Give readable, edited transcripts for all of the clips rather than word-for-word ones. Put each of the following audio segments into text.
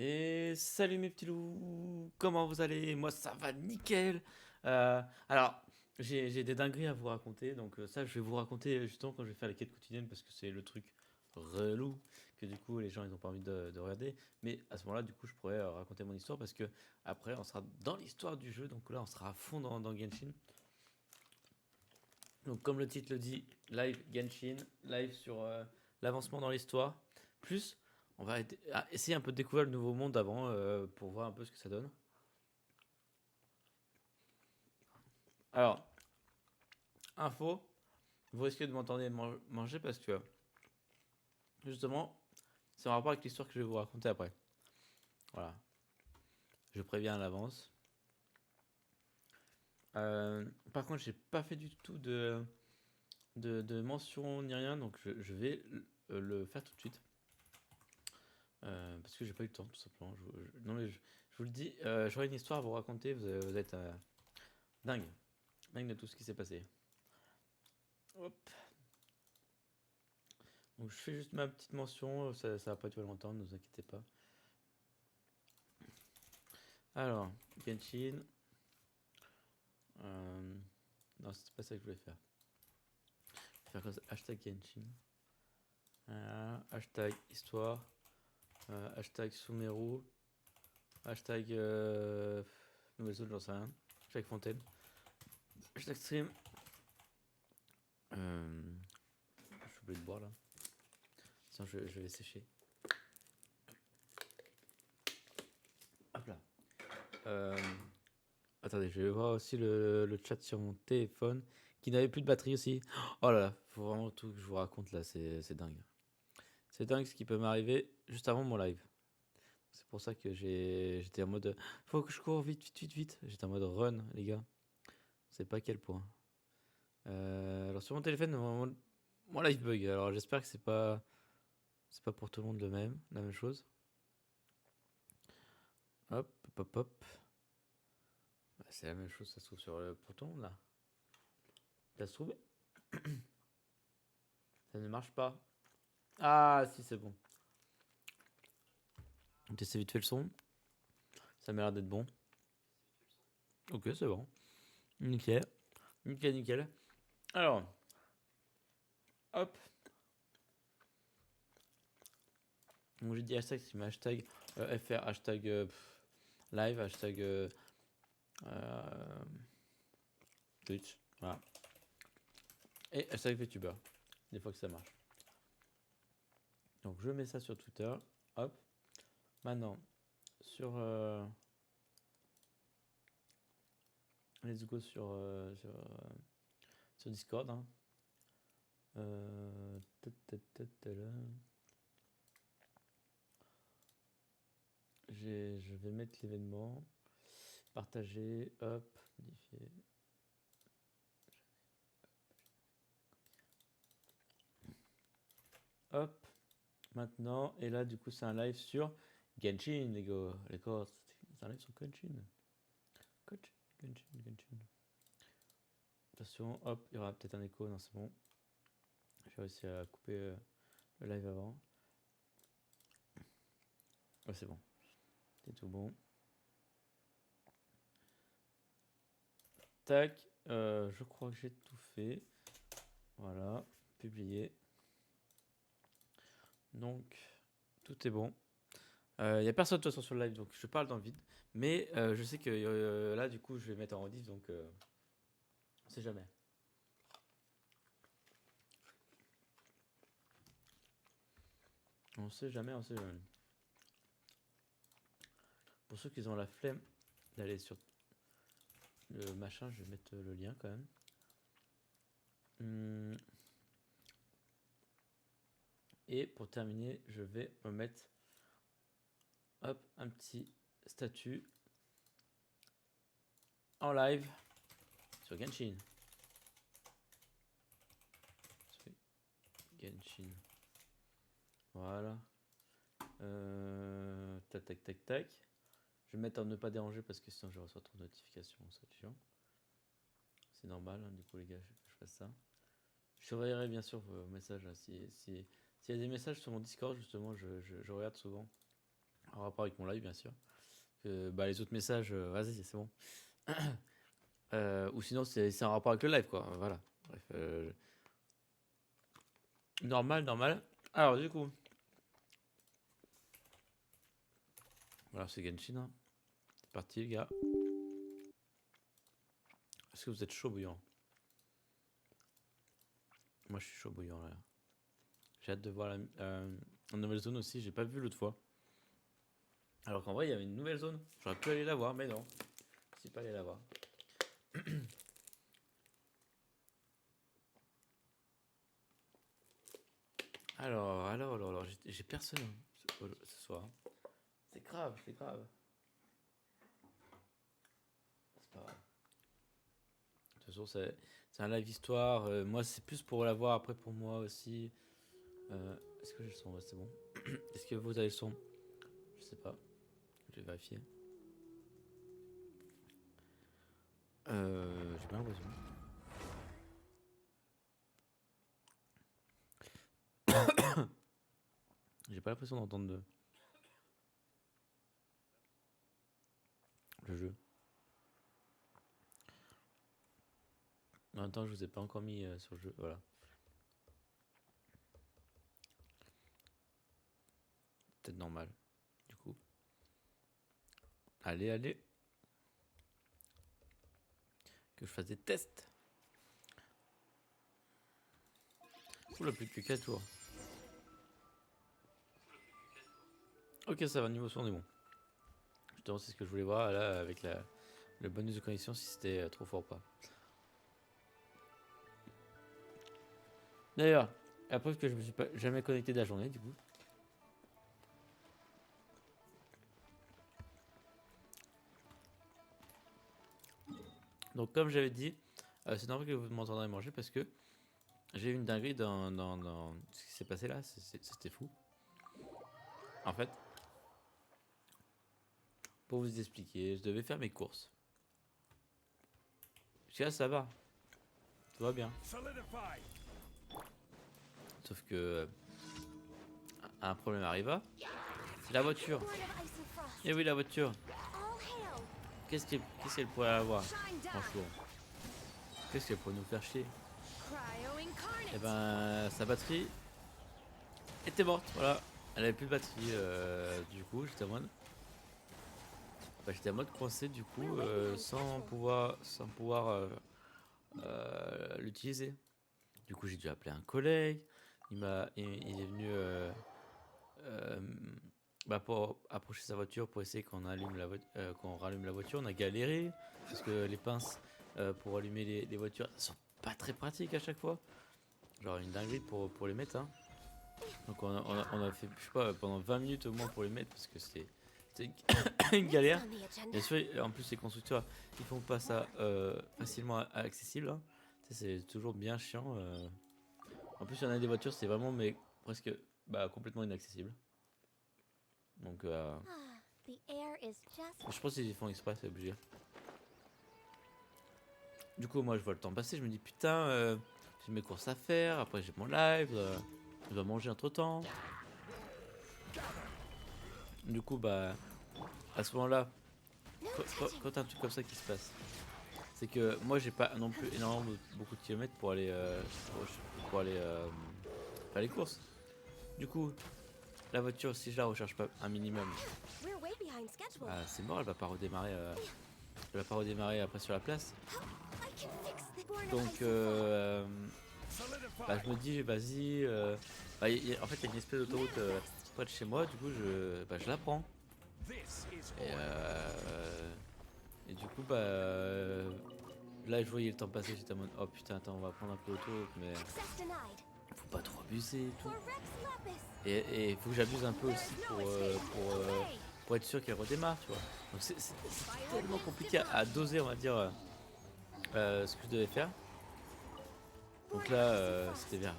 Et salut mes petits loups, comment vous allez? Moi ça va nickel. Alors j'ai des dingueries à vous raconter, donc ça je vais vous raconter justement quand je vais faire les quêtes quotidiennes parce que c'est le truc relou que du coup les gens ils ont pas envie de regarder. Mais à ce moment-là du coup je pourrais raconter mon histoire parce que après on sera dans l'histoire du jeu, donc là on sera à fond dans Genshin. Donc comme le titre le dit, live Genshin, live sur l'avancement dans l'histoire. Plus, on va essayer un peu de découvrir le nouveau monde avant pour voir un peu ce que ça donne. Alors, info, vous risquez de m'entendre manger parce que justement, c'est en rapport avec l'histoire que je vais vous raconter après. Voilà, je préviens à l'avance. Par contre, j'ai pas fait du tout de mention ni rien, donc je vais le faire tout de suite. Parce que j'ai pas eu le temps, tout simplement. Non, mais je vous le dis, j'aurai une histoire à vous raconter. Vous êtes dingue. Dingue de tout ce qui s'est passé. Hop. Donc, je fais juste ma petite mention. Ça va pas durer longtemps, ne vous inquiétez pas. Alors, Genshin. Non, c'est pas ça que je voulais faire. Je vais faire comme ça, hashtag Genshin. Hashtag histoire. Hashtag Sumeru. Hashtag nouvelle zone, j'en sais rien. Hashtag fontaine. Hashtag stream. J'ai oublié de boire là. Sinon, je vais sécher. Hop là. Euh, Attendez, je vais voir aussi le chat sur mon téléphone qui n'avait plus de batterie aussi. Oh là là, faut vraiment tout que je vous raconte là, c'est dingue. C'est dingue ce qui peut m'arriver juste avant mon live. C'est pour ça que j'étais en mode faut que je cours vite, vite, vite, vite. J'étais en mode run, les gars. C'est pas à quel point. Alors sur mon téléphone, mon live bug. Alors j'espère que c'est pas pour tout le monde la même chose. Hop, hop, hop, hop. C'est la même chose, ça se trouve pour tout le monde là. T'as trouvé? Ça ne marche pas. Ah si, c'est bon. On teste vite fait le son. Ça m'a l'air d'être bon. Ok, c'est bon. Nickel. Nickel, nickel. Alors, hop. Donc j'ai dit hashtag, c'est hashtag FR, hashtag live, hashtag euh, Twitch. Voilà. Et hashtag VTuber. Des fois que ça marche. Donc je mets ça sur Twitter. Hop. Maintenant, sur. Let's go sur Discord. Hein. Euh, je vais mettre l'événement. Partager. Hop. Modifier. Hop. Maintenant. Et là, du coup, c'est un live sur Genshin, les gars. Les gars, c'est un live sur Genshin. Genshin. Attention, hop, il y aura peut-être un écho. Non, c'est bon. J'ai réussi à couper le live avant. Ouais, c'est bon. C'est tout bon. Tac. Je crois que j'ai tout fait. Voilà. Publier. Donc, tout est bon. Il n'y a personne de toute façon sur le live, donc je parle dans le vide. Mais je sais que là, du coup, je vais mettre en rediff, donc on sait jamais. On sait jamais, on sait jamais. Pour ceux qui ont la flemme d'aller sur le machin, je vais mettre le lien quand même. Et pour terminer, je vais me mettre hop, un petit statut en live sur Genshin. Sur Genshin. Voilà. Tac, tac, tac, tac. Je vais mettre en ne pas déranger parce que sinon je reçois trop de notifications. C'est chiant. C'est normal, hein, du coup, les gars, je fasse ça. Je surveillerai bien sûr vos messages. Là, s'il y a des messages sur mon Discord, justement, je regarde souvent. En rapport avec mon live, bien sûr. Bah, les autres messages, vas-y, c'est bon. Ou sinon, c'est en rapport avec le live, quoi. Voilà. Bref. Normal, normal. Alors, du coup. Voilà, c'est Genshin. Hein. C'est parti, les gars. Est-ce que vous êtes chaud bouillant? Moi, je suis chaud bouillant, là. J'ai hâte de voir la nouvelle zone aussi. J'ai pas vu l'autre fois. Alors qu'en vrai, il y avait une nouvelle zone. J'aurais pu aller la voir, mais non. Je suis pas allé la voir. Alors, j'ai personne ce soir. C'est grave, c'est grave. C'est pas grave. De toute façon, c'est un live histoire. Moi, c'est plus pour la voir après pour moi aussi. Est-ce que j'ai le son? Ouais, c'est bon. Est-ce que vous avez le son? Je sais pas. Je vais vérifier. J'ai pas l'impression. J'ai pas l'impression d'entendre le jeu. En même temps, je vous ai pas encore mis sur le jeu. Voilà. Peut-être normal. Du coup. Allez, allez. Que je fasse des tests. Oula, plus que 4 tours. Ok, ça va, niveau son, on est bon. Justement, c'est ce que je voulais voir là avec le bonus de connexion si c'était trop fort ou pas. D'ailleurs, la preuve que je me suis pas jamais connecté de la journée, du coup. Donc, comme j'avais dit, c'est normal que vous m'entendrez manger parce que j'ai eu une dinguerie dans ce qui s'est passé là. C'était fou. En fait, pour vous expliquer, je devais faire mes courses. Jusqu'à là, ça va. Tout va bien. Sauf que un problème arriva. C'est la voiture. Et oui, la voiture. Qu'est-ce qu'elle pourrait avoir? Franchement. Qu'est-ce qu'elle pourrait nous faire chier? Et ben, sa batterie était morte. Voilà. Elle avait plus de batterie. Du coup, j'étais en mode coincé du coup, sans pouvoir l'utiliser. Du coup, j'ai dû appeler un collègue. Il est venu euh, pour approcher sa voiture pour essayer qu'on rallume la voiture. On a galéré parce que les pinces pour allumer les voitures sont pas très pratiques à chaque fois. Genre une dinguerie pour les mettre. Hein. Donc on a fait, je sais pas, pendant 20 minutes au moins pour les mettre parce que c'était une galère. Bien sûr, en plus les constructeurs ils font pas ça facilement accessible. Hein. C'est toujours bien chiant. En plus, il y en a des voitures, c'est vraiment mais presque complètement inaccessible. Donc, je pense qu'ils font exprès, c'est obligé. Du coup, moi, je vois le temps passer, je me dis putain, j'ai mes courses à faire. Après, j'ai mon live, je dois manger entre temps. Du coup, à ce moment-là, quand t'as un truc comme ça qui se passe, c'est que moi, j'ai pas non plus énormément beaucoup de kilomètres pour aller pour aller faire les courses. Du coup, la voiture, si je la recharge pas un minimum, c'est mort, elle va pas redémarrer. Elle va pas redémarrer après sur la place. Donc, je me dis, vas-y. En fait, il y a une espèce d'autoroute près de chez moi. Du coup, je la prends. Et du coup, là, je voyais le temps passer. J'étais en mode, oh putain, attends, on va prendre un peu l'autoroute, mais faut pas trop abuser et tout. Et il faut que j'abuse un peu aussi pour être sûr qu'elle redémarre, tu vois. Donc, c'est tellement compliqué à doser, on va dire, ce que je devais faire. Donc là, c'était vers.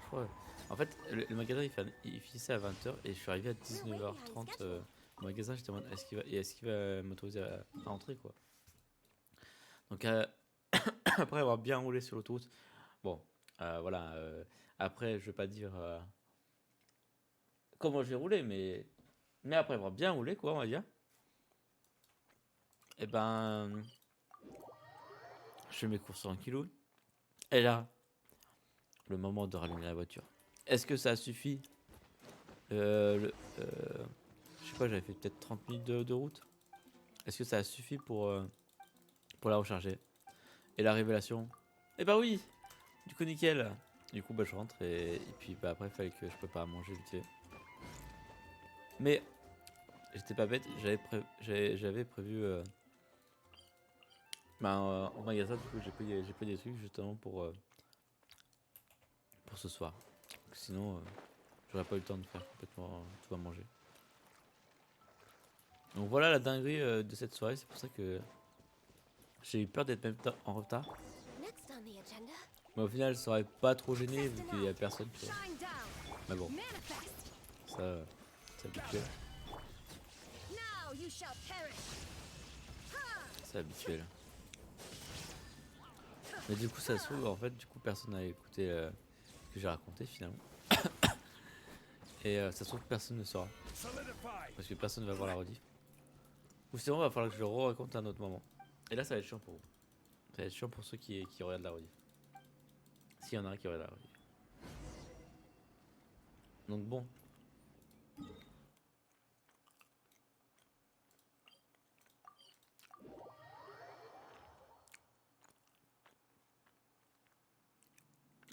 Je crois. En fait, le magasin il finissait à 20h et je suis arrivé à 19h30 au magasin. J'étais en mode est-ce qu'il va m'autoriser à rentrer quoi. Donc après avoir bien roulé sur l'autoroute, bon, voilà. Après, je vais pas dire comment je vais rouler, mais après avoir bien roulé, quoi, on va dire. Et ben, je fais mes courses tranquillou. Et là, le moment de rallumer la voiture. Est-ce que ça suffit je sais pas, j'avais fait peut-être 30 minutes de route. Est-ce que ça a suffi pour la recharger? Et la révélation? Eh bah oui! Du coup, nickel! Du coup, bah, je rentre et puis bah, après, il fallait que je prépare à manger vite fait. Mais j'étais pas bête, j'avais prévu. En magasin, du coup, j'ai pris des trucs justement pour ce soir. Sinon, j'aurais pas eu le temps de faire complètement tout à manger. Donc voilà la dinguerie de cette soirée, c'est pour ça que j'ai eu peur d'être même en retard. Mais au final, ça aurait pas trop gêné vu qu'il y a personne, tu vois. Mais bon, ça, c'est habituel. C'est habituel. Mais du coup, ça se trouve, en fait, du coup, personne n'a écouté ce que j'ai raconté finalement. Et ça se trouve que personne ne saura. Parce que personne ne va voir la rediff. Ou sinon, il va falloir que je le raconte à un autre moment. Et là, ça va être chiant pour vous. Ça va être chiant pour ceux qui regardent la rediff. S'il y en a un qui regarde la rediff. Donc bon.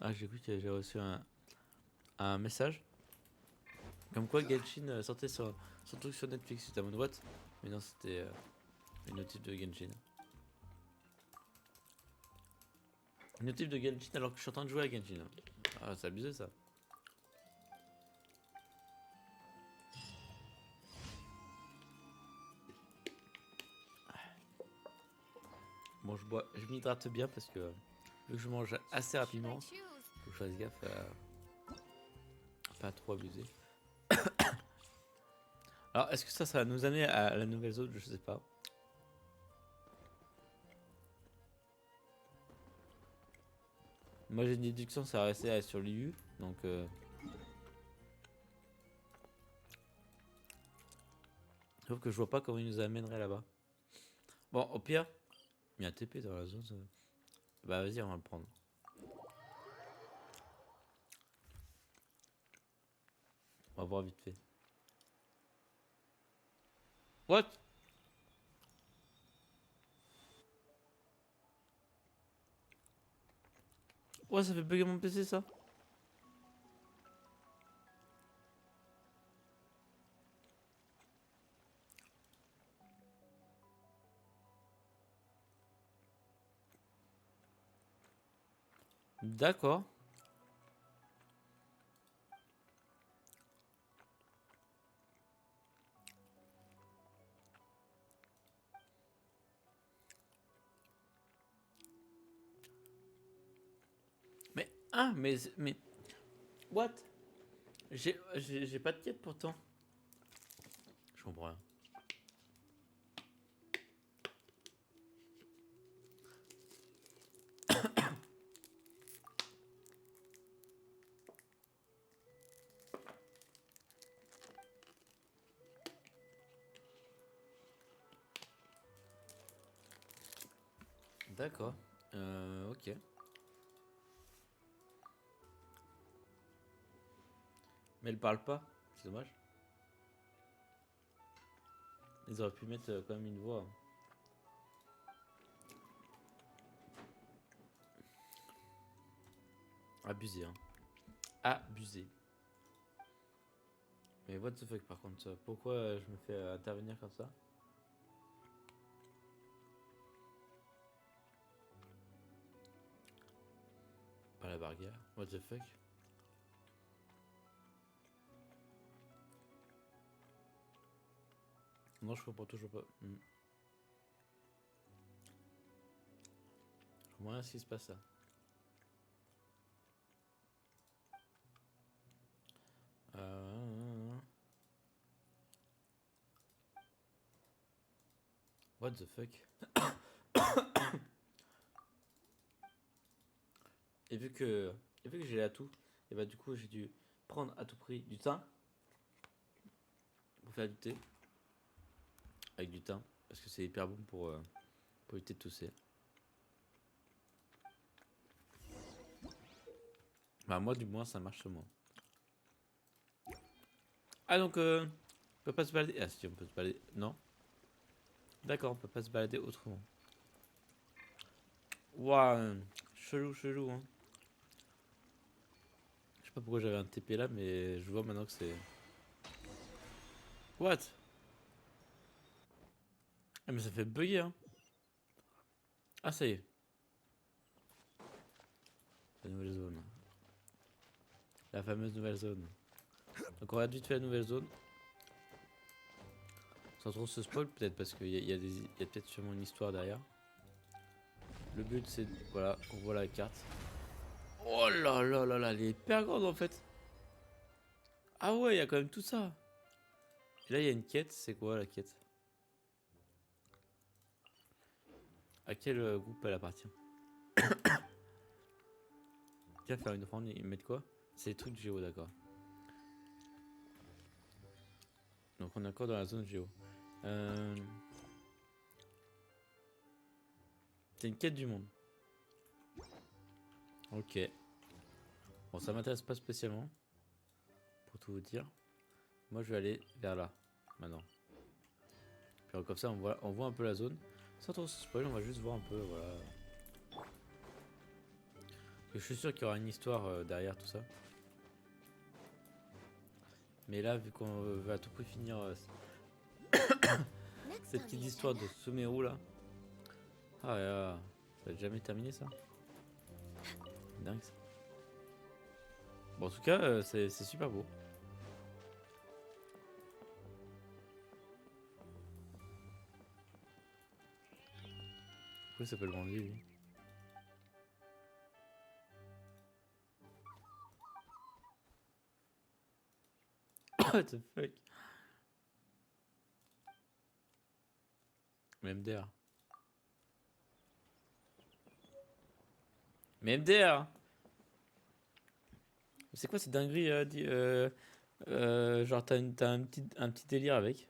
Ah, j'ai cru que j'ai reçu un message. Comme quoi Genshin sortait sur truc sur Netflix. C'était à mon boîte. Mais non, c'était une notif de Genshin. Une notif de Genshin alors que je suis en train de jouer à Genshin. Ah, c'est abusé ça. Bon, je m'hydrate bien parce que vu que je mange assez rapidement, faut que je fasse gaffe à pas trop abuser. Alors, est-ce que ça va nous amener à la nouvelle zone? Je sais pas. Moi, j'ai une déduction, ça va rester sur l'IU, donc. Sauf que je vois pas comment il nous amènerait là-bas. Bon, au pire, il y a un TP dans la zone. Bah, vas-y, on va le prendre. On va voir vite fait. What? Ouais, ça fait bugger mon PC ça. D'accord. Mais, ah, mais, what? J'ai pas de quête pourtant. Je comprends rien. D'accord. Ok. Mais elle parle pas. C'est dommage. Ils auraient pu mettre quand même une voix. Abusé, hein. Abusé. Mais what the fuck par contre, pourquoi je me fais intervenir comme ça? Pas la barrière. What the fuck? Non, je comprends toujours pas. Je comprends rien ce qui se passe là. What the fuck? Et vu que j'ai l'atout, et bah du coup j'ai dû prendre à tout prix du thym. faire du thé avec du thym parce que c'est hyper bon pour éviter de tousser. Bah moi du moins ça marche sur moi. Ah donc on peut pas se balader. Ah si on peut se balader. Non. D'accord, on peut pas se balader autrement. Waouh, chelou hein. Je sais pas pourquoi j'avais un TP là mais je vois maintenant que c'est... What? Ah mais ça fait bugger hein. Ah ça y est. La nouvelle zone. La fameuse nouvelle zone. Donc on regarde vite fait la nouvelle zone. Sans trop se spoil peut-être parce qu'il y a peut-être sûrement une histoire derrière. Le but c'est... Voilà, on voit la carte. Oh là là là là, elle est hyper grande en fait. Ah ouais, il y a quand même tout ça. Et là il y a une quête, c'est quoi la quête? À quel groupe elle appartient? Tiens, faire une offrande, ils mettent quoi? C'est les trucs géo, d'accord. Donc on est encore dans la zone géo. C'est une quête du monde. Ok. Bon, ça m'intéresse pas spécialement. Pour tout vous dire. Moi, je vais aller vers là, maintenant. Puis comme ça, on voit un peu la zone. Sans trop se spoil, on va juste voir un peu, voilà. Et je suis sûr qu'il y aura une histoire derrière tout ça. Mais là, vu qu'on veut à tout prix finir cette petite histoire de Sumeru là. Ah là, ça va jamais terminé ça. Dingue ça. Bon, en tout cas, c'est super beau. Pourquoi il s'appelle Bandit lui? What the fuck? Mais MDR. Mais MDR! C'est quoi cette dinguerie genre t'as un petit délire avec.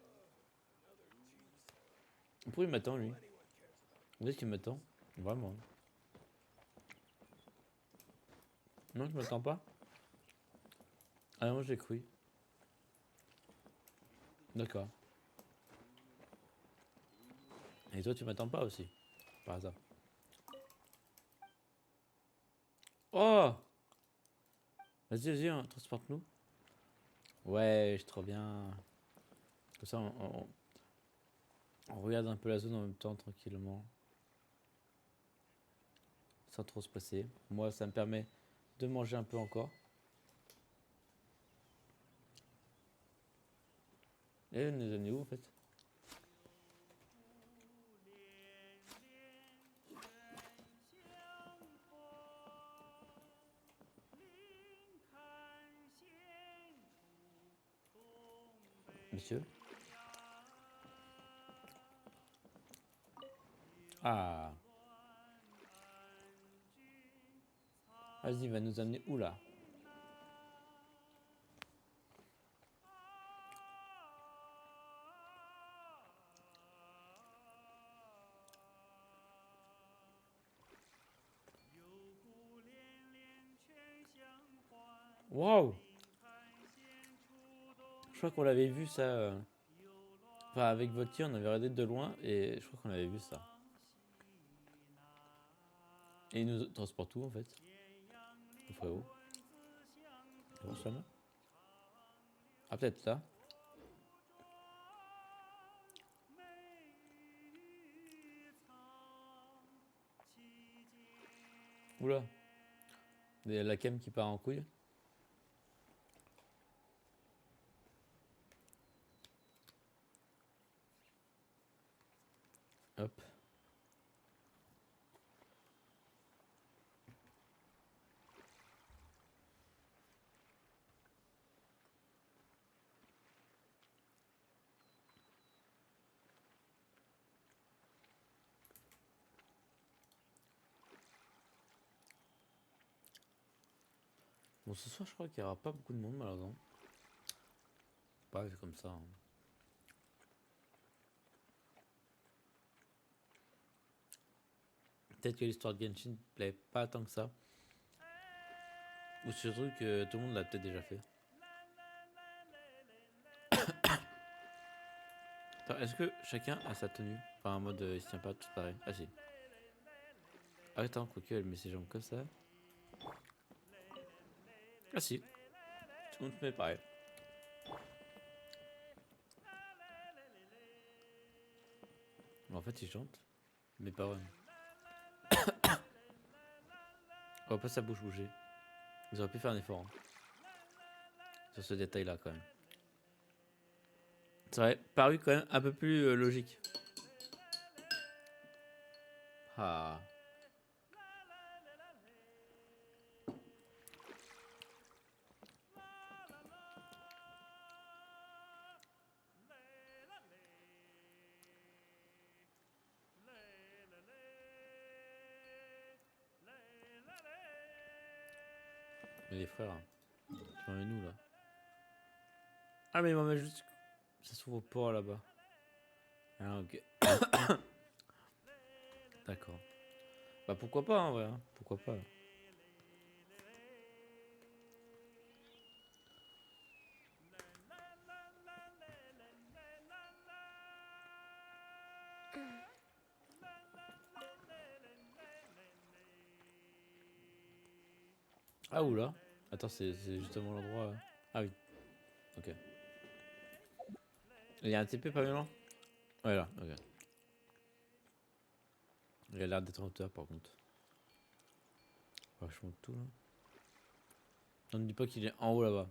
Pourquoi il m'attend lui? Où est-ce qu'il m'attend? Vraiment. Non, je m'attends pas. Ah non, j'ai cru. D'accord. Et toi, tu m'attends pas aussi, par hasard. Oh! Vas-y, vas-y, hein, transporte-nous. Ouais, je trop bien. Comme ça, on regarde un peu la zone en même temps, tranquillement. Sans trop se presser. Moi, ça me permet de manger un peu encore. Et on est où en fait? Monsieur? Ah. Vas-y, il va nous amener où là? Waouh! Je crois qu'on l'avait vu ça. Enfin, avec votre tir, on avait regardé de loin et je crois qu'on avait vu ça. Et il nous transporte où en fait? Il ferait où? Où ça là? Ah, peut-être là. Oula. Il y a la cam qui part en couille. Hop. Bon, ce soir, je crois qu'il n'y aura pas beaucoup de monde, malheureusement. Pas vu comme ça. Hein. Peut-être que l'histoire de Genshin ne plaît pas tant que ça. Ou surtout que tout le monde l'a peut-être déjà fait. Attends, est-ce que chacun a sa tenue? Enfin, en mode il se tient pas tous pareil. Ah si. Ah, attends, quoique elle met ses jambes comme ça. Ah si. Tout le monde se met pareil. En fait, ils chantent. Mais pas vraiment. On voit pas sa bouche bouger. Ils auraient pu faire un effort. Hein. Sur ce détail-là, quand même. Ça aurait paru quand même un peu plus logique. Ah. Mais les frères, tu m'en mets nous là. Ah, mais il m'en met juste. Ça s'ouvre au port là-bas. Ah, ok. D'accord. Bah, pourquoi pas en vrai. Hein. Pourquoi pas. Ah, oula. Attends, c'est justement l'endroit. Ah oui. Ok. Il y a un TP pas bien loin. Ouais, là. Ok. Il a l'air d'être en hauteur par contre. Vachement tout là. On ne dit pas qu'il est en haut là-bas.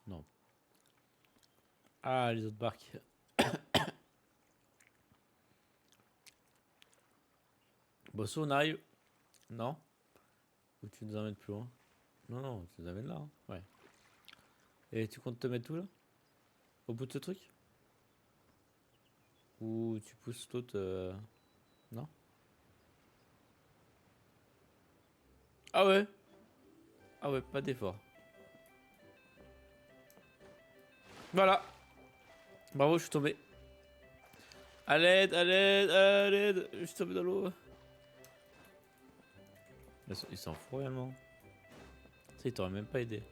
Non. Ah, les autres barques. Bon, soit on arrive. Non. Ou tu nous emmènes plus loin. Non, non, tu nous amènes là. Hein. Ouais. Et tu comptes te mettre où là? Au bout de ce truc? Ou tu pousses l'autre Non? Ah ouais? Ah ouais, pas d'effort. Voilà. Bravo, je suis tombé. À l'aide, à l'aide, à l'aide. Je suis tombé dans l'eau. Il s'en fout réellement. Ça, il t'aurait même pas aidé.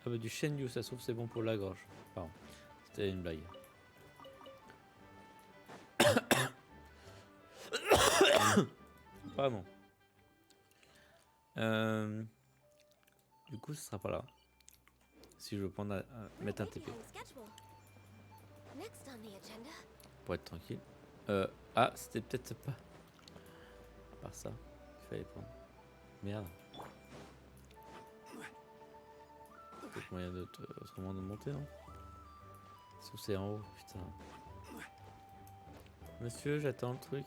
Ah bah du Shenyu, ça se trouve c'est bon pour la gorge. Pardon, c'était une blague. Pardon. Du coup, ce sera pas là. Si je veux prendre mettre un TP. Pour être tranquille. Ah, c'était peut-être pas par ça qu'il fallait prendre. Merde. Peut-être moyen autrement de monter, non? Sauf c'est en haut, putain. Monsieur, j'attends le truc.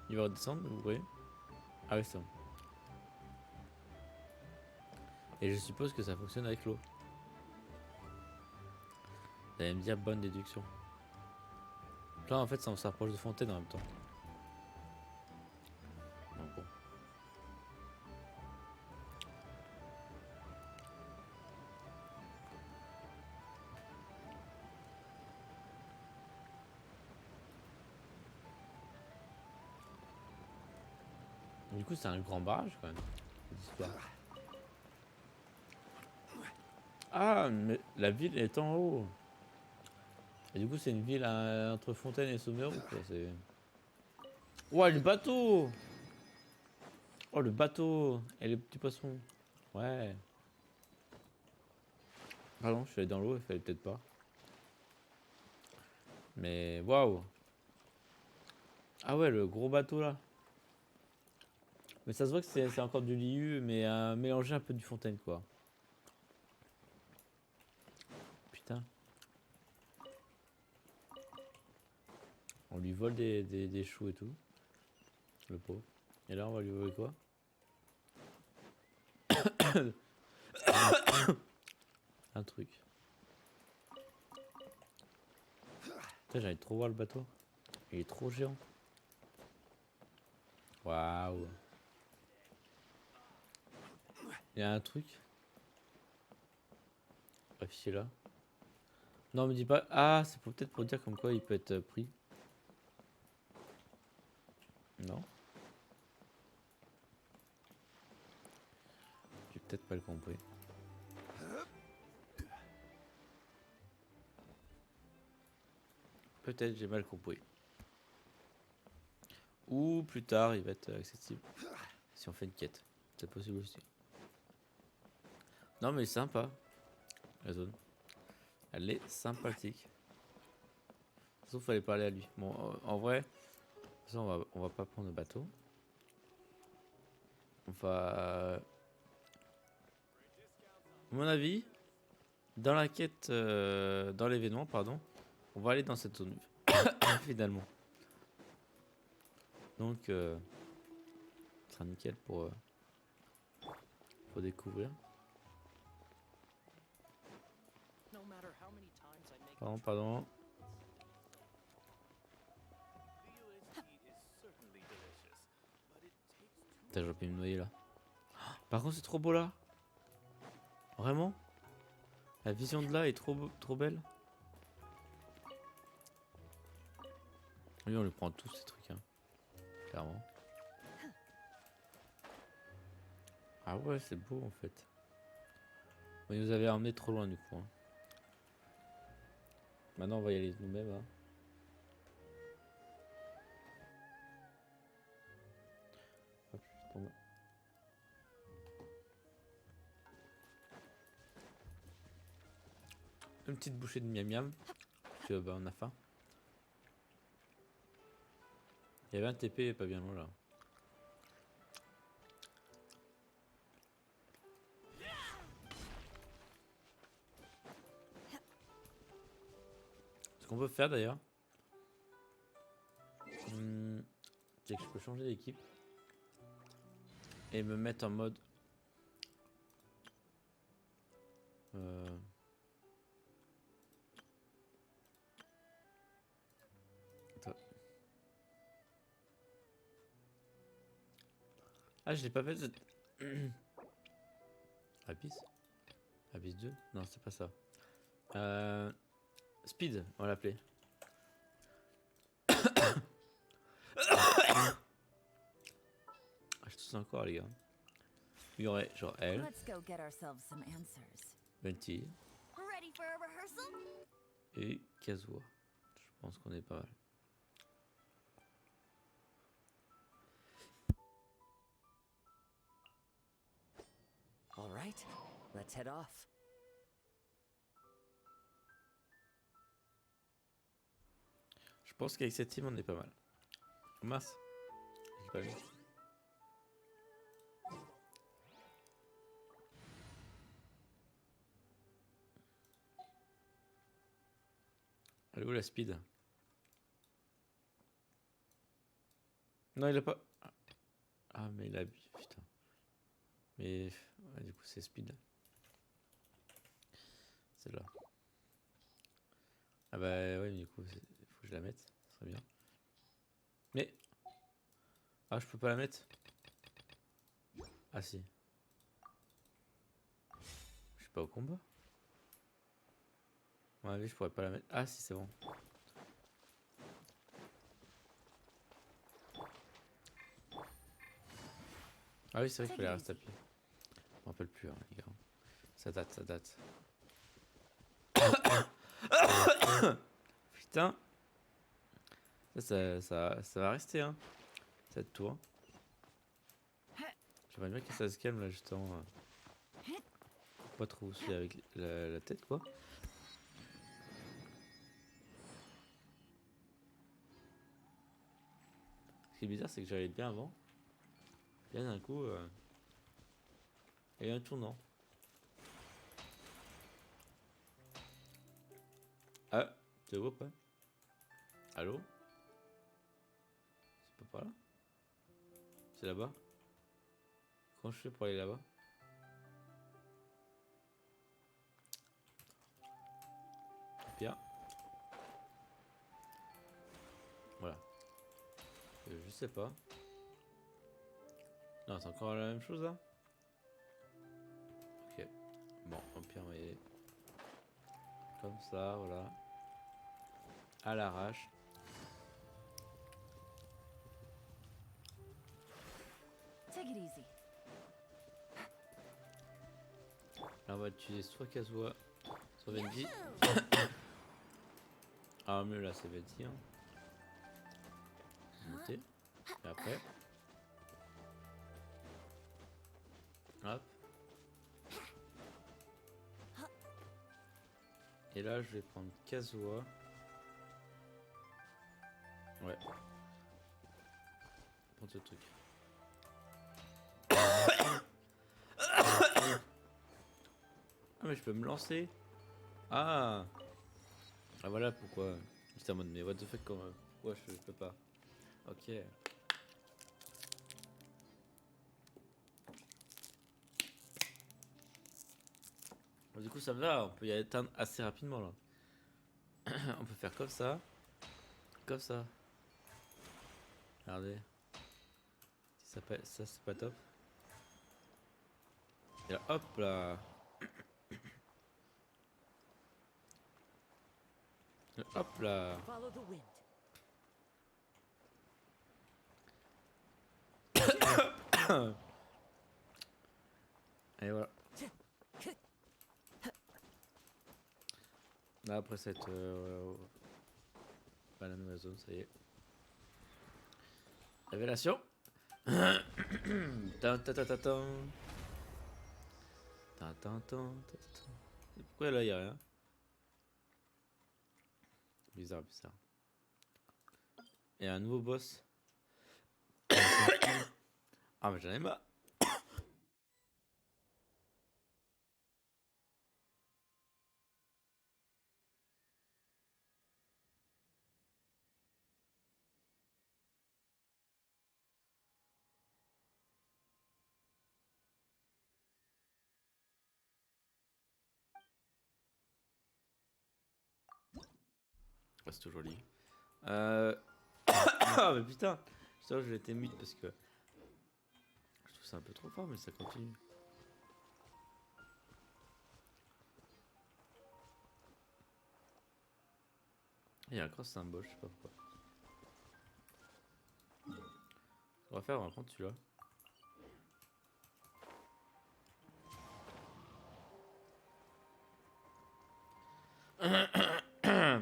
Il va redescendre, vous voyez? Ah oui, c'est bon. Et je suppose que ça fonctionne avec l'eau. Vous allez me dire bonne déduction. Là, en fait, ça se rapproche de fontaine en même temps. Donc bon. Du coup, c'est un grand barrage quand même. Histoire. Ah, mais la ville est en haut. Et du coup, c'est une ville entre Fontaine et Sumeru. Ouais, le bateau! Oh, le bateau! Et les petits poissons. Ouais. Pardon, je suis allé dans l'eau, il fallait peut-être pas. Mais waouh! Ah ouais, le gros bateau là. Mais ça se voit que c'est encore du liu, mais mélangé un peu du Fontaine quoi. Putain. On lui vole des choux et tout. Le pauvre. Et là, on va lui voler quoi? Un truc. Putain, j'allais trop voir le bateau. Il est trop géant. Waouh. Il y a un truc. Affiché là. Non, me dis pas. Ah, c'est peut-être pour dire comme quoi il peut être pris. Non. J'ai peut-être pas le compris. Peut-être j'ai mal compris. Ou plus tard, il va être accessible. Si on fait une quête. C'est possible aussi. Non, mais sympa. La zone. Elle est sympathique. Sauf fallait parler à lui. Bon, en vrai, ça, on va pas prendre le bateau. On va... À mon avis, dans la quête... dans l'événement, pardon, on va aller dans cette zone finalement. Donc, ce sera nickel pour découvrir. Pardon, pardon. Putain, j'aurais pu me noyer là. Par contre, c'est trop beau là. Vraiment? La vision de là est trop belle. Lui, on lui prend tous ces trucs, hein. Clairement. Ah ouais, c'est beau en fait. Bon, il nous avait emmené trop loin du coup. Hein. Maintenant, on va y aller nous-mêmes. Hein. Hop, je tombe. Une petite bouchée de miam miam. Parce que bah, on a faim. Il y avait un TP pas bien loin là. Ce qu'on peut faire d'ailleurs, c'est que je peux changer d'équipe et me mettre en mode Attends. Ah, je l'ai pas fait cette... Abyss Abyss 2? Non, c'est pas ça. Speed, on va l'appeler. Ah, je tousse encore, les gars. Il y aurait genre elle, Venti et Kazuha. Je pense qu'on est pas mal. All right, let's head off. Je pense qu'avec cette team, on est pas mal. Mince. J'ai pas vu. Elle est où la speed? Non, il a pas. Ah, mais il a. Putain. Mais. Ouais, du coup, c'est speed. C'est là. Ah, bah, ouais, mais du coup, il faut que je la mette. Ça serait bien. Mais. Ah, je peux pas la mettre? Ah, si. Je suis pas au combat. À mon avis, je pourrais pas la mettre. Ah, si, c'est bon. Ah, oui, c'est vrai qu'il fallait rester à pied. Je m'en rappelle plus, hein, les gars. Ça date, ça date. Putain. Ça va rester, hein. Cette tour. J'aimerais bien que ça se calme, là, justement. Pas trop aussi avec la tête, quoi. Ce qui est bizarre, c'est que j'allais bien avant. Bien d'un coup, il y a un tournant. Ah, tu vois pas? Allô? C'est pas par là? C'est là-bas? Comment je fais pour aller là-bas? Bien. Voilà. Je sais pas. Non, c'est encore la même chose là? Ok. Bon, au pire, on va y aller. Comme ça, voilà. À l'arrache. Take it easy. Là, on va utiliser soit Kazuha, soit Venji. Ah, mieux là, c'est Venji. Hein. Monter. Et après. Hop. Et là, je vais prendre Kazuha. Ouais. Prendre ce truc. Ah, mais je peux me lancer. Ah. Ah, voilà pourquoi. J'étais en mode, mais what the fuck, comment. Ouais, je peux pas. Ok. Bon, du coup, ça va, on peut y atteindre assez rapidement là. On peut faire comme ça. Comme ça. Regardez. Ça c'est pas top. Et là, hop là. Et hop là. Follow the wind. Et voilà. Là, après cette bah, la nouvelle zone, ça y est. Révélation. Tan, ta, ta, ta, tan. Tan, tan, tan, ta, ta, tan. Et pourquoi là, il y a rien? Bizarre, bizarre. Et un nouveau boss. Ah, mais j'en ai marre. Ah, c'est toujours joli. Ah, mais putain. Ça, je l'étais mute parce que je trouve ça un peu trop fort, mais ça continue. Il y a un cross symbole, je sais pas pourquoi. On va faire, on va prendre celui-là.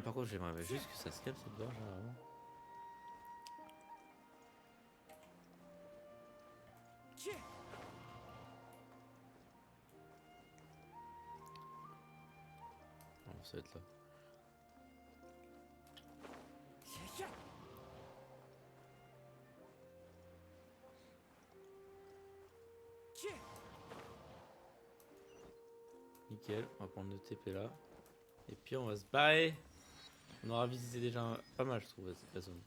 Par contre, j'aimerais juste que ça se calme cette gorge, là, vraiment. Non, ça va être là. Nickel, on va prendre le TP là. Et puis on va se barrer. On aura visité déjà pas mal, je trouve, la zone.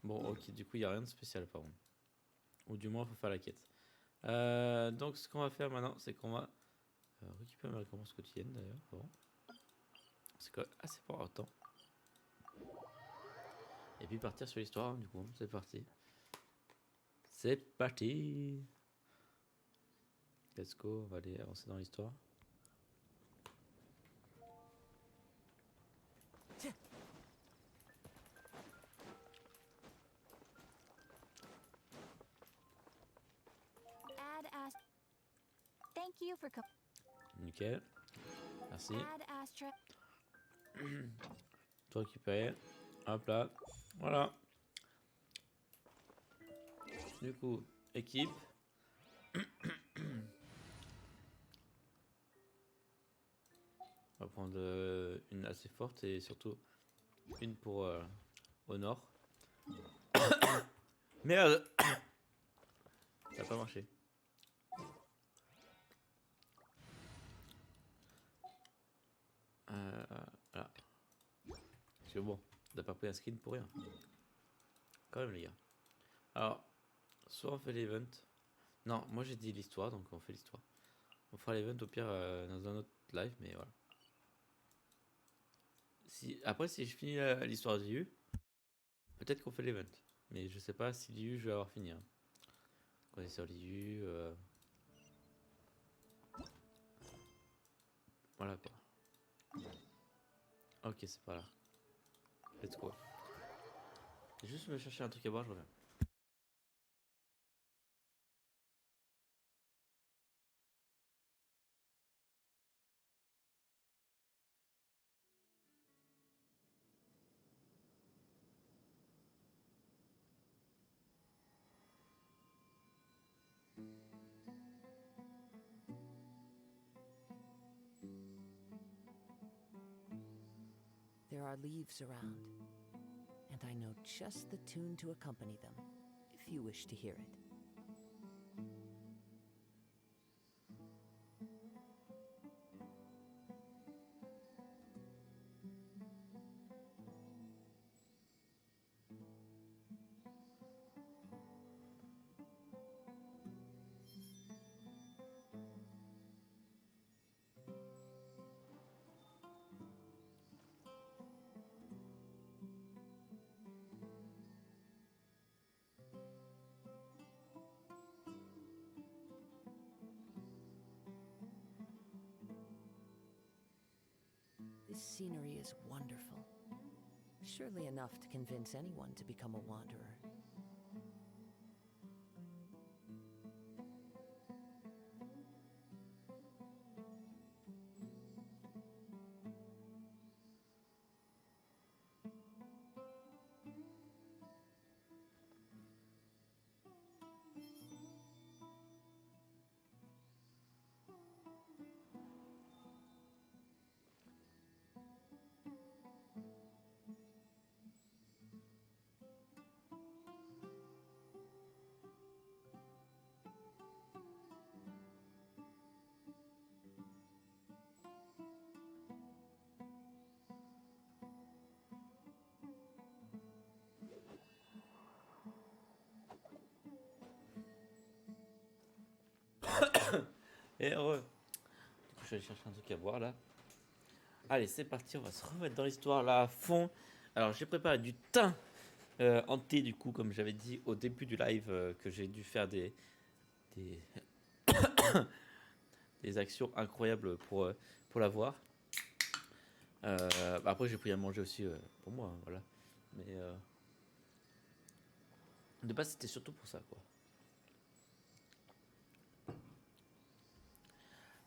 Bon, ok, du coup, il n'y a rien de spécial par contre. Ou du moins, il faut faire la quête. Donc, ce qu'on va faire maintenant, c'est qu'on va récupérer ma récompense quotidienne d'ailleurs. Bon. C'est quand même assez fort autant. Et puis partir sur l'histoire, du coup, c'est parti. C'est parti. Let's go, on va aller avancer dans l'histoire. Add Astra. Thank you for Nickel. Merci. Add Astra. Tout récupérer. Hop là. Voilà. Du coup, équipe. On va prendre une assez forte et surtout une pour au nord. Merde. Ça n'a pas marché. Voilà. Parce que bon, on n'a pas pris un skin pour rien. Quand même les gars. Alors, soit on fait l'event. Non, moi j'ai dit l'histoire, donc on fait l'histoire. On fera l'event au pire dans un autre live, mais voilà. Après, si je finis l'histoire de l'IU, peut-être qu'on fait l'event. Mais je sais pas si l'IU je vais avoir fini. Hein. On est sur l'IU. Voilà quoi. Ok, c'est pas là. Let's go. Juste me chercher un truc à boire, je reviens. There are leaves around, and I know just the tune to accompany them, if you wish to hear it. This scenery is wonderful. Surely enough to convince anyone to become a wanderer. Et heureux. Du coup, je vais aller chercher un truc à boire là. Allez, c'est parti, on va se remettre dans l'histoire là à fond. Alors, j'ai préparé du thym en thé, du coup, comme j'avais dit au début du live, que j'ai dû faire des, des actions incroyables pour l'avoir. Après, j'ai pris à manger aussi pour moi, hein, voilà. Mais de base, c'était surtout pour ça, quoi.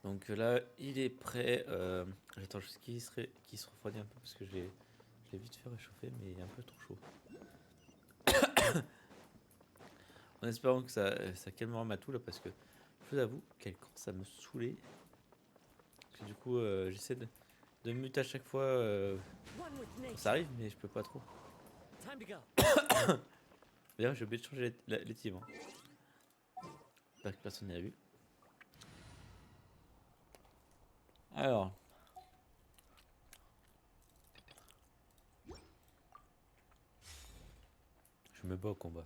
Donc là, il est prêt. J'attends juste qu'il se refroidit un peu parce que je l'ai vite fait réchauffer, mais il est un peu trop chaud. En espérant que ça calmera ma toux là, parce que je vous avoue qu'elle commence à me saouler. Parce que du coup, j'essaie de muter à chaque fois. Ça arrive, mais je peux pas trop. D'ailleurs, j'ai oublié de changer les timbres. J'espère que personne n'y a vu. Alors. Je me bats au combat.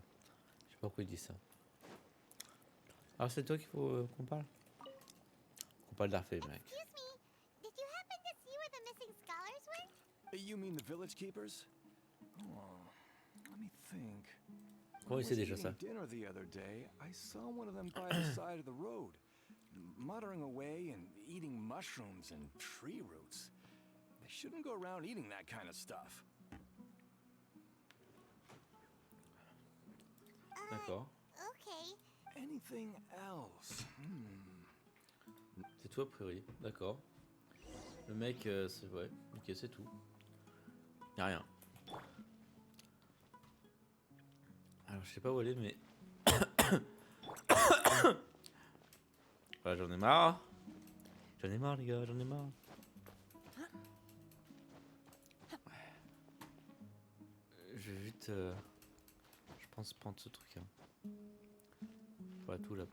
Je sais pas pourquoi il dit ça. Alors, c'est toi qu'il faut qu'on parle? Qu'on parle d'Arfée, mec. Excuse me. Did you happen to see where the missing scholars went? You mean the village keepers? Oh, let me think. Comment il sait déjà ça? Dinner the other day, I saw one of them by the side of the road, muttering away and eating mushrooms and tree roots. They shouldn't go around eating that kind of stuff. D'accord. Okay. Anything else? C'est tout a priori. D'accord. Le mec, c'est ouais. Ok, c'est tout. Y'a rien. Alors, je sais pas où aller, mais. Voilà, j'en ai marre. J'en ai marre, les gars, j'en ai marre. Je vais vite. Je pense prendre ce truc. Hein. Voilà tout là.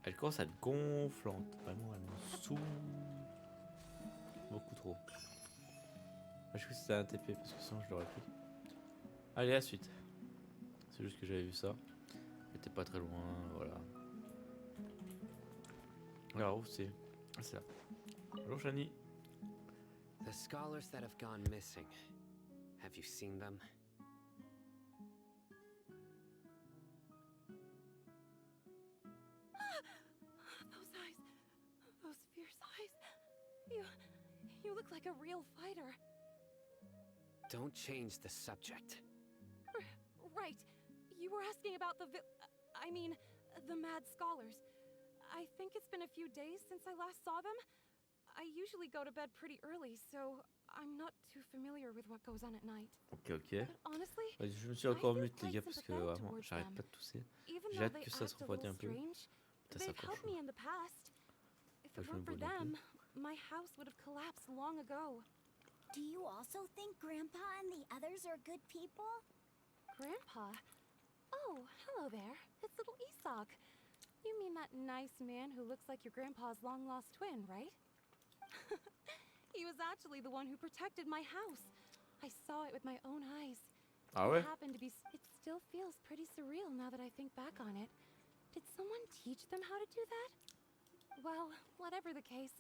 Elle commence à être gonflante. Vraiment, elle me saoule. Beaucoup trop. Je crois que c'était un TP parce que sinon je l'aurais pris. Allez, à la suite. C'est juste que j'avais vu ça. J'étais pas très loin, voilà. Alors, où c'est? Ah, c'est là. Bonjour, Shani. The scholars that have gone missing. Have you seen them? Those eyes. Those fierce eyes. You look like a real fighter. Don't change the subject. Right. You were asking about the the mad scholars. I think it's been a few days since I last saw them. I usually go to bed pretty early, so I'm not too familiar with what goes on at night. Ok, ok. But honestly, Ouais, je me suis encore mute, les gars, parce que vraiment, j'arrête pas de tousser. even J'ai though hâte they que ça se act a refroidisse little un peu. strange, Putain, c'est they've encore helped chaud. me in the past. If Faut it que je me weren't for brûle un peu. them, my house would have collapsed long ago. Do you also think Grandpa and the others are good people? Grandpa? Oh, hello there. It's little Isak. You mean that nice man who looks like your grandpa's long-lost twin, right? He was actually the one who protected my house. I saw it with my own eyes. Ah It ouais? happened to be... It still feels pretty surreal now that I think back on it. Did someone teach them how to do that? Well, whatever the case,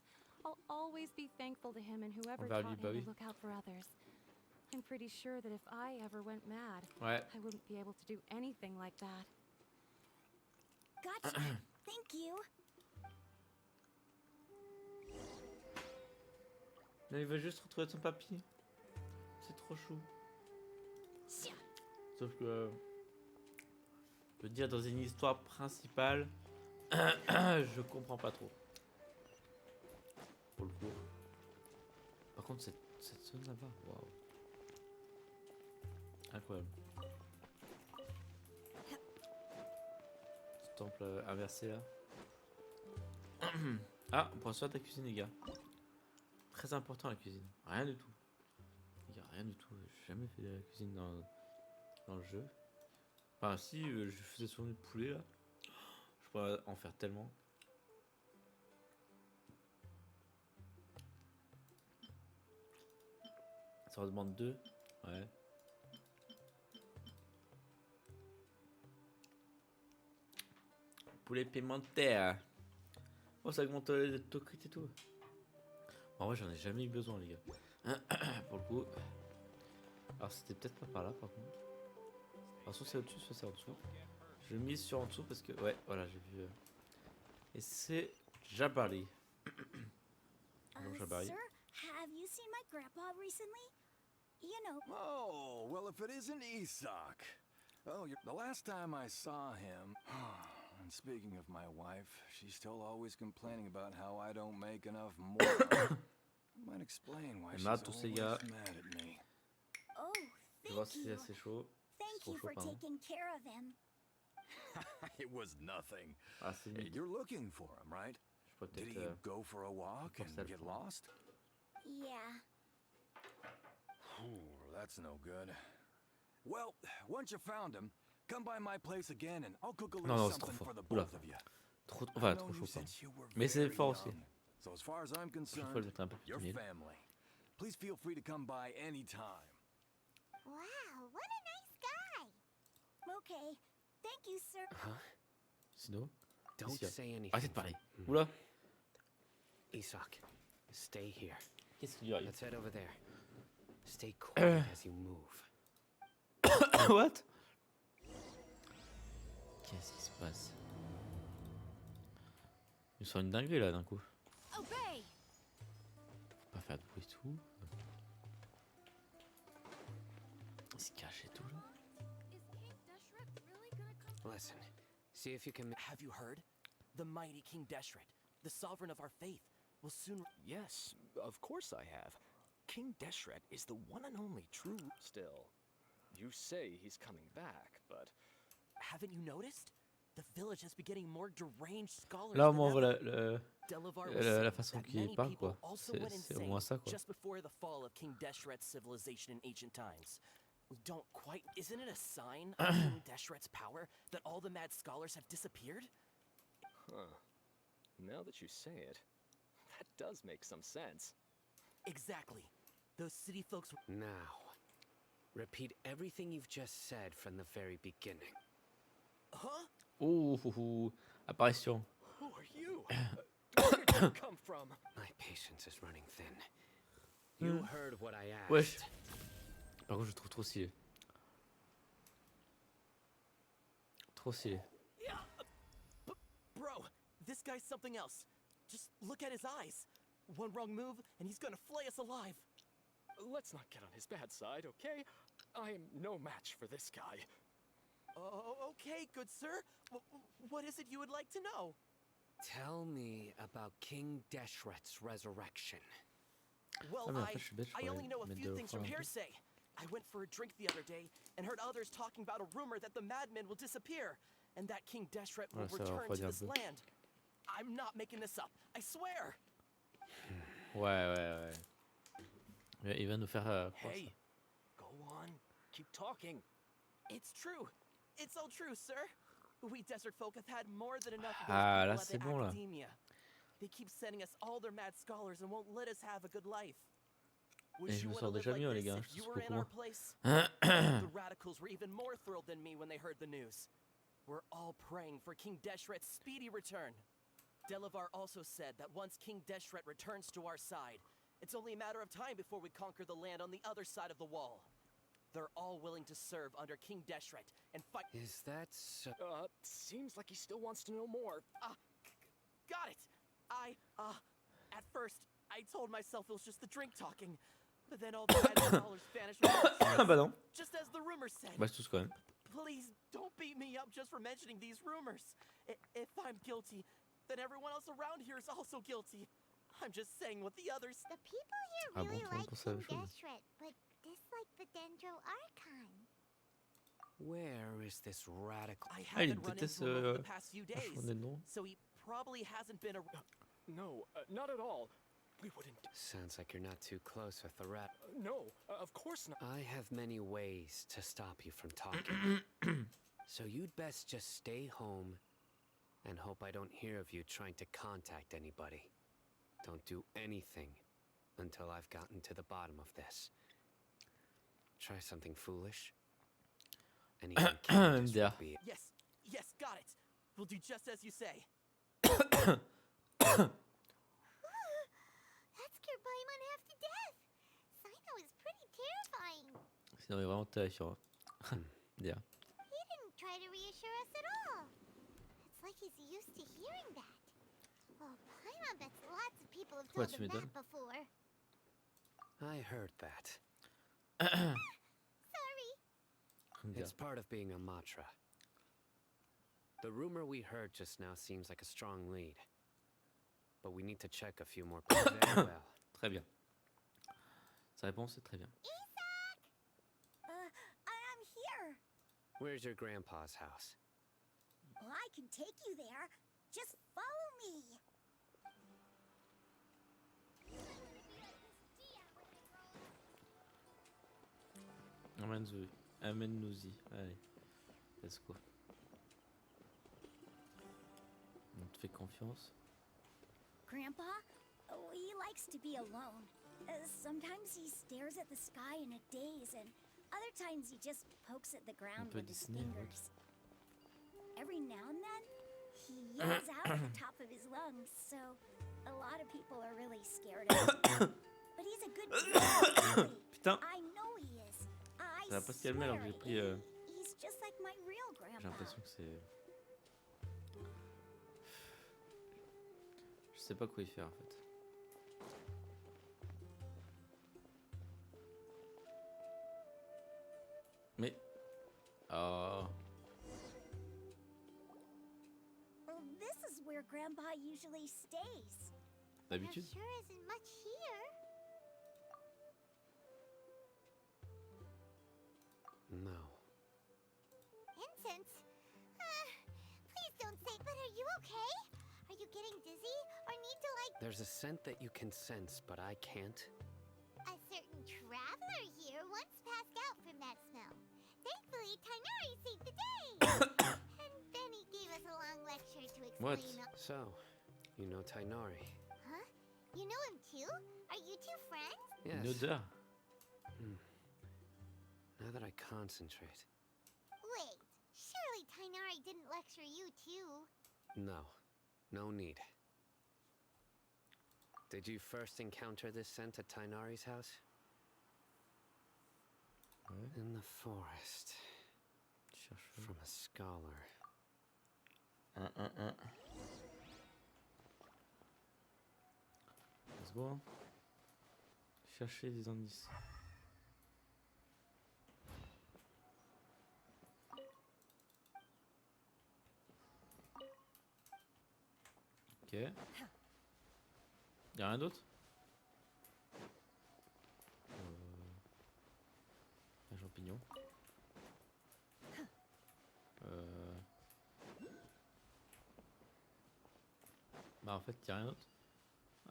I'll always be thankful to him and whoever Envers taught lui, bah him oui. to look out for others. I'm pretty sure that if I ever went mad, Ouais. I wouldn't be able to do anything like that. Gotcha. Thank you. Non, il va juste retrouver son papy. C'est trop chou. Sauf que... Je veux dire, dans une histoire principale, je comprends pas trop. Pour le coup. Par contre, cette zone là-bas, waouh. Incroyable. Ce temple inversé là. Ah, on pourra se faire de la cuisine, les gars. Très important la cuisine. Rien du tout. Les gars, rien du tout. J'ai jamais fait de la cuisine dans le jeu. Enfin, si, je faisais souvent du poulet là. Je pourrais en faire tellement. Ça en demande 2. Ouais. Poulet pimentaire. Oh, ça augmente le taux crit et tout. En vrai, j'en ai jamais eu besoin, les gars. Pour le coup. Alors, c'était peut-être pas par là, par contre. Alors, soit c'est au-dessus, soit c'est en dessous. Je mise sur en dessous parce que, ouais, voilà, j'ai vu. Et c'est Jabari. Bonjour, Jabari. Sir, have you seen my grandpa recently? You know, Oh, well, if it isn't Isak. Oh, the last time I saw him... And speaking of my wife, she's still always complaining about how I don't make enough more. Might explain why she's tous ces always gars. mad at me. oh, Je vais voir thank si c'est you. assez chaud. Thank trop you chaud, for pardon. taking care of him. It was nothing. Ah, c'est Hey, limite. you're looking for him, right? Je pourrais Did peut-être. he go for a walk forcer à and le get prendre. lost? Yeah. Ooh, that's no good. Well, once you found him, come by my place again and I'll cook a little non, c'est trop something fort. for the Oula. both of you. Trop, I've enfin, known trop you chaud, pardon. since you were Mais c'est very fort aussi. young. So as far as I'm Je vais le concerned, mettre un peu plus your de mille. family. Please feel free to come by anytime. Wow, what a nice guy. Okay. Thank you, sir. Huh? Sinon. Don't Ici, say anything. arrêtez de parler. Oula. Isak, stay here. Qu'est-ce qu'il y a? Let's head over there. Stay quiet as you move. What? Qu'est-ce qui se passe? Il sort une dinguerie là d'un coup. Obey! Faut pas faire de bruit et tout. Il se cache et tout là. Is King Deshret really gonna come? Listen, see if you can. Have you heard? The mighty King Deshret, the sovereign of our faith, will soon... Yes, of course I have. King Deshret is the one and only true... Still, you say he's coming back, but Haven't you noticed? The village has been getting more deranged scholars Là, au than moins, on voit ever. Delavar was la saying façon that qu'il many parle, people quoi. also C'est went au insane moins ça, quoi. just before the fall of King Deshret's civilization in ancient times. We don't quite... Isn't it a sign of King Deshret's power that all the mad scholars have disappeared? huh. Now that you say it, that does make some sense. Exactly. Those city folks... Now, repeat everything you've just said from the very beginning. Huh? Ouh, apparition. Who are you? Where did you come from? My patience is running thin. You heard what I asked. Wesh. Par contre, je trouve trop stylé. Trop stylé. Yeah. Bro, this guy's something else. Just look at his eyes. One wrong move, and he's gonna flay us alive. Let's not get on his bad side, okay? I am no match for this guy. Oh, okay, good sir. What is it you would like to know? Tell me about King Deshret's resurrection. Well, Ah, mais en fait, je suis bête, je I pourrais only know a mettre few de things from l'eau un peu. hearsay. I went for a drink the other day and heard others talking about a rumor that the madman will disappear and that King Deshret will Ouais, ça va return to refroidir un this peu. land. I'm not making this up. I swear. Ouais. Il va nous faire croire Hey, Go on. Keep talking. it's true. It's all true, sir. We desert folk have had more than enough of Ah, là, those c'est people bon, at là. academia. They keep sending us all their mad scholars and won't let us have a good life. Would Et je you me wanna sens live déjà like mieux, les this gars, if je you tousse were in beaucoup our moins. place? The radicals were even more thrilled than me when they heard the news. We're all praying for King Deshret's speedy return. Delavar also said that once King Deshret returns to our side, it's only a matter of time before we conquer the land on the other side of the wall. They're all willing to serve under King Deshret and fight. Is that so? Seems like he still wants to know more. Got it! At first, I told myself it was just the drink talking, but then all the mad scholars vanished without a Ah bah trace, non. just as the rumor said. Bah je tousse quand même. Please don't beat me up just for mentioning these rumors. If I'm guilty, then everyone else around here is also guilty. I'm just saying what the others. The people here Ah bon, really tout le monde like pense la King même chose. Deshret, but dislike the Dendro Archon. Where is this radical? I Ah, il haven't run déteste into him over the past few un days, chevronnet de nom. so he probably hasn't been around. No, not at all. We wouldn't. Sounds like you're not too close with the rat. No, of course not. I have many ways to stop you from talking. So you'd best just stay home and hope I don't hear of you trying to contact anybody. Don't do anything until I've gotten to the bottom of this. Try something foolish. And even Candace MDR. would be. Yes, got it. We'll do just as you say. That scared Paimon half to death. Sino is pretty terrifying. Sinon, il est vraiment terrifiant. MDR. He didn't try to reassure us at all. It's like he's used to hearing that. Well, Paimon bets lots of people have Ouais, told tu him that m'étonnes. before. I heard that. Sorry. MDR. It's part of being a Matra. The rumor we heard just now seems like a strong lead. But we need to check a few more people. Very well. Très bien. Sa réponse est très bien. Isak! I'm here. Where's your grandpa's house? Well, I can take you there. Just follow me. Amène-nous-y. Allez. Let's go. On te fait confiance. Grandpa? Oh, he likes to be alone. Sometimes he stares at the sky in a daze, and other times he just pokes at the ground peu with his Disney, ouais. fingers. Every now and then, he yells out at the top of his lungs, so a lot of people are really scared of him. But he's a good boy, really. Putain. I know he is. I Ça va pas se calmer alors que j'ai pris. He's just like my real J'ai grandpa. l'impression que c'est. Je sais pas quoi y faire en fait. Mais. Oh. Well, this is where Grandpa usually stays. D'habitude. There sure isn't much here. No. Incense? Please don't say, but are you okay? Are you getting dizzy or need to There's a scent that you can sense, but I can't. A certain traveler here once passed out from that smell. Thankfully, Tainari saved the day. And then he gave us a long lecture to What? explain. So, you know Tainari? Huh? You know him too? Are you two friends? Yes. Une odeur. Now that I concentrate. Wait, surely Tainari didn't lecture you too. No. No need. Did you first encounter this scent at Tainari's house? Ouais. In the forest. Cherche. From a scholar. Let's go. Hein. Chercher des indices. Ok. Y'a rien d'autre? Un champignon. Bah en fait y'a rien d'autre.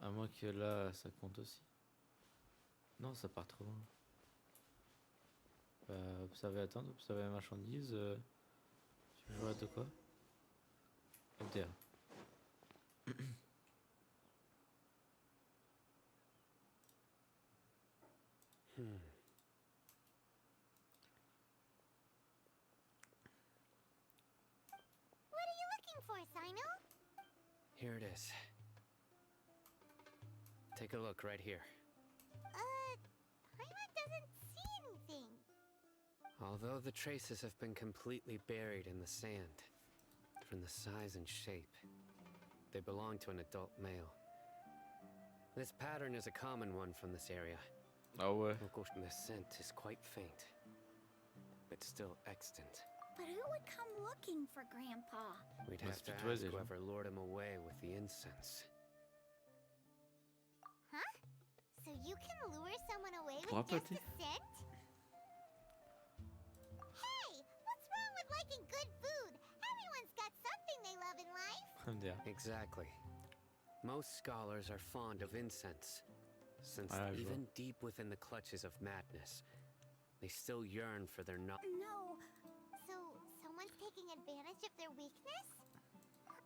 À moins que là ça compte aussi. Non, ça part trop loin. Observer attendre, observer la marchandise. Tu veux jouer de quoi? MTR. What are you looking for, Sino? Here it is. Take a look right here. Paimon doesn't see anything. Although the traces have been completely buried in the sand, from the size and shape, they belong to an adult male. This pattern is a common one from this area. Ah ouais. The scent is quite faint, but still extant. But who would come looking for Grandpa? We'd Let's have to be twice, ask déjà. whoever lured him away with the incense. Huh? So you can lure someone away with Pourra just pâter. a scent? Hey, what's wrong with liking good food? Everyone's got something they love in life. MTR. Exactly. Most scholars are fond of incense, since Ah, je even deep within the clutches of madness, they still yearn for their No. So someone's taking advantage of their weakness?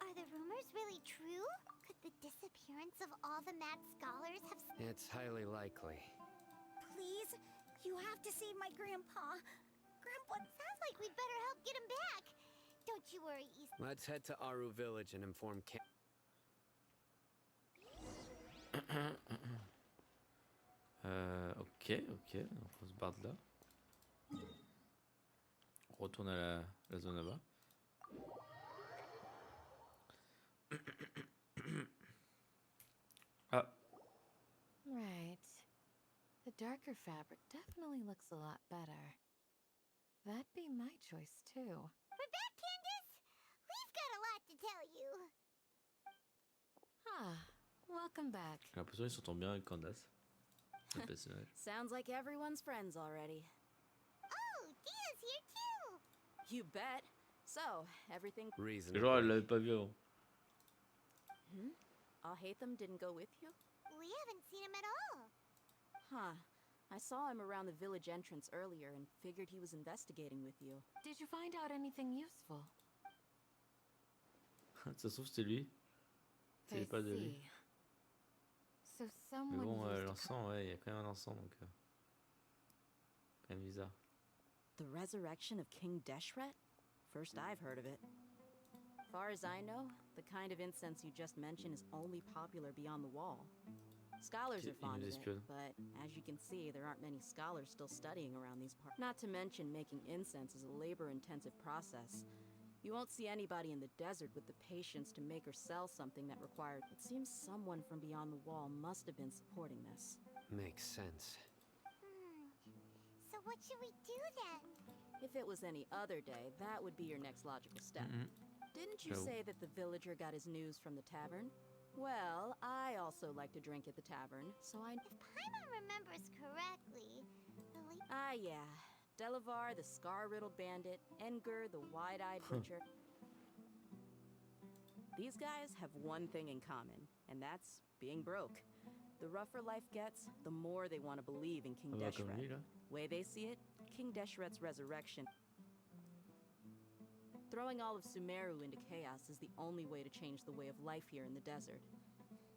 Are the rumors really true? Could the disappearance of all the mad scholars have... It's highly likely. Please, you have to save my grandpa. Grandpa, sounds like we'd better help get him back. Don't you worry, East. Let's head to Aru village and inform Ok, donc on se barre de là. On retourne à la zone là-bas. Ah, Right. The darker fabric definitely looks a lot better. That'd be my choice too. We're back, Candace. We've got a lot to tell you. Ah, welcome back. j'ai l'impression qu'ils s'entendent bien avec Candace. Le personnage. Sounds like everyone's friends already. Oh, Dia's here too. You bet. So, everything... reason. Genre, elle l'avait pas vu avant. Alhaitham didn't go with you? We haven't seen him at all. Huh. I saw him around the village entrance earlier and figured he was investigating with you. Did you find out anything useful? Ça se trouve, c'était lui. C'est I pas de lui. see. So Mais someone bon, used to l'encens, ouais, il y a quand même un encens, donc. Quand même bizarre. The resurrection of King Deshret? First I've heard of it. Far as I know, the kind of incense you just mentioned is only popular beyond the wall. Scholars are fond of it, but as you can see, there aren't many scholars still studying around these parts. Not to mention, making incense is a labor-intensive process. You won't see anybody in the desert with the patience to make or sell something that required... It seems someone from beyond the wall must have been supporting this. Makes sense. So what should we do then? If it was any other day, that would be your next logical step. Didn't you No. say that the villager got his news from the tavern? Well, I also like to drink at the tavern, so I... If Paimon remembers correctly, the Ah, yeah. Delavar, the scar-riddled bandit, Enger, the wide-eyed butcher. These guys have one thing in common, and that's being broke. The rougher life gets, the more they want to believe in King Ah bah, comme lui, Deshret. là. Way they see it, King Deshret's resurrection. Throwing all of Sumeru into chaos is the only way to change the way of life here in the desert.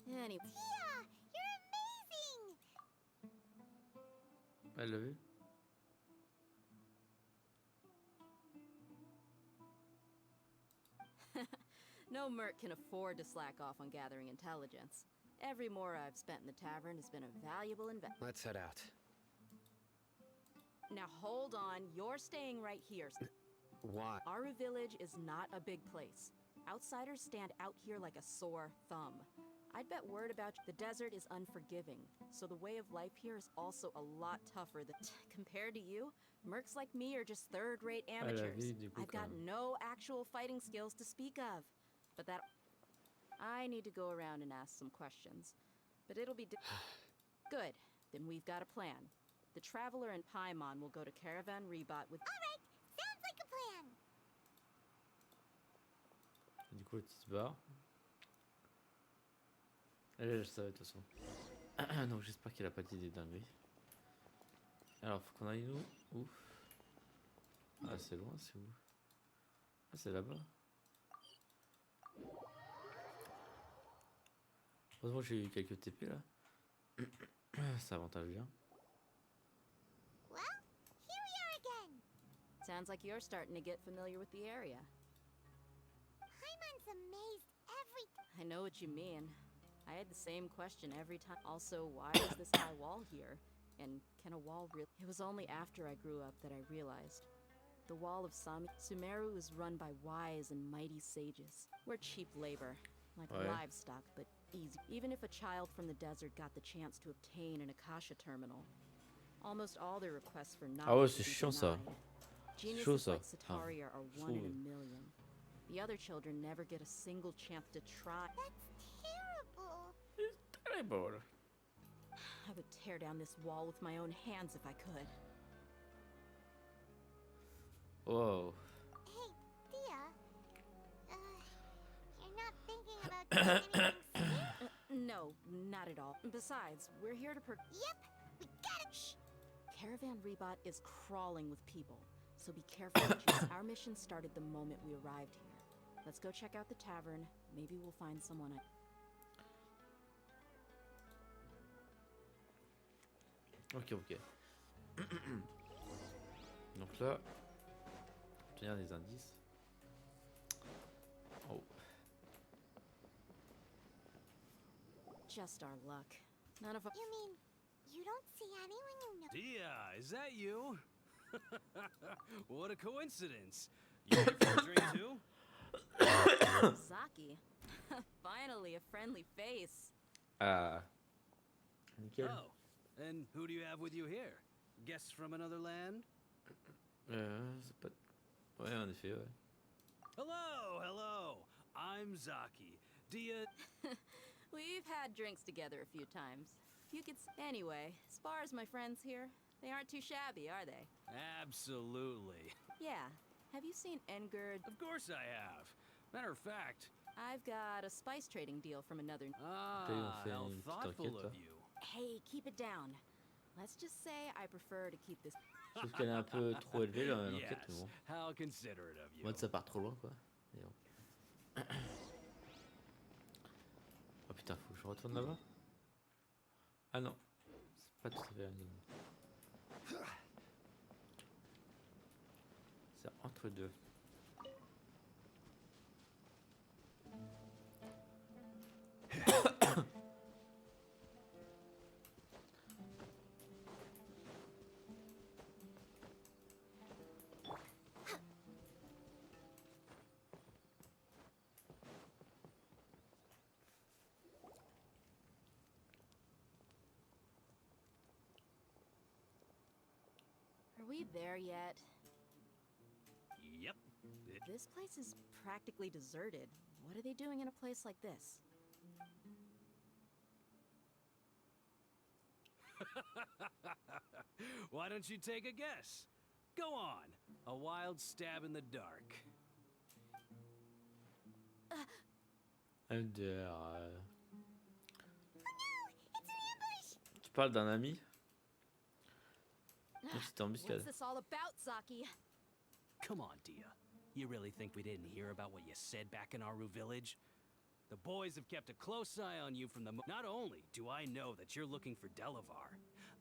Anyway, Tia, you're amazing! Elle l'a vu? no merc can afford to slack off on gathering intelligence. Every more I've spent in the tavern has been a valuable investment. Let's head out. Now hold on, you're staying right here. Why? Aru village is not a big place. Outsiders stand out here like a sore thumb. I'd bet word about the desert is unforgiving, so the way of life here is also a lot tougher than compared to you. Mercs like me are just third-rate Ah, la amateurs. vie, du coup, I've quand got même. no actual fighting skills to speak of. But that I need to go around and ask some questions. But it'll be good. Then we've got a plan. The Traveler and Paimon will go to Caravan Rebot with Alright, sounds like a plan. Du coup, le petit se barre. Elle, je savais de toute façon. Donc j'espère qu'elle a pas d'idée dinguerie. Alors, faut qu'on aille où? Ah, c'est loin, c'est où? Ah, c'est là-bas. Heureusement, j'ai eu quelques TP là. Ça avantage bien. Well, here we are again. Sounds like you're starting to get familiar with the area. Paimon's amazed every I know what you mean. I had the same question every time. Also, why is this high wall here? And can a wall really? It was only after I grew up that I realized. The wall of Sumeru is run by wise and mighty sages. We're cheap labor, like Ouais. livestock, but easy. Even if a child from the desert got the chance to obtain an Akasha terminal, almost all their requests for knowledge Ah ouais, would c'est be chiant ça. denied. C'est Geniuses chaud ça. like Sataria are je one in a trouve. million. The other children never get a single chance to try. That's terrible. Terrible. I would tear down this wall with my own hands if I could. Wow. Hey, Dia. You're not thinking about doing anything soon? No, not at all. Besides, we're here to Yep, we got it. Shh! Caravan Rebot is crawling with people, so be careful. Our mission started the moment we arrived here. Let's go check out the tavern. Maybe we'll find someone. Ok, ok. Donc là, obtenir des indices. Oh. Just our luck. None of us. You mean you don't see anyone you know? Dia, is that you? What a coincidence. You here for a drink too? Zaki. Finally, a friendly face. Ah. Nickel. Oh, and who do you have with you here? Guests from another land? C'est pas... Ouais, en effet, ouais. Hello, hello. I'm Zaki. Dia. We've had drinks together a few times. You could. Anyway, as far as my friends here, they aren't too shabby, are they? Absolutely. Yeah. Have you seen Engerd? Of course I have. Matter of fact. I've got a spice trading deal from another. Ah, fait how une petite thoughtful enquête, of là. you. Hey, keep it down. Let's just say I prefer to keep this. Je trouve qu'elle est un peu trop élevée l'enquête, mais Yes, bon. how considerate of you. Moi, ça part trop loin, quoi. Et bon. Oh putain, faut que je retourne là-bas. Ah non, c'est pas tout à fait la même zone. C'est entre deux. Are we there yet? Yep. This place is practically deserted. What are they doing in a place like this? Why don't you take a guess? Go on. A wild stab in the dark. Tu parles d'un ami? Petite embuscade. What's this all about, Zaki? Come on, Dia. You really think we didn't hear about what you said back in Aru village? The boys have kept a close eye on you from the Not only do I know that you're looking for Delavar,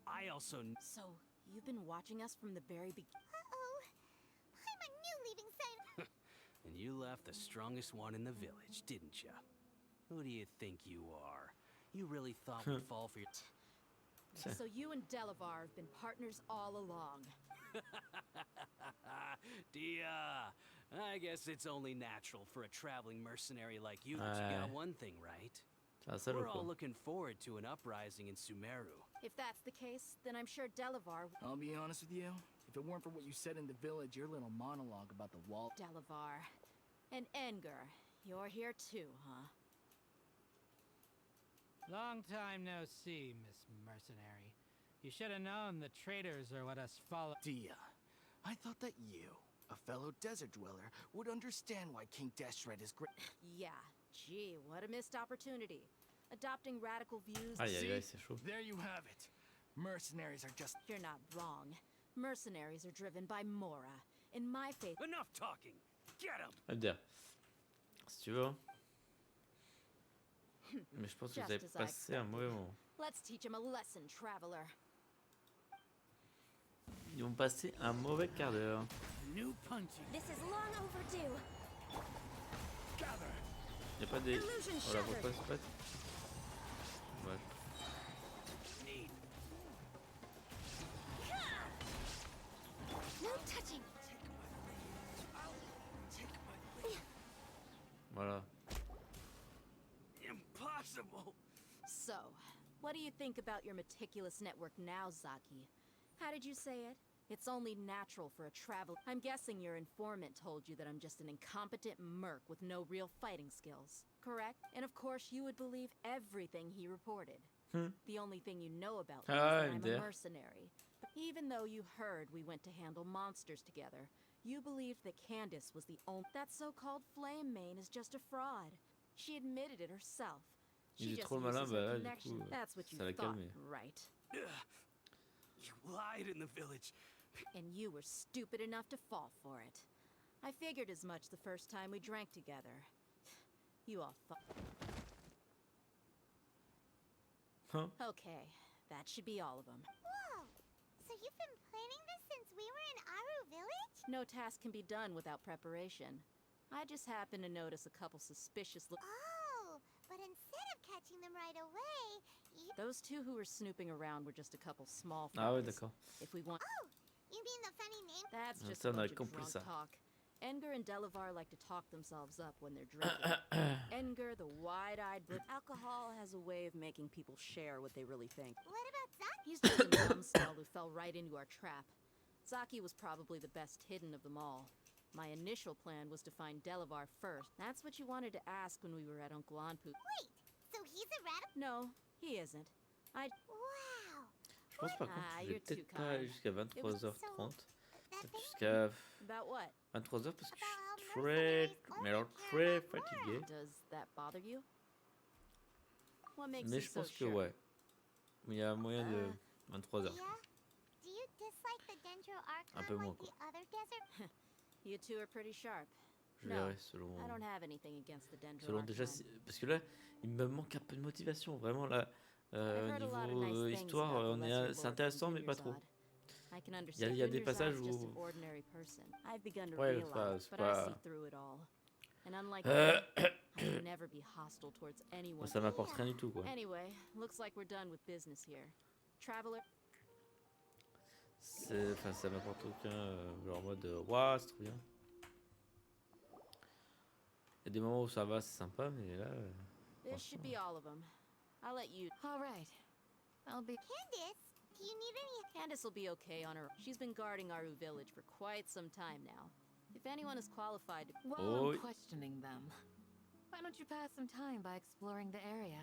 I also So, you've been watching us from the very beginning. Uh-oh. Paimon knew leaving Sen. And you left the strongest one in the village, didn't ya? Who do you think you are? You really thought we'd fall for your... So you and Delavar have been partners all along. Dia, I guess it's only natural for a traveling mercenary like you that you got one thing right. C'est un salaud, We're all quoi. looking forward to an uprising in Sumeru. If that's the case, then I'm sure Delavar. I'll be honest with you. If it weren't for what you said in the village, your little monologue about the wall. Delavar. And Engar. You're here too, huh? Long time no see, Miss Mercenary. You should have known the traitors are what us follow. Dia, I thought that you, a fellow desert dweller, would understand why King Deshret is great. Yeah. Gee, what a missed opportunity. Adopting radical views. Aïe aïe See? aïe, c'est chaud. There you have it. Mercenaries are just. You're not wrong. Mercenaries are driven by Mora. In my faith. Enough talking. Get him. MDR. Si tu veux. Hein. Mais je pense que vous avez Just as I passé un mauvais moment. Let's teach him a lesson, traveler. Ils ont passé un mauvais quart d'heure. New punching. This is long overdue. Gather. Y'a pas des. Illusion Oh la shattered. pourquoi c'est pas. Ouais. Neat. No touching. Voilà. Impossible. So, what do you think about your meticulous network now, Zaki? How did you say it? It's only natural for a traveler. I'm guessing your informant told you that I'm just an incompetent merc with no real fighting skills, correct? And of course, you would believe everything he reported. The only thing you know about me is Ah, that I'm a MDR. mercenary. But even though you heard we went to handle monsters together, you believed that Candace was the only. That so-called flame main is just a fraud. She admitted it herself. Il She est just trop malin, uses bah her là, du connection. coup, That's what you ça l'a thought, calmé. right? Ugh. You lied in the village. And you were stupid enough to fall for it. I figured as much the first time we drank together. You all thought. Huh? Okay, that should be all of them. Whoa! So you've been planning this since we were in Aru Village? No task can be done without preparation. I just happened to notice a couple suspicious look. Oh, but instead of catching them right away, you... Those two who were snooping around were just a couple small Ah ouais, fries. d'accord. If we want. Oh, you mean the funny name? That's just Ça, a on bunch avait of compris drunk ça. talk. Engar and Delavar like to talk themselves up when they're drinking. Engar, the wide-eyed alcohol has a way of making people share what they really think. What about Zaki? He's just a numbskull who fell right into our trap. Zaki was probably the best hidden of them all. My initial plan was to find Delavar first. That's what you wanted to ask when we were at Uncle Anpu. Wait, so he's a radical? No, he isn't. Wow! Je pense par contre Ah, que je vais you're too peut-être pas aller kind. jusqu'à So, 23h30. that Peut-être thing jusqu'à About what? 23h parce que je About suis how très, mercenaries mais alors only care très about fatigué. Does that bother you? What makes Mais you je so pense que sure? ouais. Il y a moyen de 23h. Yeah? Do you dislike the Dendro Un peu Archon moins, like the other desert? You two are pretty sharp. Je No, verrai selon. I don't have anything against the Dendro Selon déjà, Archon. parce que là, il me manque un peu de motivation. Vraiment là, I've heard a lot of niveau nice things histoire, about the on est, lesser c'est lord intéressant from mais pas trop. Dunyarzad. I can understand. Il y a des Dunyarzad's passages just où- an ordinary person. I've begun to Ouais, realize, c'est but I pas- see through it all. And unlike you, I can never be hostile towards anyone. Ça m'apporte rien du tout quoi. Anyway, looks like we're done with business here. Traveler, Enfin, ça m'apporte aucun genre en mode waouh, c'est trop bien. Il y a des moments où ça va, c'est sympa, mais là. this should be all of them. I'll let you. All right. I'll be. Candace, do you need any... Candace will be okay on her. She's been guarding Aru village for quite some time now. If anyone is qualified to. While Oh. I'm questioning them, why don't you pass some time by exploring the area?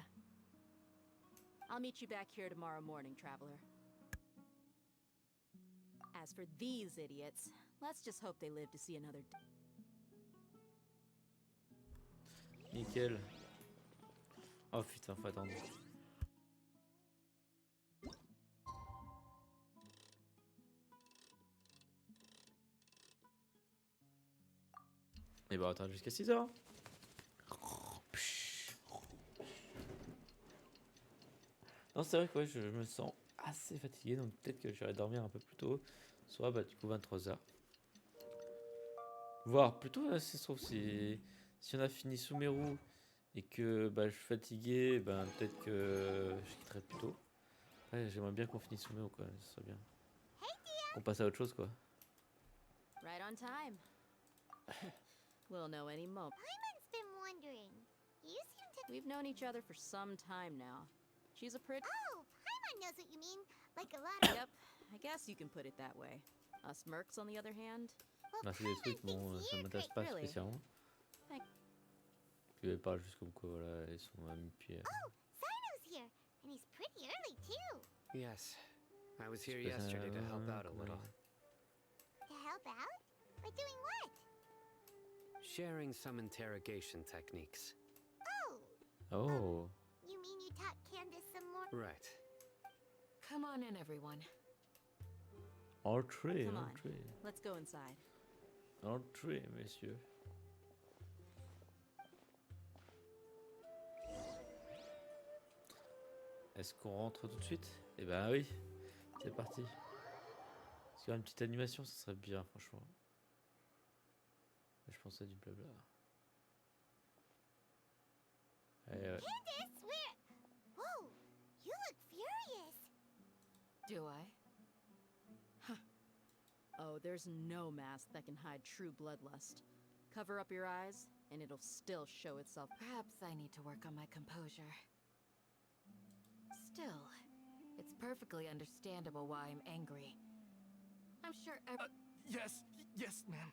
I'll meet you back here tomorrow morning, traveler. As for these idiots, let's just hope they live to see another day. Nickel. Oh putain, faut attendre. Et bah attends jusqu'à 6h. Non, c'est vrai que ouais, je me sens assez fatigué, donc peut-être que j'irai dormir un peu plus tôt. Soit bah du coup 23h. Voire plutôt, si ça se trouve, si on a fini Sumeru et que bah, je suis fatigué, ben peut-être que je quitterai plus tôt. Ouais, j'aimerais bien qu'on finisse Sumeru quoi, ce serait bien. Qu'on passe à autre chose quoi. Right on time. We'll know any moment. Paimon's been wondering. You seem to We've known each other for some time now. She's a pretty... Oh, Paimon knows what you mean. Like a lot of... Yep, I guess you can put it that way. Us mercs, on the other hand... Well, Là, c'est des Paimon trucs, thinks bon, ça you're m'intéresse great. pas Really? spécialement. Thank- Puis elle parle juste comme quoi, voilà, ils sont amis, puis... Oh, Sino's here. And he's pretty early, too. Yes. I was here C'est pas ça, yesterday to help out a comment little. To help out? By doing what? Sharing some interrogation techniques. Oh, Oh, you mean you taught Candace some more? Right. Come on in, everyone. entrée, Come on. entrée. Let's go inside. Entrée, messieurs. Est-ce qu'on rentre tout de suite? Eh ben oui, c'est parti. Parce qu'il y a une petite animation, ça serait bien, franchement. Je pensais du blabla. Allez, ouais. Candace, where... Whoa, you look furious. Do I? Oh, there's no mask that can hide true bloodlust. Cover up your eyes, and it'll still show itself. Perhaps I need to work on my composure. Still, it's perfectly understandable why I'm angry. I'm sure Yes, yes, ma'am.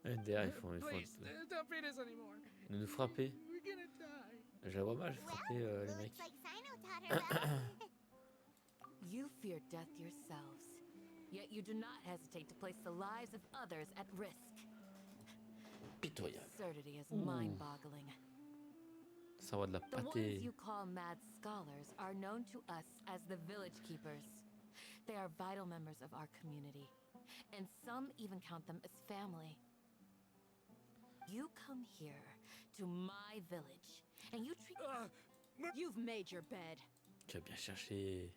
NDR, ils font Please, don't beat us anymore. nous frapper. We're gonna die. Je la vois mal, je vais frapper les Looks mecs. like Sino taught her well. You fear death yourselves, yet you do not hesitate to place the lives of others at risk. Pitoyable. Absurdity is mind-boggling. Ça va de la The ones pâté. you call mad scholars are known to us as the Village Keepers. They are vital members of our community, and some even count them as family. You come here to my village, and you treat... You've made your bed. Tu as bien cherché.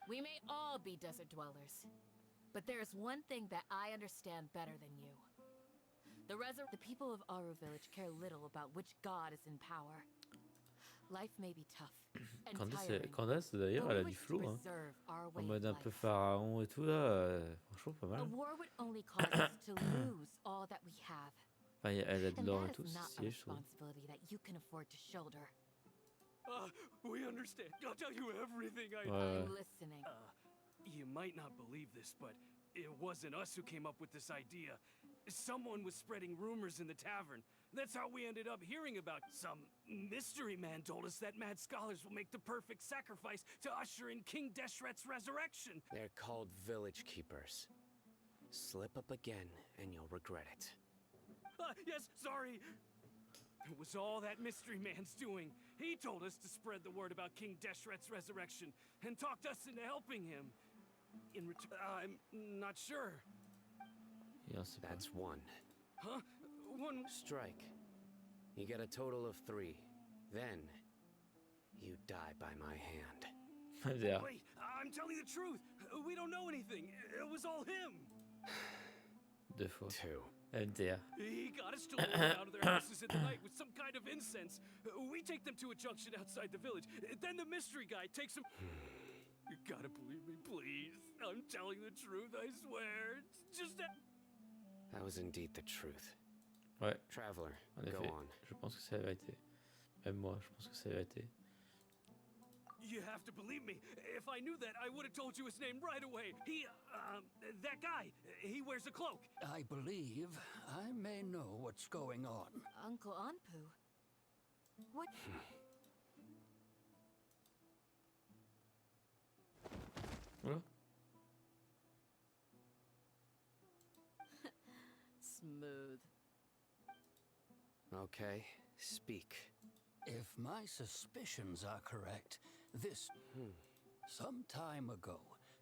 We may all be desert dwellers, but there is one thing that I understand better than you. The people of Aru Village care little about which god is in power. Life may be tough and tiring, Candace, but d'ailleurs, we elle a du wish to flow, hein. preserve our En way of mode un peu life. pharaon et tout, là. Franchement, pas A mal. war would only cause us to lose all that we have, Enfin, elle a de and l'or et that tout, is c'est not a stylé, je trouve. responsibility that you can afford to shoulder. We understand. I'll tell you everything I... Ouais. I'm listening. You might not believe this, but it wasn't us who came up with this idea. Someone was spreading rumors in the tavern. That's how we ended up hearing about some mystery man told us that mad scholars will make the perfect sacrifice to usher in King Deshret's resurrection. They're called village keepers. Slip up again, and you'll regret it. Yes, sorry. It was all that mystery man's doing. He told us to spread the word about King Deshret's resurrection and talked us into helping him. In return, I'm not sure. Et on sait pas. That's one. Huh? One... Strike. You get a total of 3. Then, you die by my hand. MDR. Wait, I'm telling the truth. We don't know anything. It was all him. 2 fois. 2. MDR. He got us to lure them out of their houses in the night with some kind of incense. We take them to a junction outside the village. Then the mystery guy takes them... You gotta believe me, please. I'm telling the truth, I swear. It's just that... That was indeed the truth. Ouais, Traveler, en go effet. on. Je pense que c'est la vérité. Même moi, je pense que c'est la vérité. You have to believe me. If I knew that, I would have told you his name right away. That guy, he wears a cloak. I believe I may know what's going on. Uncle Anpu. What? Voilà. Smooth. Okay, speak. If my suspicions are correct, this... Some time ago,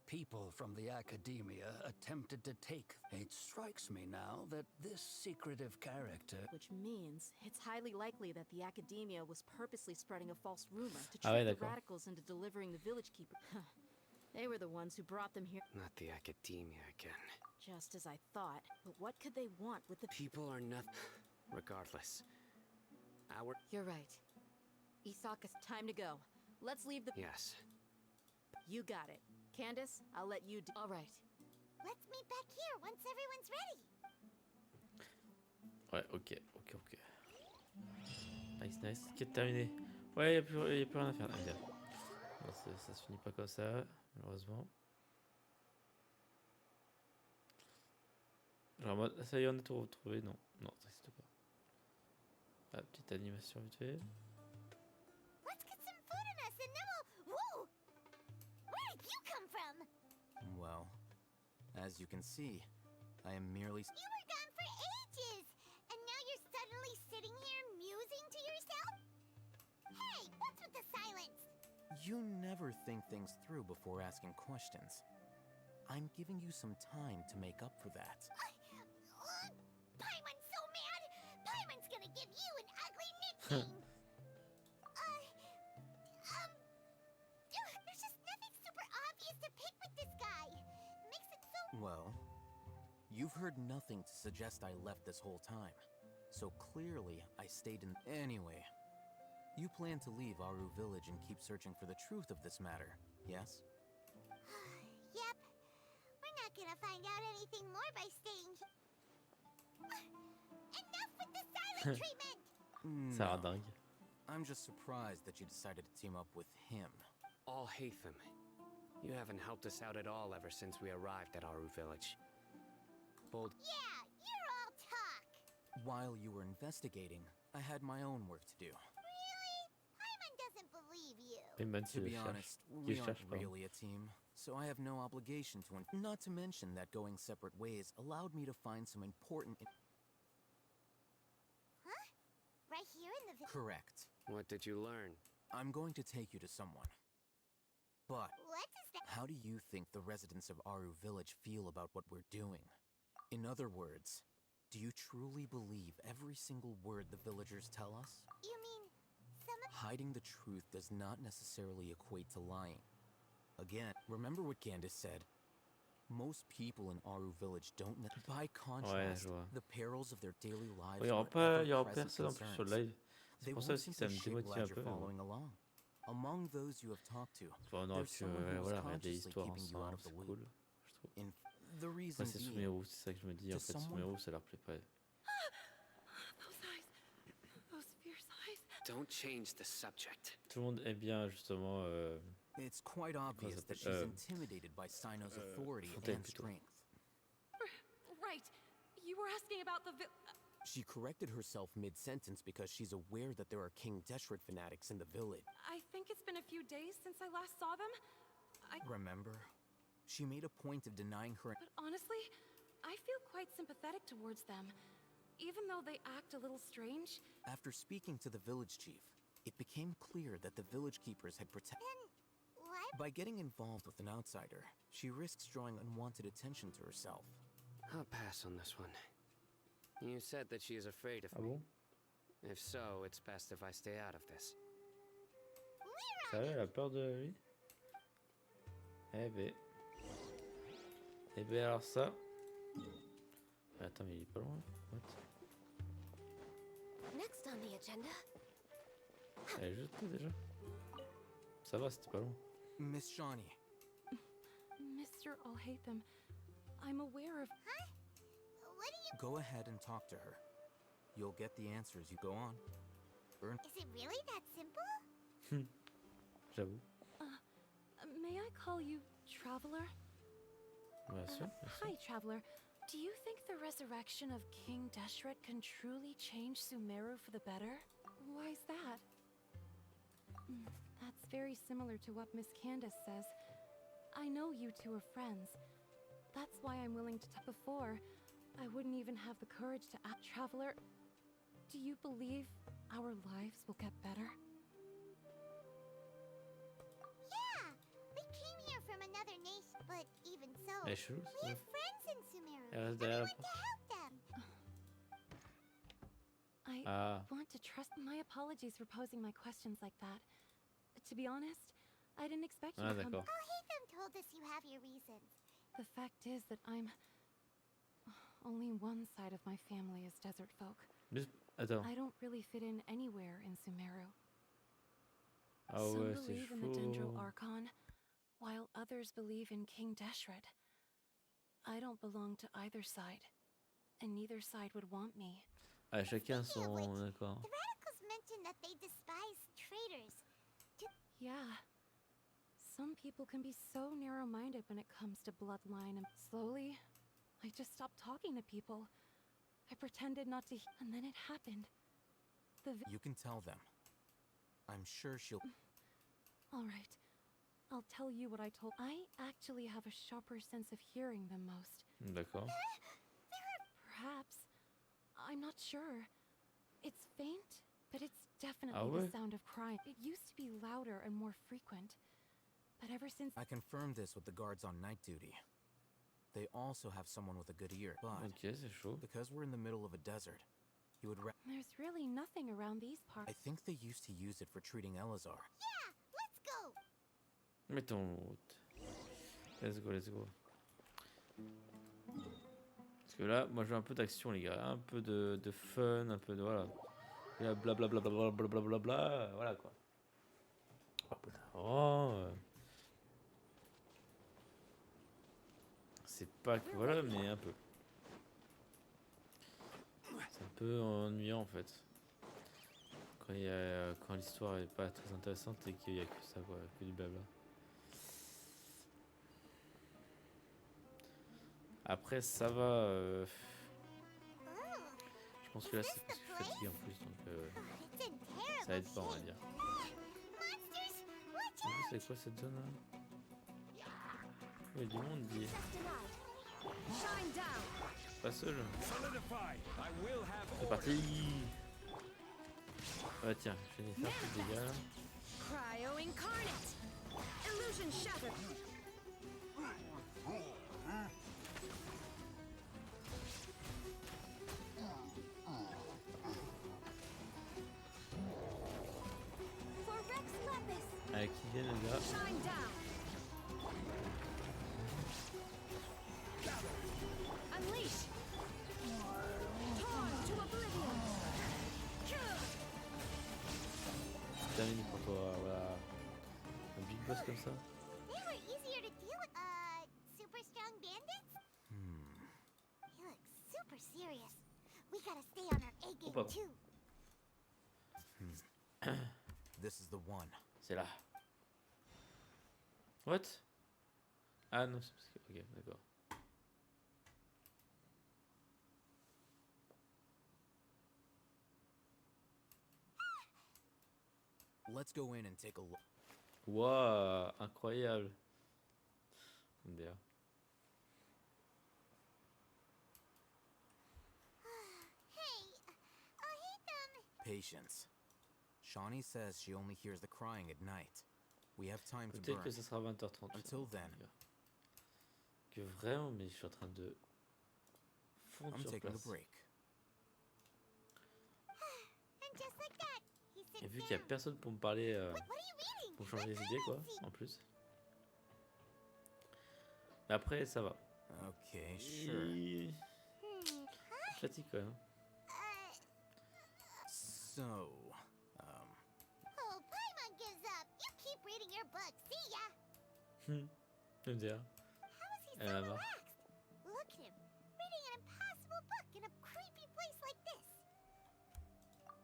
people from the academia attempted to take... It strikes me now that this secretive character... Which means it's highly likely that the academia was purposely spreading a false rumor to Ah ouais, trick the d'accord. radicals into delivering the village keeper. They were the ones who brought them here. Not the academia again. Just as I thought. But what could they want with the... People are nothing. Regardless. Our... You're right. Isaka, Time to go. Let's leave the... Yes. You got it. Candace, I'll let you do... all right. Let's meet back here once everyone's ready. Ouais, ok. Nice. Quête terminée. Ouais, y a plus rien à faire. Allez, bon, ça se finit pas comme ça, malheureusement. Genre, en mode, ça y est, on a tout retrouvé. Non, non, ça n'existe pas. Ah, petite animation vite fait. Let's get some food in us and then we'll... Whoa! Where did you come from? Well, as you can see, I am merely... You were gone for ages! And now you're suddenly sitting here musing to yourself? Hey, what's with the silence? You never think things through before asking questions. I'm giving you some time to make up for that. Paimon's so mad! Paimon's gonna give you an ugly nickname! There's just nothing super obvious to pick with this guy. It makes it so... Well, you've heard nothing to suggest I left this whole time. So clearly, I stayed in... Anyway, you plan to leave Aru Village and keep searching for the truth of this matter, yes? Yep. We're not gonna find out anything more by staying... Enough with the silent treatment! Ça a l'air dingue. I'm just surprised that you decided to team up with him. All Hatham, you haven't helped us out at all ever since we arrived at Aru Village. Bold. Yeah, you're all talk. While you were investigating, I had my own work to do. Really? Paimon doesn't believe you. Payman, To tu le be cherches. honest, Qui we le aren't cherche pas. really a team, so I have no obligation to... Not to mention that going separate ways allowed me to find some important... Huh? Right here in the... Correct. What did you learn? I'm going to take you to someone. But What is that? how do you think the residents of Aru Village feel about what we're doing? In other words, do you truly believe every single word the villagers tell us? You mean... some of... Hiding the truth does not necessarily equate to lying. Again, remember what Candace said. Most people in Aru Village don't... By contrast, je vois. the perils of their daily lives Il y aura are pas, il y aura ever-present personne en plus sur le concerns. live. C'est They pour ça won't aussi que ça simply me shake démotive un glad peu. you're Mais bon. following along. Among those you have talked to, On aurait there's pu someone who was voilà, regarder des consciously histoires keeping you out ensemble, of the c'est loop. cool, je trouve. In the reason Moi, c'est being, Sumeru, c'est ça que je me dis. to En fait, someone- Sumeru, ça leur plaît pas. Those eyes. Those fierce eyes. Don't change the subject. Tout le monde aime bien, justement. it's quite obvious that she's s'appelle, intimidated by Sino's authority Fontaine, and plutôt. strength. Right. You were asking about the She corrected herself mid-sentence because she's aware that there are King Deshret fanatics in the village. I think it's been a few days since I last saw them. Remember? She made a point of denying her... But honestly, I feel quite sympathetic towards them. Even though they act a little strange. After speaking to the village chief, it became clear that the village keepers had protected... What? By getting involved with an outsider, she risks drawing unwanted attention to herself. I'll pass on this one. You said that she is afraid of Ah me. bon? If so, it's best if I stay out of this. Sérieux, elle a peur de lui? Eh ben. Eh ben alors ça. Attends, mais il est pas loin. What? Next on the agenda. Elle est juste là déjà. Ça va, c'était pas long. Miss Shawnee, Mr. Alhaitham, I'm aware of... Huh? What do you... go ahead and talk to her. You'll get the answers you go on. Burn. Is it really that simple? J'avoue. May I call you Traveler? Bien sûr, bien sûr. Hi, Traveler. Do you think the resurrection of King Deshret can truly change Sumeru for the better? Why's that? That's very similar to what Miss Candace says. I know you two are friends. That's why I'm willing to talk. Before, I wouldn't even have the courage to ask. Traveler, do you believe our lives will get better? Yeah! We came here from another nation, but even so... Elle est chelou, We ça. have friends in Sumeru, Elle reste and we derrière la want to help them. I Ah. want to trust. My apologies for posing my questions like that. To be honest, I didn't expect you Ah, to come. d'accord. Oh, Hatham told us you have your reasons. The fact is that I'm... Only one side of my family is desert folk. Juste, attends. I don't really fit in anywhere in Sumeru. Ah Some ouais, c'est believe in the Dendro chaud. Archon, while others believe in King Deshret. I don't belong to either side, and neither side would want me. Ah, chacun son. Speaking of which, D'accord. The radicals mentioned that they despise traders. Yeah. Some people can be so narrow-minded when it comes to bloodline, and slowly, I just stopped talking to people. I pretended not to and then it happened. You can tell them. I'm sure she'll... All right. I'll tell you what I told. I actually have a sharper sense of hearing than most. D'accord. Perhaps. I'm not sure. It's faint, but it's definitely Ah ouais? the sound of crying. It used to be louder and more frequent. But ever since... I confirmed this with the guards on night duty. They also have someone with a good ear, but Ok, c'est chaud. because we're in the middle of a desert, he would There's really nothing around these parts. I think they used to use it for treating Elazar. Yeah, let's go. Mettons en route. Let's go, let's go. Parce que là, moi je veux un peu d'action, les gars. Un peu de fun, un peu de. Voilà. Et là, blablabla, blablabla, voilà quoi. Oh, c'est pas que voilà, mais un peu. C'est un peu ennuyant en fait. Quand l'histoire est pas très intéressante et qu'il y a que ça, quoi, que du blabla. Après, ça va. Je pense que là, c'est parce que je suis fatigué en plus, donc ça aide pas, on va dire. En plus, c'est quoi cette zone là? Il y a du monde, dit. Pas seul. C'est parti. Ah tiens, je vais faire plus de dégâts là. Cryo incarnate. Illusion shattered. For Rex Lepus. Allez, qui vient les gars? Shine down. Unleash. Torn to oblivion. C'est terminé pour toi, voilà. Un big boss comme ça. They were easier to deal with. Super strong bandits? He looks super serious. We gotta stay on our A game pardon. too. This is the one. C'est là. What? Ah non, c'est parce que. Ok, d'accord. Let's go in and take a look. Waouh, incroyable. MDR. Hey, I'll hate them. Patience. Shawnee says she only hears the crying at night. We have time to Peut-être burn. que ça sera 20h30. Until then. Que vraiment, mais je suis en train de fondre I'm sur taking a place. break. And just like that, he Et sits vu qu'il n'y a down. personne pour me parler, What are you reading? pour changer les idées, quoi, en plus. Mais après, ça va. Okay, sure. Et... Je fatigue quand même. So, Oh, Paimon gives up. You keep reading your book. See ya. MDR. How is he so Elle a marre. relaxed? Look at him, reading an impossible book in a creepy place like this.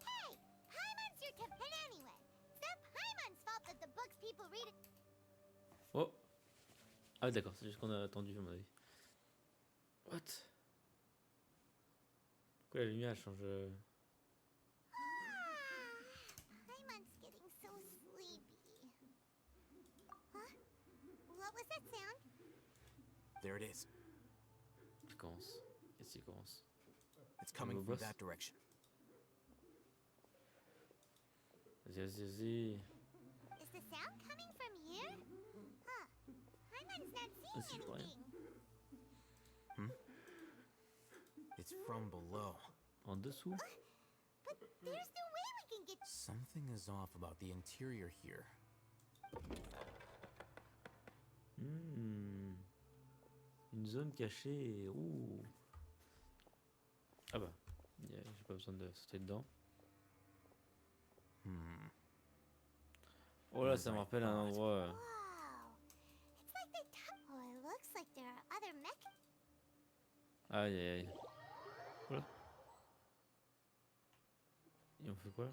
Hey, Paimon's your tip. And anyway, it's not Paimon's fault that the books people read. Oh. Ah d'accord, c'est juste qu'on a attendu à mon avis. What? Pourquoi la lumière elle change Paimon's getting so sleepy. Huh? What was that sound? there it is. Il commence. Qu'est-ce qu'il commence? It's coming Nouveau from boss? that direction. Vas-y, vas-y, vas-y. Is the sound coming from here? Huh. Paimon's not Ah, seeing si, je vois rien. anything. It's from below. En dessous? But there's no way we can get. Something is off about the interior here. Une zone cachée. Ouh. Ah bah, j'ai pas besoin de sauter dedans. Oh là, ça me rappelle un endroit. Wow. It's like they. Oh, it looks like there are other mech. Aïe aïe aïe. Voilà. Et on fait quoi là?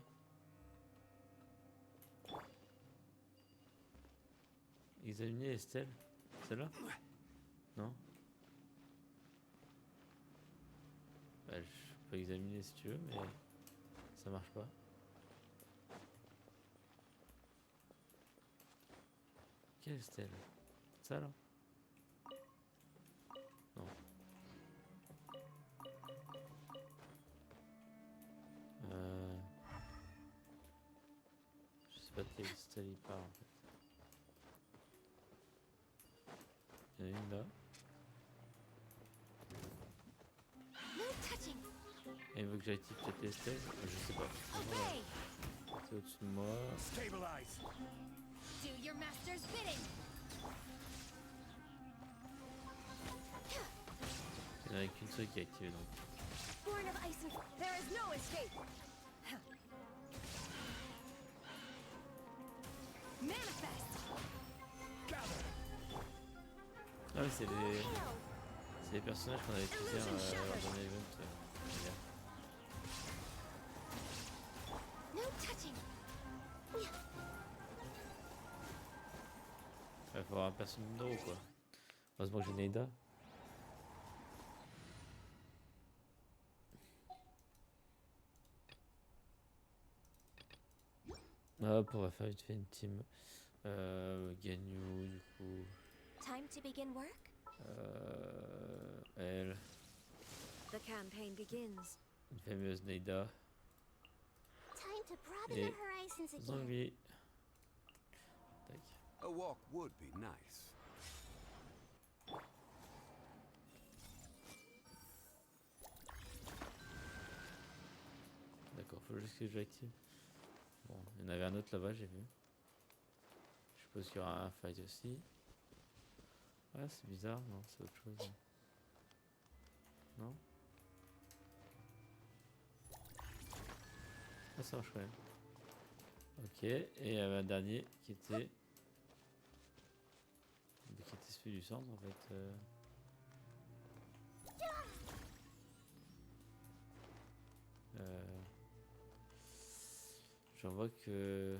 Examiner les stèles. Celle-là? Non? Bah, je peux examiner si tu veux, mais ça marche pas. Quelle stèle? Ça là? Non. Je sais pas de quelle stèle il parle en fait. Il y en a une là. Et il veut que j'active peut-être les stèles. Je sais pas. C'est au-dessus de moi. Stabilize. Do your master's bidding. Il n'y en a qu'une seule qui est activée donc. Born of ice and there is no escape. Manifest. Ah oui, c'est les personnages qu'on avait utilisés dans l'event. No touching. Il va falloir un personnage de quoi. Heureusement que j'ai Neida. Hop, on va faire vite fait une team. Ganyu, du coup. Time to begin work? Elle. The campaign begins. Une fameuse Neida. Time to broaden Et our horizons again. Zangli. Tac. A walk would be nice. D'accord, faut juste que j'active. Bon, il y en avait un autre là-bas, j'ai vu. Je suppose qu'il y aura un fight aussi. Ah, c'est bizarre, non, c'est autre chose. Non? Ah, ça marche quand même. Ok, et il y avait un dernier qui était celui du centre en fait. J'en vois que...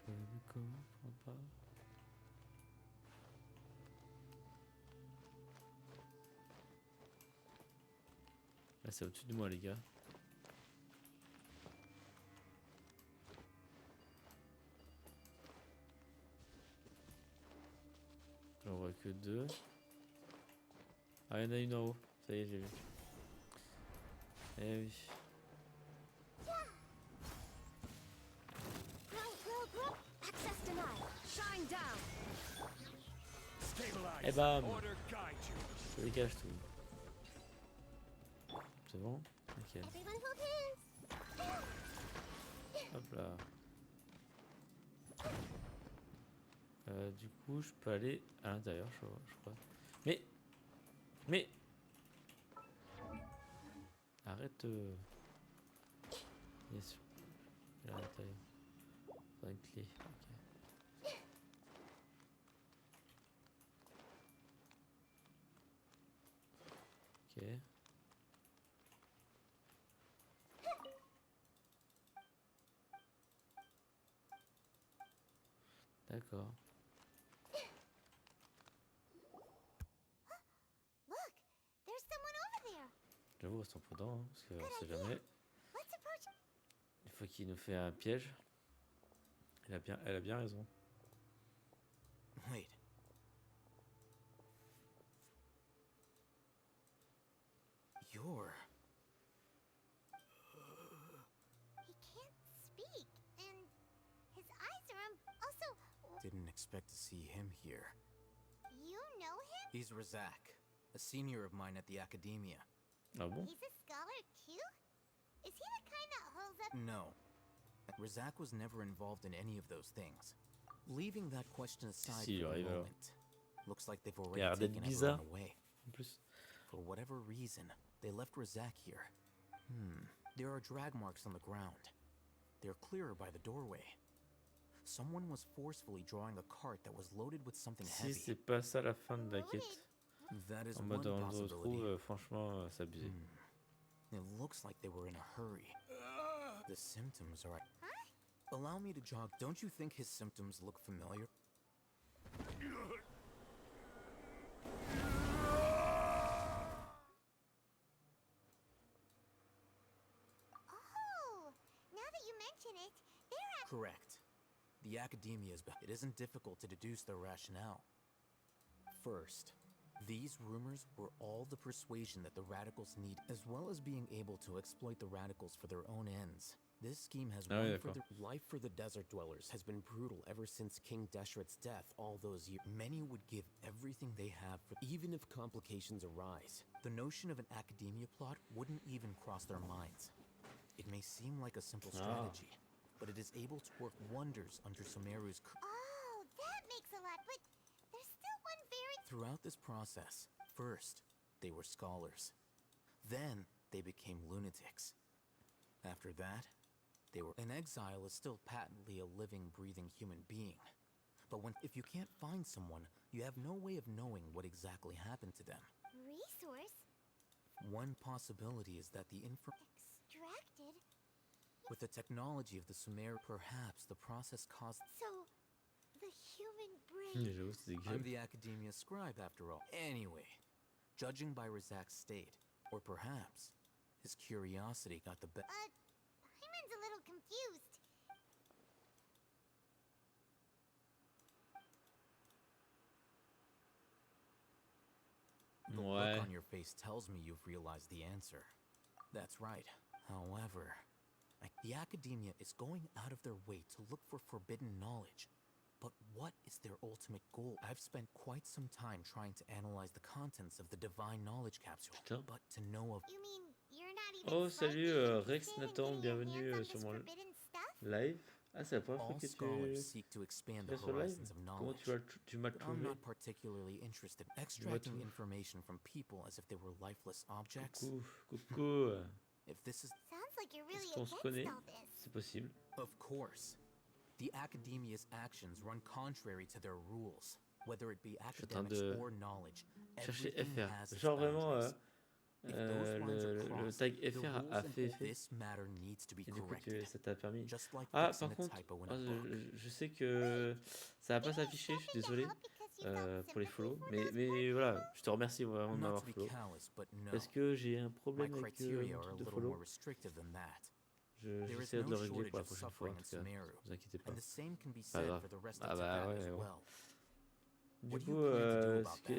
Je l'ai vu comment? Je comprends pas. Là c'est au-dessus de moi les gars. J'en vois que deux. Ah, il y en a une en haut. Ça y est, j'ai vu. Eh oui. Access denied. Shine down. Et bam! Je dégage tout. C'est bon? Nickel. Everyone hold hands. Hop là. Du coup, je peux aller à l'intérieur, je crois. Mais... Arrête. Yes. Il est à l'intérieur. Faudra une clé. Ok. Ok. D'accord. Look, there's someone over there. J'avoue, restons prudents, hein, parce qu'on sait jamais. Let's approach. Il faut qu'il nous fait un piège. Elle a bien raison. Wait. You're... He can't speak, and his eyes are also. Didn't expect to see him here. You know him? He's Razak, a senior of mine at the academia. Ah bon? He's a scholar too? Is he the kind that holds up? No. Razak was never involved in any of those things. Leaving that question aside Si, for the arrive alors. moment, looks like they've Il a already l'air d'être taken bizarre. everyone away. En plus. For whatever reason, they left Razak here. There are drag marks on the ground. They're clearer by the doorway. Someone was forcefully drawing a cart that was loaded with something Si heavy. c'est pas ça la fin de la quête. That is En one mode on le possibility. retrouve, franchement, c'est abusé. It looks like they were in a hurry. The symptoms are... Allow me to jog. Don't you think his symptoms look familiar? Oh, now that you mention it, they're Correct. The academia it isn't difficult to deduce their rationale. First, these rumors were all the persuasion that the radicals need, as well as being able to exploit the radicals for their own ends. This scheme has Ah oui, run for d'accord. the life for the desert dwellers has been brutal ever since King Deshret's death all those years. Many would give everything they have for even if complications arise. The notion of an academia plot wouldn't even cross their minds. It may seem like a simple strategy, but it is able to work wonders under Sumeru's Oh, that makes a lot, but there's still one very... Throughout this process, first, they were scholars. Then, they became lunatics. After that, they were... An exile is still patently a living, breathing human being. But if you can't find someone, you have no way of knowing what exactly happened to them. Resource? One possibility is that the Extracted? with the technology of the Sumeru, perhaps the process caused... So, the human brain... J'avoue, c'est dégueu. I'm the academia scribe after all. Anyway, judging by Razak's state, or perhaps his curiosity got the best. Hyman's a little confused. The Ouais. look on your face tells me you've realized the answer. That's right. However, the academia is going out of their way to look for forbidden knowledge. But what is their ultimate goal? I've spent quite some time trying to analyze the contents of the divine knowledge capsule. Putain. But to know of... You mean you're not even Oh, slightly salut Rex interested in Nathan, getting your bienvenue hands on sur this mon forbidden stuff? live. Ah, c'est la première fois All que scholars seek to expand the es sur live. horizons of Comment knowledge. tu m'as But I'm trouvé? not particularly interested in extracting trouve. information from people as if they were lifeless objects. Coucou. If this is... Sounds like you're really Est-ce qu'on se against connaît? all this. C'est possible. Of course. The academia's actions run contrary to their rules, whether it be academics de or knowledge. Chercher Everything FR. has its Genre vraiment, boundaries. If those lines are le crossed, tag the FR rules a in fait effet. this matter needs to be Et du coup, corrected. ça t'a permis. Just like Ah, fixing par a contre, typo in a book. je sais que ça va pas s'afficher, je suis désolé pour les follow. Mais voilà, je te remercie vraiment de Not m'avoir to be follow. callous, but no. Parce que j'ai un My problème avec criteria mon are a truc de little follow. more restrictive than that. J'essaierai There is de le no régler shortage pour la of prochaine fois, suffering en in tout cas. Sumeru, Ne vous inquiétez pas. and the same can be Pas said grave. for the rest Ah of bah Tibet ouais, as bon. well. Du What do coup, you plan to do about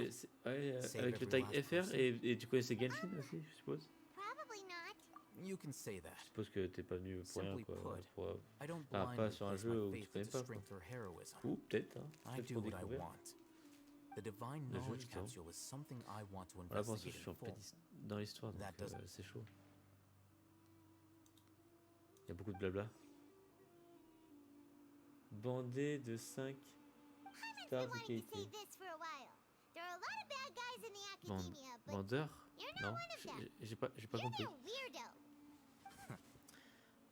ouais, that? Save avec le every tag last FR, person? et tu connaissais Genshin aussi, je suppose? Probably not. You can say that. Je suppose que t'es pas venu pour rien, Simply quoi. put, I don't Pas blindly sur un place jeu my où tu faith connais into pas, quoi. strength or heroism. Ou peut-être, hein. I Peut-être do pour what I découvrir. want. The divine Le jeu, knowledge justement. capsule is something I want to Voilà, pour ça, investigate je suis in en plein full. dans l'histoire, donc That doesn't- c'est chaud. Il y a beaucoup de blabla. Bandé de 5 Hyman's stars been de wanting to qualité. say this for a while. There are a lot of bad guys in the academia, but Bandeur? you're not Non, one of them. j'ai pas You're compris. their weirdo.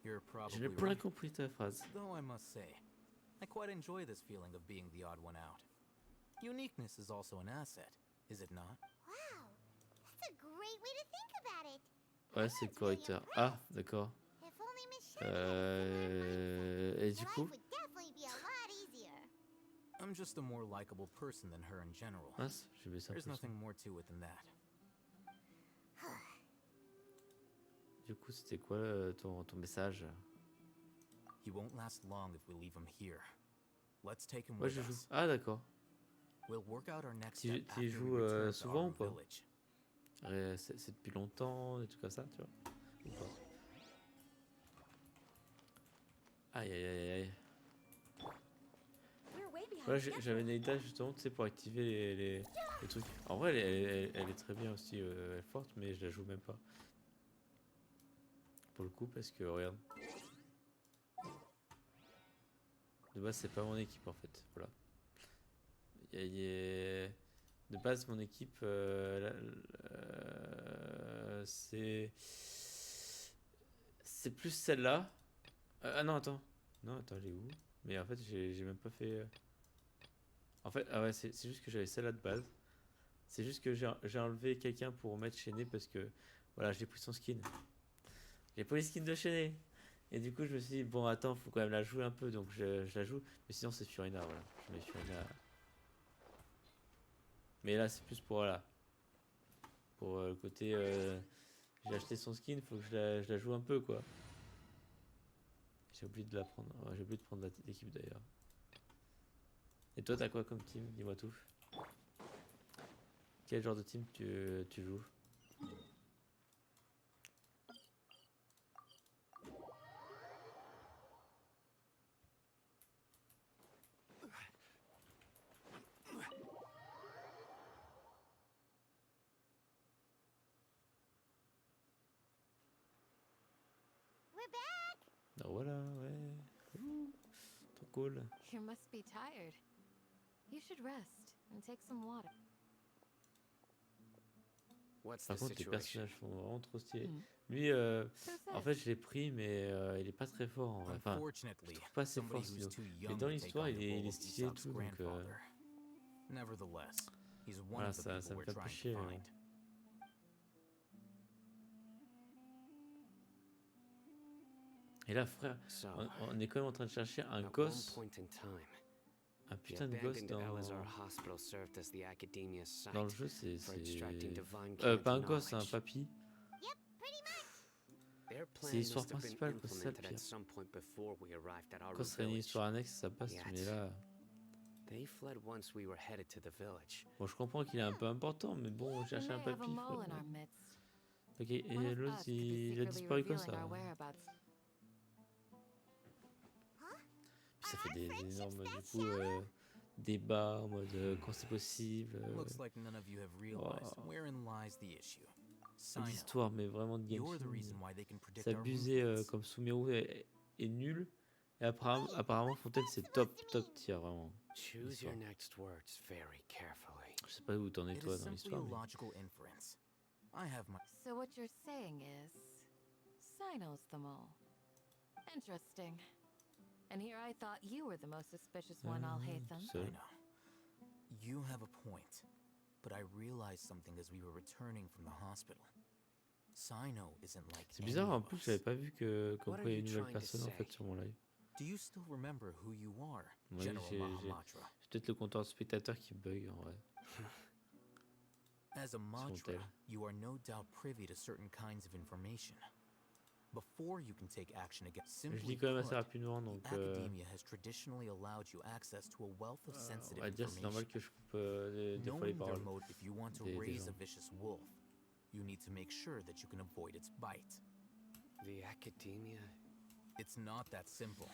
You're Je probably n'ai pas right. compris ta phrase. Though I must say, I quite enjoy this feeling of being the odd one out. Uniqueness is also an asset, is it not? Wow, that's a great way to think about it. Ouais, c'est le correcteur. Ah, d'accord. If only Miss Shirley had a similar mindset, Et du life coup, would definitely be a lot easier. I'm just a more likable person than her in general. mince, j'ai baissé un There's peu le son. nothing more to it than that. Du coup, c'était quoi ton message? He won't last long if we leave him here. Let's take him Ouais, with je joue. us. Ah, d'accord. We'll work out our next Tu step y after we joues return to souvent ou our pas? village. C'est depuis longtemps, des trucs comme ça, tu vois? Ou pas? Aïe, aïe, aïe, aïe. We're way behind Voilà, schedule. j'avais une idée justement, tu sais, pour activer les trucs. En vrai, elle est très bien aussi, elle est forte, mais je la joue même pas. Pour le coup, parce que regarde. De base, c'est pas mon équipe en fait. Voilà. De base, mon équipe, c'est plus celle-là. Ah non, attends. Non, attends, elle est où? Mais en fait, j'ai même pas fait. En fait, ah ouais, c'est juste que j'avais celle-là de base. C'est juste que j'ai enlevé quelqu'un pour mettre Chaîné parce que voilà, j'ai pris son skin. J'ai pris le skin de Chaîné. Et du coup, je me suis dit, bon, attends, faut quand même la jouer un peu, donc je la joue. Mais sinon, c'est Furina, voilà. Je mets Furina. Mais là, c'est plus pour, voilà. Pour le côté. J'ai acheté son skin, faut que je la joue un peu, quoi. J'ai oublié de la prendre. Ouais, j'ai oublié de prendre l'équipe d'ailleurs. Et toi, t'as quoi comme team? Dis-moi tout. Quel genre de team tu joues? We're back! Ah, voilà, ouais. Ouh, trop cool. You must be tired. You should rest and take some water. What's Par the contre, les situation? personnages sont vraiment trop stylés. Hmm. Lui, Who's en this? fait, je l'ai pris, mais il est pas très fort en vrai. Enfin, je Unfortunately, trouve pas assez somebody fort who's sinon. too Mais young dans to take l'histoire, on the il role est of stylé et Aesop's tout, donc grandfather. Nevertheless, he's one voilà, of the ça people me we're fait un peu trying to chier. Mais find. bon. Et là, frère, So, on est quand même en train de chercher un at one gosse, point in time, un the putain de gosse abandoned Elazar Hospital served as the academia's dans le site jeu. C'est for extracting divine pas un Kanto gosse, un knowledge. papy. Yep, pretty much. Their C'est plan l'histoire must have been principale, quoi, c'est ça le implemented at pire. some point before we arrived at our Quand ce serait une village. histoire annexe, ça passe, Yet, mais là. they fled once we were headed to the village. Bon, je comprends qu'il est un peu important, mais bon, We chercher un may have a papy. mole in our midst. Ok, One et of l'autre, us could be il a secretly disparu comme revealing ça. our whereabouts. Puis ça fait des énormes, du coup, débats en mode quand c'est possible. Looks like none of you have realized wherein lies the issue. Sino, L'histoire, mais vraiment de you're the Genshin. reason why they can predict C'est our abusé movements. comme Sumeru est nul. Et apparemment Fontaine, c'est top tier, vraiment. Choose your L'histoire. next words very carefully. Je sais pas où t'en es It toi is dans simply a l'histoire, mais. logical inference. I have my So what you're saying is, Sino's the mole. Interesting. And here I thought you were the most suspicious one, I'll hate them. I Seul. know. You have a point. But I realized something as we were returning from the hospital. Sino isn't like C'est bizarre, any en of plus, us. j'avais pas vu qu'on What are voyait you une nouvelle trying to personne en fait say? sur mon live. Do you still remember who you are, Oui, General j'ai Mahamatra? peut-être le compteur de spectateur qui bug en vrai. As a Matra, tel. you are no doubt privy to certain kinds of information. Before you can take action against, Je simply lis quand même assez put, rapidement, the donc academia has traditionally allowed you access to a wealth of on sensitive va dire c'est normal information. que je coupe des fois les Knowing their paroles. mode, if you want to des raise gens. a vicious wolf, you need to make sure that you can avoid its bite. The academia. It's not that simple.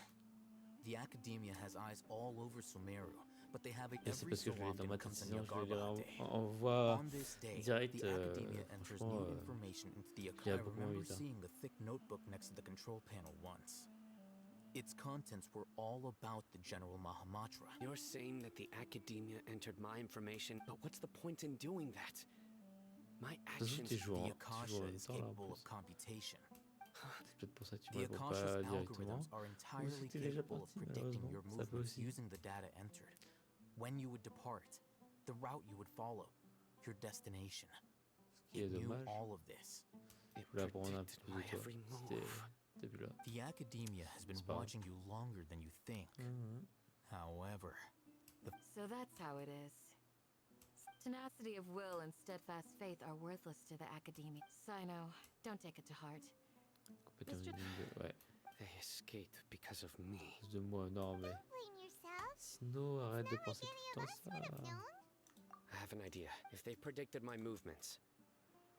The academia has eyes all over Sumeru, but they have it Et c'est every parce que so je vais often dans ma comes to je vais lire Niagarba en voix On this day, direct, the academia enters franchement, new information into the j'irai I beaucoup moins remember vite. Hein. seeing the thick notebook next to the control panel once. Its contents were all about the General Mahamatra. You're saying that the academia entered my information, but what's the point in doing that? My De toute façon, actions. tu joues The en Akasha même is temps là en capable of plus. computation. C'est peut-être pour ça que tu The me réponds Akasha's pas directement. algorithms are entirely c'était déjà capable of parti, predicting malheureusement. your Ça peut movements aussi. using the data entered. When you would depart, the route you would follow, your destination. Ce qui est It knew dommage. all of this. It Je voulais apprendre un predicted peu my de toi. every C'était move. début là. The academia has been C'est pas grave. watching you longer than you think. However, So that's how it is. Tenacity of will and steadfast faith are worthless to the academia. Sino, don't take it to heart. Complètement nul. Ouais. They escaped because of me. À cause de moi, non mais. Don't blame yourself. Sinon, arrête de Not like penser any tout of le us temps would have ça. known. I have an idea. If they predicted my movements,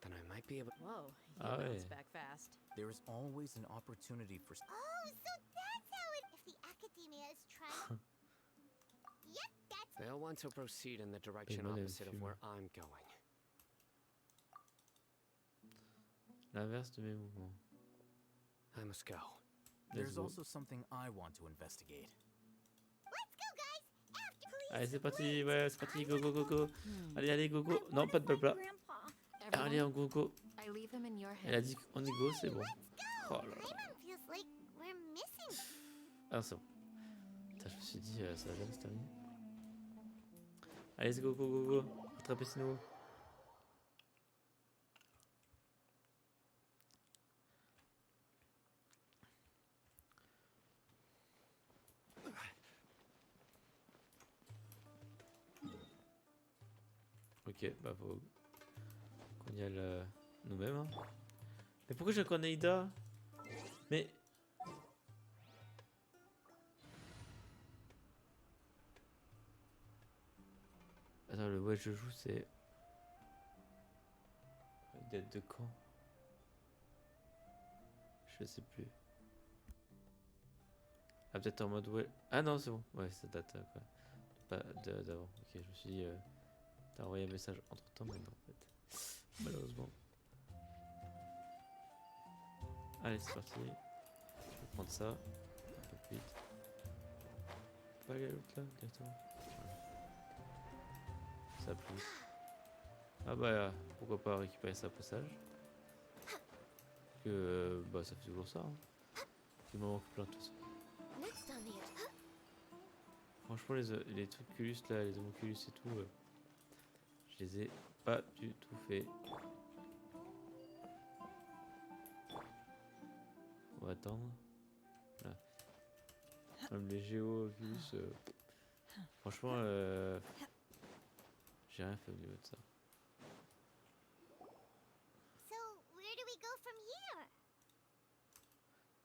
then I might be able. Whoa, you Ah ouais. bounced back fast. there is always an opportunity for Oh, so that's how it. If the academia is trying. Yep, that's. They'll want to proceed in the direction moi, elle opposite of fume. where I'm going. L'inverse de mes mouvements. I must go. Let's There's go. also something I want to investigate. Let's go, guys. After. Please. Allez, c'est parti, ouais, c'est parti, go, go, go, go. Allez, allez, go, go. Non, pas de blabla. Grandpa. Allez, en go, go. I leave them in your Elle a hands. dit qu'on est go, c'est bon. Let's go. Oh là là. Paimon feels like we're missing. Ah, c'est bon. Putain, je me suis dit, ça va jamais se terminer. Allez, let's go, go, go, go. Attrapez Snow. Ok, bah faut qu'on y aille nous-mêmes. Hein. Mais pourquoi je connais Ida? Mais... Attends, le ouais je joue c'est... Il date de quand? Je sais plus. Ah peut-être en mode ouais. Ah non c'est bon. Ouais ça date quoi. Pas d'avant. Ok je me suis dit... T'as envoyé un message entre temps maintenant en fait. Malheureusement. Allez c'est parti. Je vais prendre ça. Un peu plus vite. On peut aller à l'autre là directement. Voilà. Ça pousse. Ah bah pourquoi pas récupérer ça au passage. Que bah ça fait toujours ça. Hein. Il m'en manque plein de toute façon. Franchement les trucs culus là, les homunculus et tout, je les ai pas du tout fait. On va attendre. Là. Même les géo-oculus, franchement j'ai rien fait au niveau de ça. So, where do we go from here?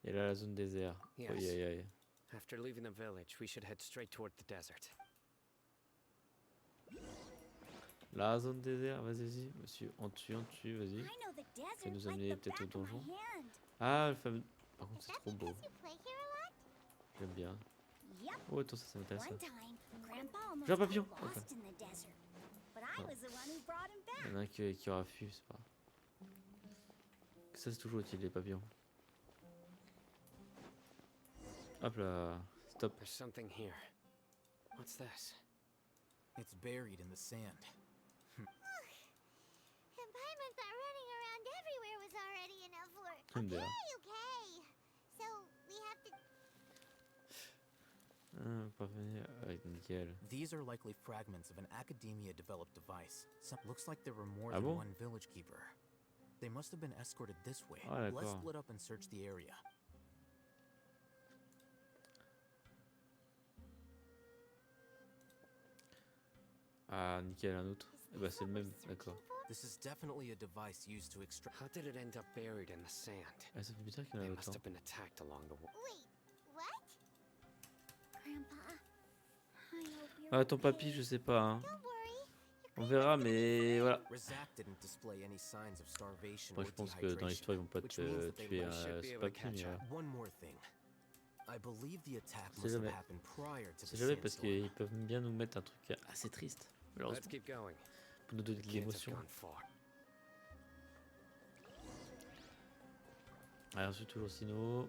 Et là la zone désert. Yes. Aïe aïe aïe. After leaving the village, we should head straight toward the desert. La zone désert, vas-y, monsieur, on tue, vas-y. I know the Ça desert nous like amener the peut-être au back of my donjon. hand. Ah, le fameux... Par contre, Is c'est that trop beau. because you play here a lot? J'aime bien. Yep. Oh, attends, ça m'intéresse. One time, Grandpa almost J'ai un got papillon. lost in the desert, but I Oh. was the one who brought him Il y back. en a un qui aura fui, c'est pas grave. Ça, c'est toujours utile, les papillons. Hop là, stop. There's something here. What's this? It's buried in the sand. And Paimon thought running around everywhere was already enough work. Comme d'ailleurs. Okay. So, we have to... Parvenir avec nickel. These are likely fragments of an academia-developed device. Looks like there were more Ah than bon? one village keeper. They must have been escorted this way. Ah, Let's d'accord. split up and search the area. Ah, nickel, un autre. Eh bah, c'est le même, d'accord. This is definitely a device used to extract. How did it end up buried in the sand? Ah, ça fait bizarre qu'il y en They a must autant. have been attacked along the way. Wait, what? Grandpa, I hope you're Ah, ton papy, okay. je sais pas, hein. Don't worry. On verra, mais voilà. Razak didn't display any signs of starvation Moi, or je pense que dans l'histoire, ils vont pas which te means that they tuer should be ce able to papy, catch mais up. voilà. One more thing. I believe the attack C'est must have jamais. happened prior to the C'est jamais parce sandstorm. qu'ils peuvent bien nous mettre un truc assez triste, Let's malheureusement, keep going. pour nous donner de Can't have l'émotion. gone far. Alors, ensuite, toujours Sino.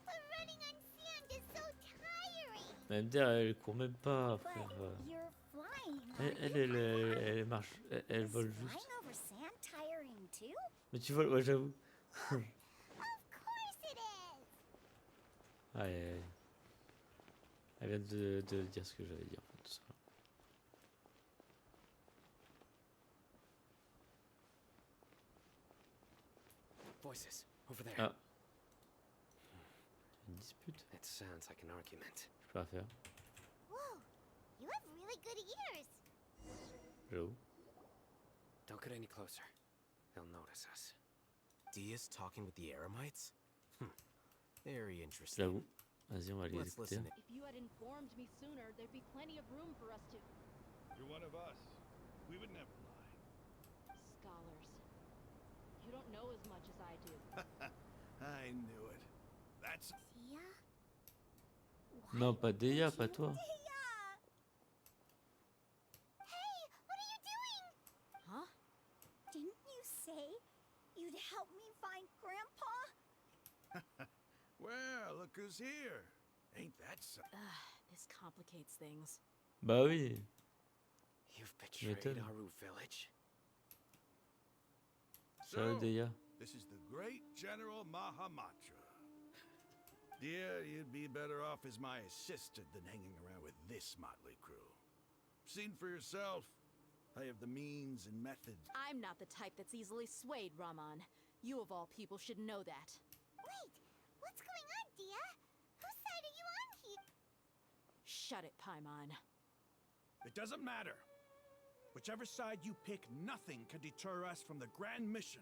But running on sand is so tiring. Mais MDR, elle court même pas, But frère. you're flying, Elle marche, elle Is vole flying juste. over sand tiring too? Mais tu voles, ouais, j'avoue. Of course it is. Ouais, elle vient de dire ce que j'allais dire, en fait, tout ça. Voices over there. Ah. Une dispute, It sounds like an argument. je peux la faire, Whoa, you have really good ears. j'avoue. Don't get any closer. They'll notice us. Dia's talking with the Eremites? Very interesting. J'avoue. Vas-y, on va les Let's écouter. listen. If you had informed me sooner, there'd be plenty of room for us to... You're one of us. We would never lie. Scholars. You don't know as much as I do. I knew it. That's Tia? Non, pas Deya, pas toi. Tia! Hey, what are you doing? Huh? Didn't you say you'd help me find Grandpa? well, look who's here. Ain't that so? This complicates things. Bah oui. You've betrayed m'étonnes. Aru village. Salut Deya. This is the great General Mahamatra. Dear, you'd be better off as my assistant than hanging around with this motley crew. Seen for yourself. I have the means and methods. I'm not the type that's easily swayed, Raman. You of all people should know that. Wait, what's going on, Dia? Whose side are you on here? Shut it, Paimon. It doesn't matter. Whichever side you pick, nothing can deter us from the grand mission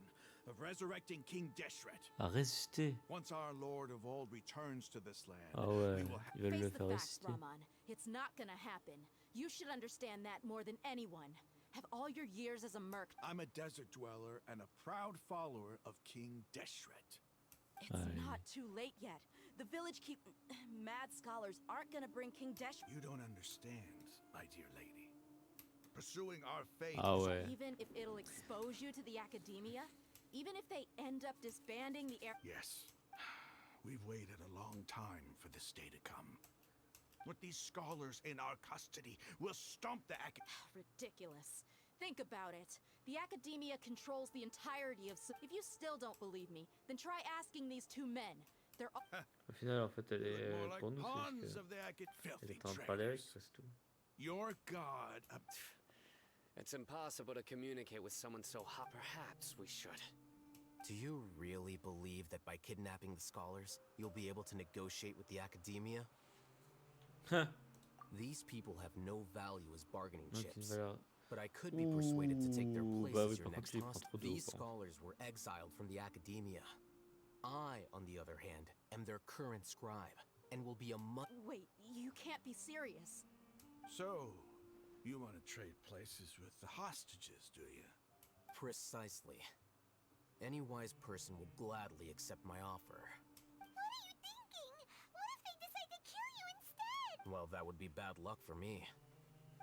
of resurrecting King Deshret. À résister. Once our Lord of Old returns to this land, Ah ouais, we will ils veulent Face le the faire facts, résister. Raman. It's not gonna happen. You should understand that more than anyone. Have all your years as a merc. I'm a desert dweller and a proud follower of King Deshret. It's not too late yet. The village mad scholars aren't gonna bring King Deshret. You don't understand, my dear lady. Pursuing our fate Ah is ouais. Even if it'll expose you to the academia, even if they end up disbanding the air. Yes. We've waited a long time for this day to come. With these scholars in our custody, we'll stomp the Ridiculous. Think about it. The academia controls the entirety of. If you still don't believe me, then try asking these two men. They're all. Au final, en fait, elle est more like pour nous, pawns c'est of the elle filthy est en train de parler avec, traitors. c'est tout. Your god. It's impossible to communicate with someone so hot. Perhaps we should. Do you really believe that by kidnapping the scholars, you'll be able to negotiate with the academia? These people have no value as bargaining Donc, une chips. valeur. But I could be persuaded to take their Ouh, place bah as oui, your par contre, next tu les prends hostage. trop d'eau, These par contre. scholars were exiled from the academia. I, on the other hand, am their current scribe, and will be a Wait, you can't be serious. So, you want to trade places with the hostages, do you? Precisely. Any wise person would gladly accept my offer. What are you thinking? What if they decide to kill you instead? Well, that would be bad luck for me.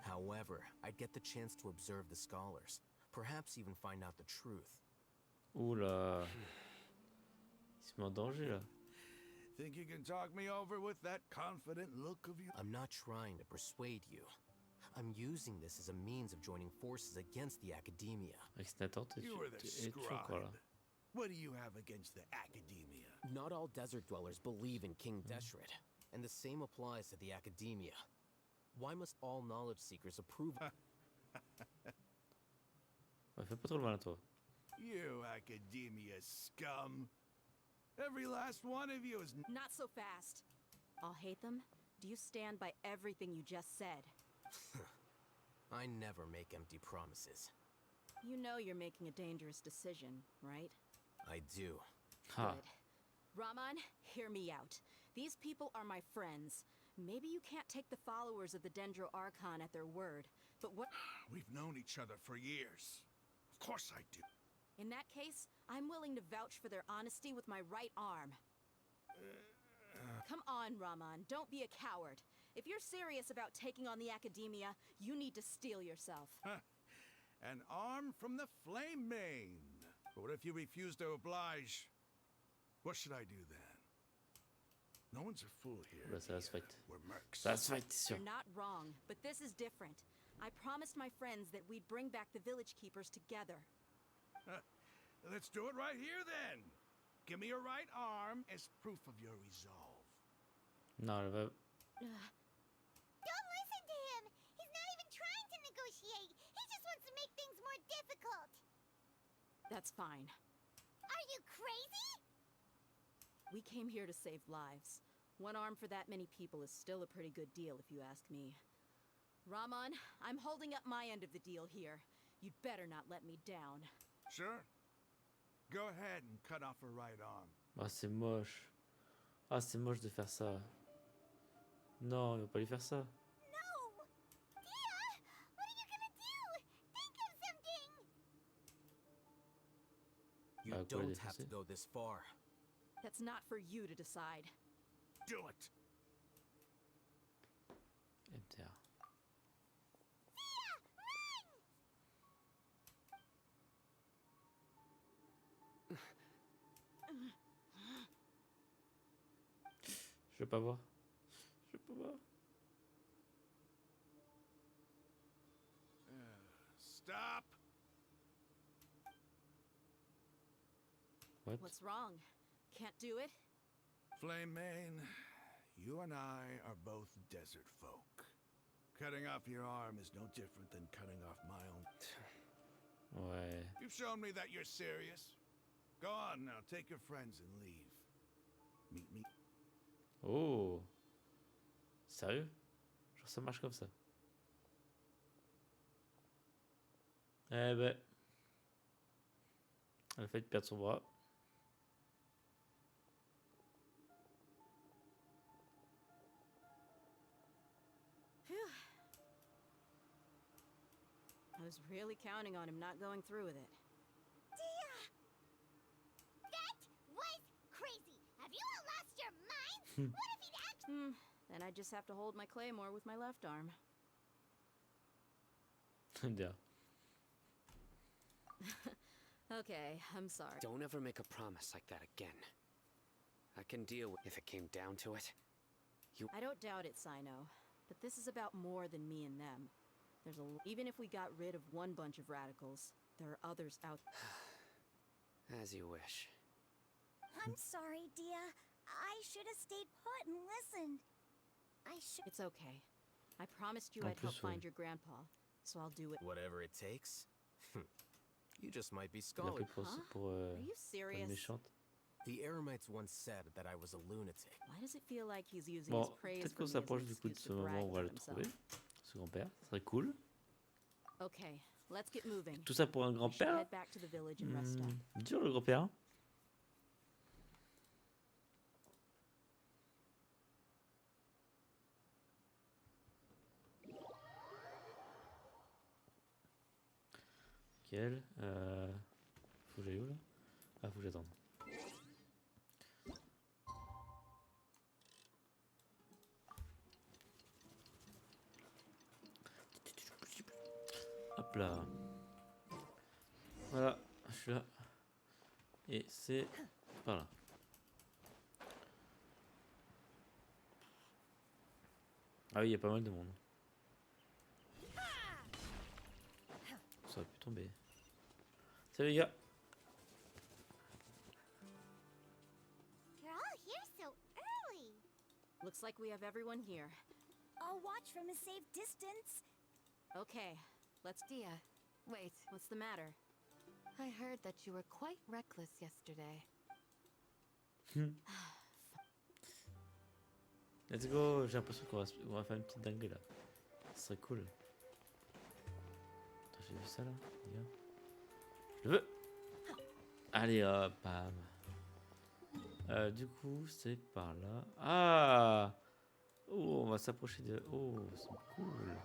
However, I'd get the chance to observe the scholars, perhaps even find out the truth. Oula. Il se met en danger là. Think you can talk me over with that confident look of yours? I'm not trying to persuade you. I'm using this as a means of joining forces against the academia. Avec cette attente, tu You were the es toujours encore là. scribe. What do you have against the academia? Not all desert dwellers believe in King Deshret, and the same applies to the academia. Why must all knowledge seekers approve? Ouais, fais pas trop le malin, toi. You academia scum. Every last one of you is. Not so fast. I'll hate them. Do you stand by everything you just said? I never make empty promises. You know you're making a dangerous decision, right? I do. Ha. Good. Raman, hear me out. These people are my friends. Maybe you can't take the followers of the Dendro Archon at their word, but what— We've known each other for years. Of course I do. In that case, I'm willing to vouch for their honesty with my right arm. Come on, Raman, don't be a coward. If you're serious about taking on the academia, you need to steel yourself. An arm from the Flame Mane. But what if you refuse to oblige? What should I do then? No one's a fool here. Bah, ça va se fight. We're mercs. Ça va se fight, c'est sûr. You're not wrong, but this is different. I promised my friends that we'd bring back the village keepers together. Let's do it right here then. Give me your right arm as proof of your resolve. Non, elle va. Don't listen to him! He's not even trying to negotiate! He just wants to make things more difficult! That's fine. Are you crazy? We came here to save lives. One arm for that many people is still a pretty good deal, if you ask me. Raman, I'm holding up my end of the deal here. You'd better not let me down. Sure. Go ahead and cut off her right arm. Ah, c'est moche. Ah, c'est moche de faire ça. Non, il va pas lui faire ça. No! Dia! What are you gonna do? Think of something! You Quoi, don't les have to défoncer? go this far. That's not for you to decide. Do it! MTR. Dia! Run! Je veux pas voir. Je veux pas voir. Stop! What? What's wrong? Can't do it? Flame Mane, you and I are both desert folk. Cutting off your arm is no different than cutting off my own. Ouais. You've shown me that you're serious. Go on now, take your friends and leave. Meet me. Oh. Sérieux? Genre ça marche comme ça. Eh ben. Elle a failli perdre son bras. Phew. I was really counting on him not going through with it. Dia! That was crazy! Have you all lost your minds? What if he'd actually... Then I just have to hold my claymore with my left arm. Yeah. Okay, I'm sorry. Don't ever make a promise like that again. I can deal with if it came down to it. I don't doubt it, Sino. But this is about more than me and them. There's even if we got rid of one bunch of radicals, there are others out. As you wish. I'm sorry, Dia. I should have stayed put and listened. I should... It's okay. I promised you En I'd help plus, find your grandpa, so I'll do it. Whatever it takes. You just might be Elle a pris scholarly. pour Are you une serious? méchante. The Eremites once said that I was a lunatic. Why does it feel like he's using Bon, his praise peut-être for qu'on me as an s'approche du coup de excuse ce to brag moment où on va about le himself? trouver. Ce grand-père, ce serait cool. Okay, let's get moving. Tout ça pour un We should grand-père. head back to the village and rest up. Dur le grand-père. Quel faut que j'aille où là? Ah, faut que j'attende. Hop là. Voilà, je suis là. Et c'est par là. Ah oui, il y a pas mal de monde. Ça aurait pu tomber. Salut les gars. You're all here so early. Looks like we have everyone here. I'll watch from a safe distance. Okay, let's. Dia, wait. What's the matter? I heard that you were quite reckless yesterday. Let's go. J'ai l'impression qu'on va faire une petite dinguerie là. Ce serait cool. Attends, j'ai vu ça là, les gars. Je le veux. Allez hop, bam. Du coup, c'est par là. Ah! Oh, on va s'approcher de. Oh, c'est cool.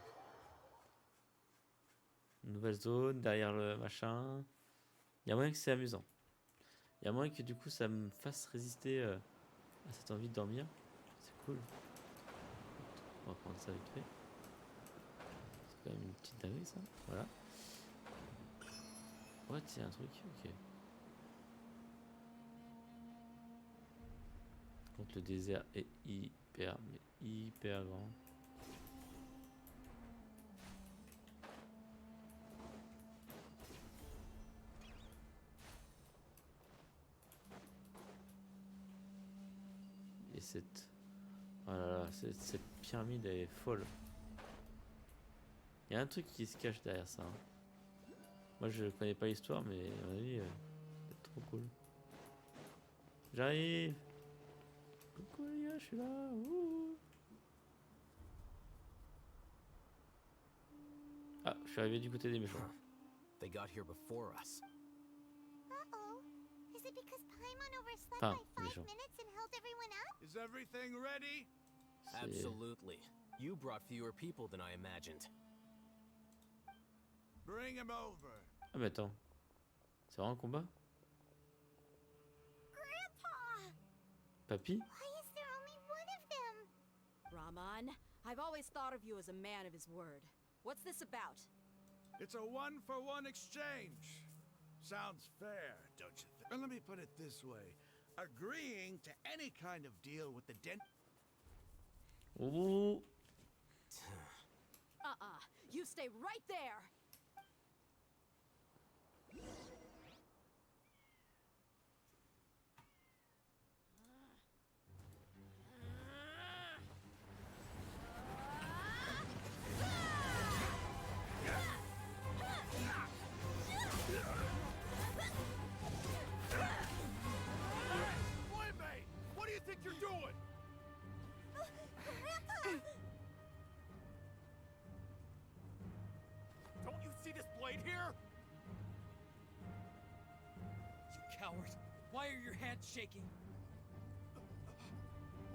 Nouvelle zone, derrière le machin. Il y a moyen que c'est amusant. Il y a moyen que du coup ça me fasse résister à cette envie de dormir. C'est cool. On va prendre ça vite fait. C'est quand même une petite dinguerie ça. Voilà. Ouais, c'est un truc. Ok. Contre le désert est hyper, mais hyper grand. Et cette... Oh là là, cette pyramide elle est folle. Il y a un truc qui se cache derrière ça. Hein. Moi je connais pas l'histoire, mais à mon avis, c'est trop cool. J'arrive. Coucou les gars, je suis là. Ouh. Ah, je suis arrivé du côté des méchants. They got here before us. Uh-oh. Is it because Paimon overslept Enfin, by 5 méchants. minutes and held everyone up? Is everything ready? C'est- Absolutely. You brought fewer people than I imagined. Bring him over. Ah mais attends. C'est vraiment un combat? Grandpa! Papy? Why is there only one of them? Raman, I've always thought of you as a man of his word. What's this about? It's a one-for-one exchange. Sounds fair, don't you think? And let me put it this way. Agreeing to any kind of deal with the dent... Oh. You stay right there! Playmate! What do you think you're doing? Grandpa! Don't you see this blade here? coward. Why are your hands shaking?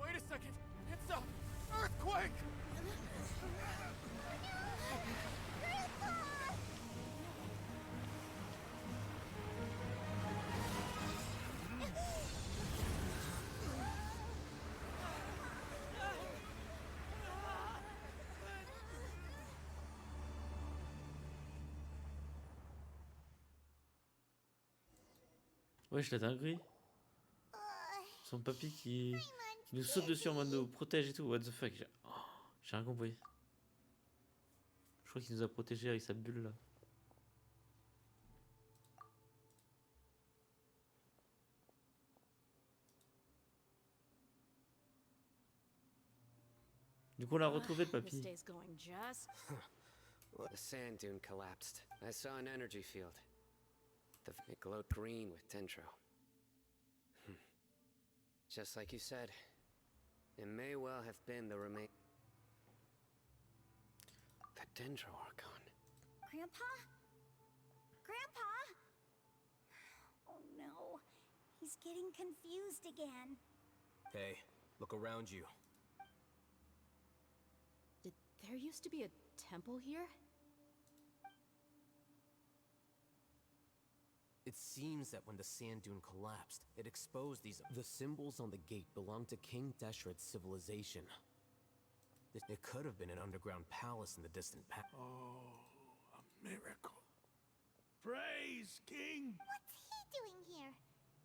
Wait a second. It's a earthquake! Wesh, la dinguerie. Son papy qui nous saute dessus en mode nous protège et tout. What the fuck. J'ai rien compris. Je crois qu'il nous a protégés avec sa bulle là. Du coup, on l'a retrouvé le This papy. day's going just. Well, the sand dune collapsed. I saw an energy field. It glowed green with dendro. Just like you said, it may well have been the remain. The dendro archon. Grandpa? Grandpa? Oh no. He's getting confused again. Hey, look around you. Did there used to be a temple here? It seems that when the sand dune collapsed, it exposed these. The symbols on the gate belonged to King Deshret's civilization. It could have been an underground palace in the distant past. Oh, a miracle. Praise King! What's he doing here?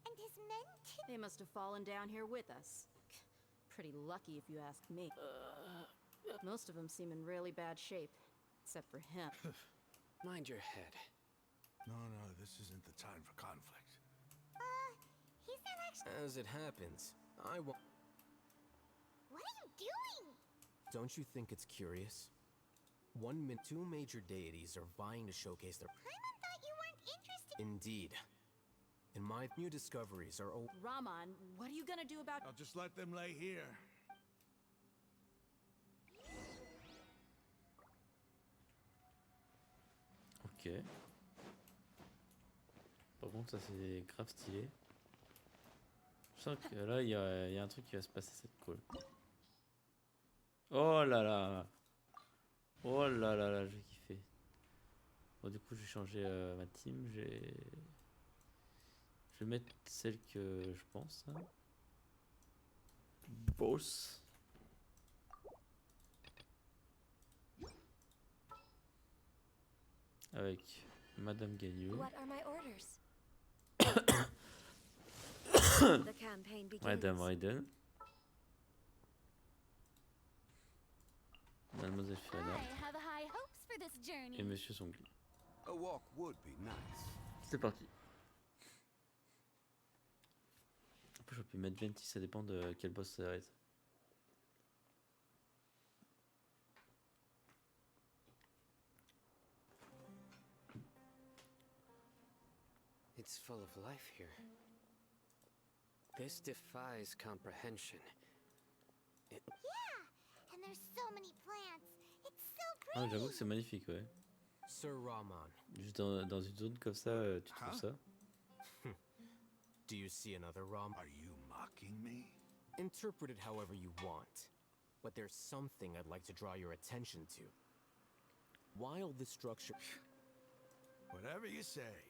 And his men too? They must have fallen down here with us. Pretty lucky if you ask me. Most of them seem in really bad shape, except for him. Mind your head. No, this isn't the time for conflict. He's not actually. As it happens, I won't. What are you doing? Don't you think it's curious? Two major deities are vying to showcase their. Paimon thought you weren't interested. Indeed. And my new discoveries are. Raman, what are you gonna do about? I'll just let them lay here. Ok. Par contre, ça c'est grave stylé. Je sens que là, il y a un truc qui va se passer, c'est cool. Oh là là. Oh là là là, j'ai kiffé. Bon, du coup, je vais changer ma team. Je vais mettre celle que je pense. Hein. Boss. Avec Madame Gagnou. What are my orders? The campaign begins. Madame Raiden. Mademoiselle Fiona. I have high hopes for this journey. Et Monsieur Songli. A walk would be nice. C'est parti. Après, je peux mettre 20, ça dépend de quel boss ça va être. It's full of life here. This defies comprehension. Yeah, and there's so many plants. It's so Ah, pretty. j'avoue que c'est magnifique, ouais. Sir Raman, Juste dans une zone comme ça, tu trouves ça? do you see another Ram? Are you mocking me? Interpret it however you want. But there's something I'd like to draw your attention to. While this structure. Whatever you say.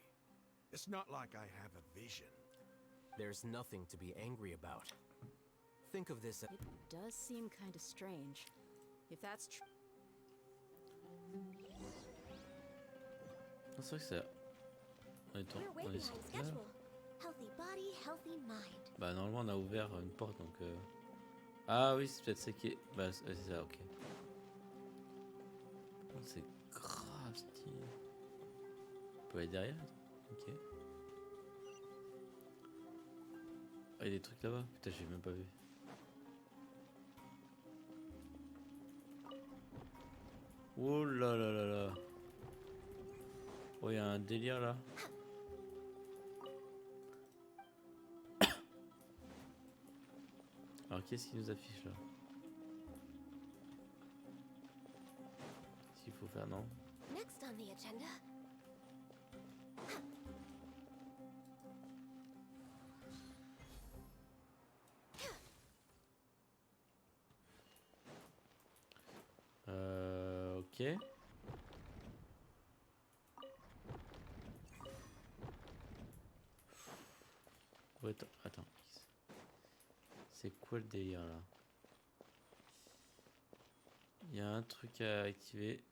It's not like I have a vision. There's nothing to be angry about. Think of this as. It does seem kind of strange. If that's true. Ah, c'est vrai que ça. Attends, We're way on est behind sorti là. schedule. Healthy body, healthy mind. Bah, normalement, on a ouvert une porte donc. Ah oui, c'est peut-être ça qui est. Bah, c'est ça, ok. Oh, c'est grave stylé. On peut aller derrière? Ok. Ah, il y a des trucs là-bas? Putain, j'ai même pas vu. Oh là là là là. Oh, il y a un délire là. Alors, qu'est-ce qu'il nous affiche là? Qu'est-ce qu'il faut faire? Non? Next on the agenda. Ok. Ouais, attends. C'est quoi le délire là? Il y a un truc à activer.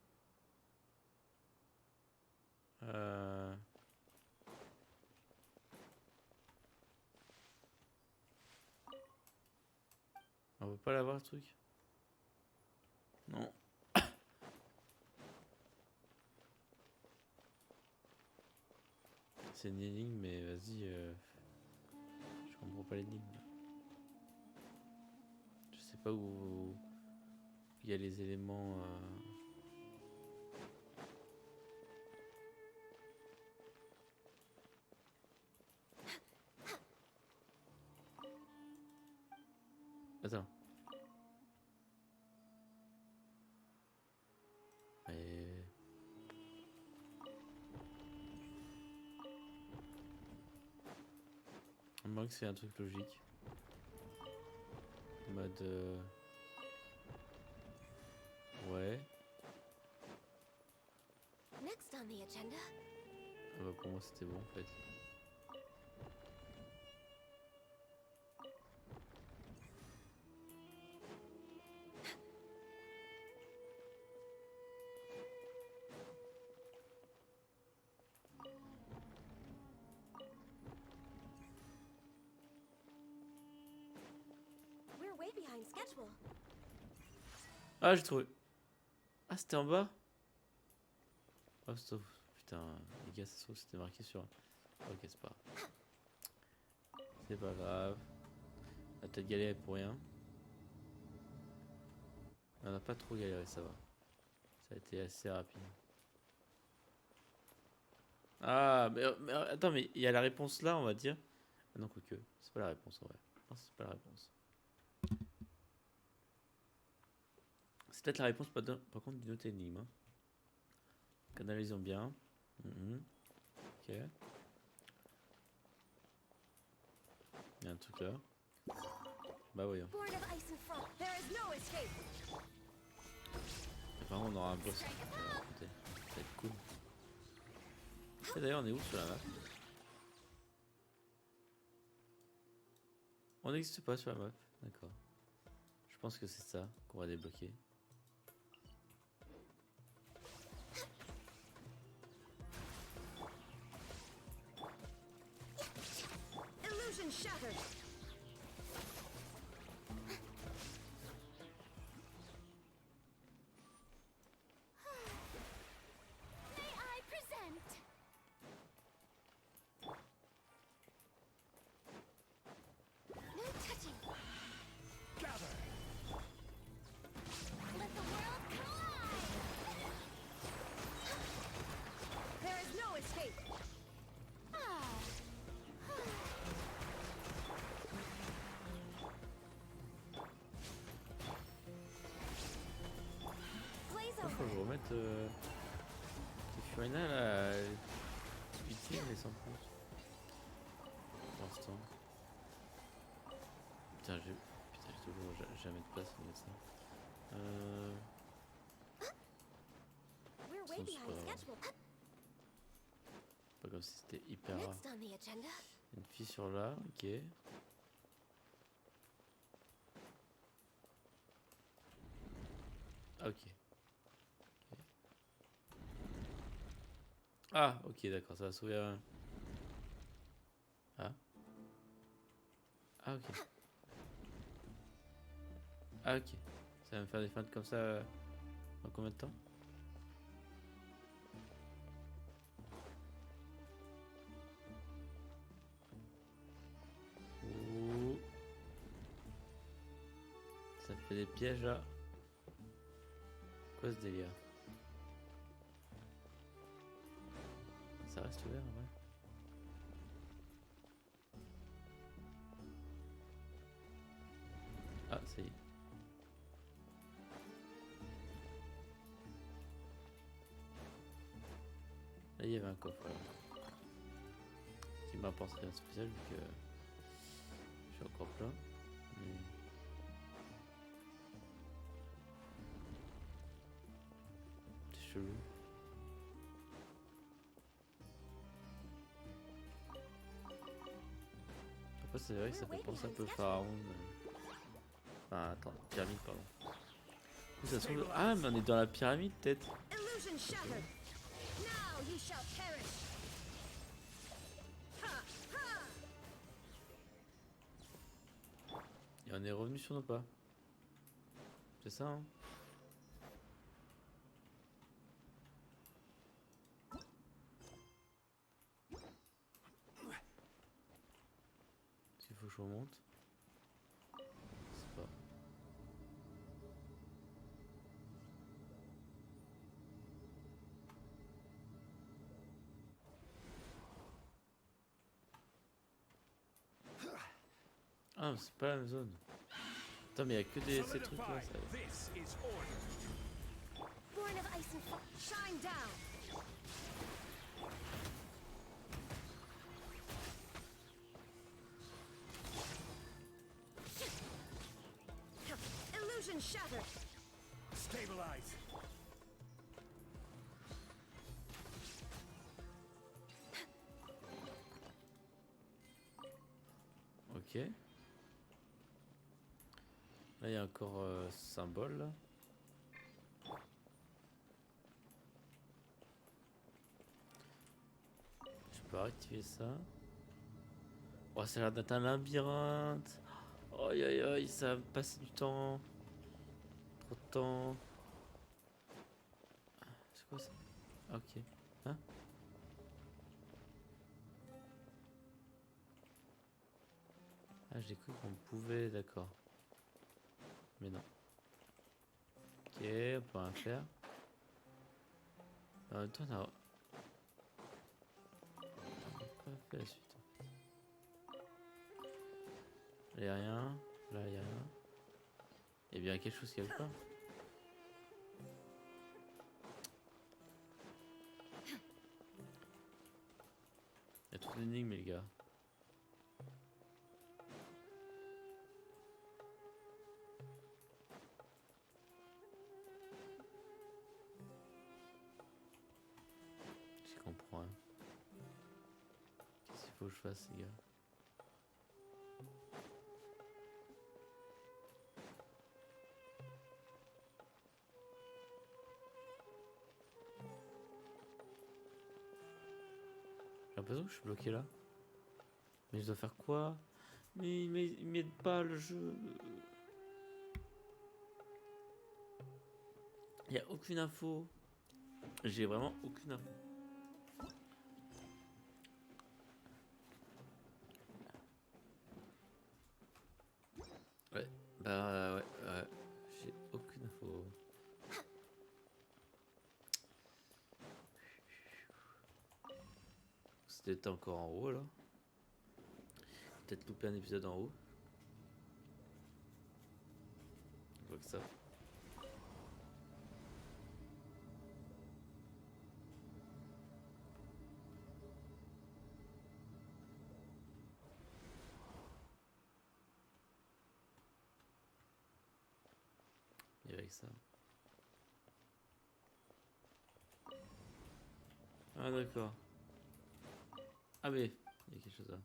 On peut pas l'avoir, ce truc? Non. C'est une énigme, mais vas-y. Je comprends pas l'énigme. Je sais pas où il y a les éléments. Attends. Mais... à moins que c'est un truc logique. En mode... ouais. Next on the agenda. Ah bah pour moi c'était bon en fait. We're way behind schedule. Ah j'ai trouvé. Ah c'était en bas. Oh stop. Putain les gars ça se trouve c'était marqué sur... Ok c'est pas grave. C'est pas grave. On a peut-être galéré pour rien. On n'a pas trop galéré, ça va. Ça a été assez rapide. Ah, mais attends, mais il y a la réponse là, on va dire. Ah non, quoique, c'est pas la réponse en vrai. Non, c'est pas la réponse. C'est peut-être la réponse, par contre, d'une autre énigme. Hein. Canalisons bien. Ok. Il y a un truc là. Bah voyons. Born of ice and frost, there is no escape. Par contre, on aura un boss. Ça va être cool. Et d'ailleurs, on est où sur la map? On n'existe pas sur la map. D'accord. Je pense que c'est ça qu'on va débloquer. Illusion shattered. May I present? No touching. Gather. Let the world collide. There is no escape. Faut que je remette Furina là, utile mais sans plus. Pour l'instant. Putain, j'ai toujours jamais de place pour mettre ça. We're way behind schedule. Pas comme si c'était hyper rare. Next on the agenda. Une fissure là, ok. Ok. Ah, ok, d'accord, ça va sauver un... Ah. Ah, ok. Ah, ok. Ça va me faire des feintes comme ça dans combien de temps? Ouh. Ça fait des pièges là. Quoi ce délire? Ça reste ouvert en vrai. Ah, ça y est. Là, il y avait un coffre. Qui m'apporte rien de spécial vu que je suis encore plein. Mais... « chelou. Après c'est vrai que ça fait penser un peu pharaon. Enfin attends, pyramide pardon. Ça se trouve... Ah mais on est dans la pyramide peut-être. Illusion shattered. Now you shall perish. Ha ha. Et on est revenu sur nos pas. C'est ça hein. S'il faut que je remonte. C'est pas. Ah c'est pas la même zone. Attends mais y'a que ces trucs là ça. Born of ice and fire, shine down. Illusion shattered. Stabilize. Ok. Là il y a encore ce symbole là. Je peux activer ça. Oh ça a l'air d'être un labyrinthe. Aïe aïe aïe ça va me passer du temps. Trop de temps. C'est quoi ça? Ok. Hein? Ah j'ai cru qu'on pouvait, d'accord. Mais non. Ok, on peut rien faire. En même temps, on a pas fait la suite. Là y'a rien. Là y'a rien. Il y a bien quelque chose quelque part. Il y a toute l'énigme les gars. Je comprends rien. Qu'est-ce qu'il faut que je fasse les gars? J'ai l'impression que je suis bloqué là. Mais je dois faire quoi? Mais il m'aide pas le jeu. Il n'y a aucune info. J'ai vraiment aucune info. Ouais, bah ouais. J'ai aucune info. C'était encore en haut là. Peut-être louper un épisode en haut. Je vois que ça. Et avec ça. Ah d'accord. Ah mais il y a quelque chose là.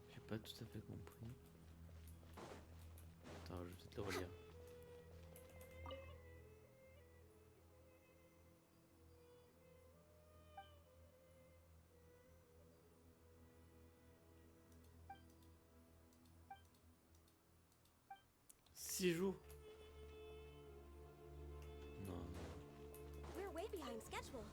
J'ai pas tout à fait compris. Attends, je vais peut-être le relire. Six jours. Non. We're way behind schedule.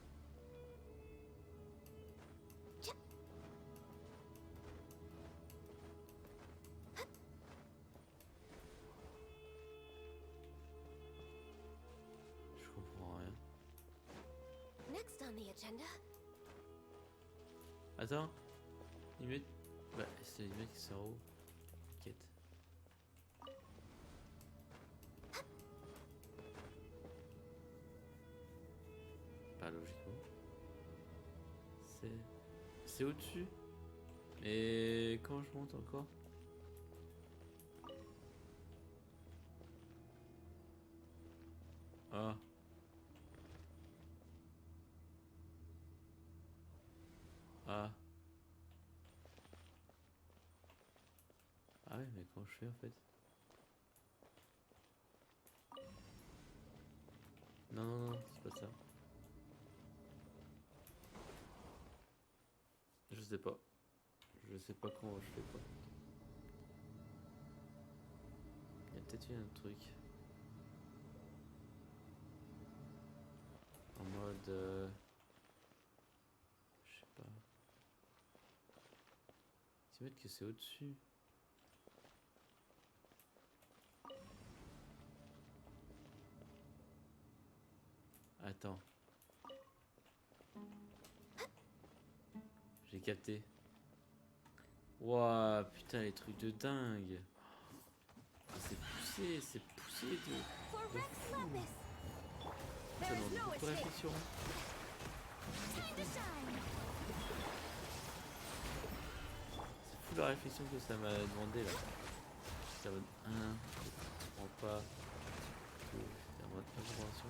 Je comprends rien. Next on the agenda. Attends. Il met... Bah, c'est les mecs qui sont en haut. Quête. Pas logiquement. C'est au-dessus. Et quand je monte encore? Ah. Ah. Ah ouais, mais comment je fais en fait? Non, non, non, c'est pas ça. Je sais pas. Je sais pas comment je fais quoi. Il y a peut-être eu un truc. En mode... je sais pas. C'est mettre que c'est au-dessus. Attends. J'ai capté. Waouh, putain, les trucs de dingue. Ah, c'est poussé de fou. Ça demande beaucoup de réflexion. C'est fou la réflexion que ça m'a demandé là. Ça mode 1, je comprends pas. C'est en mode information.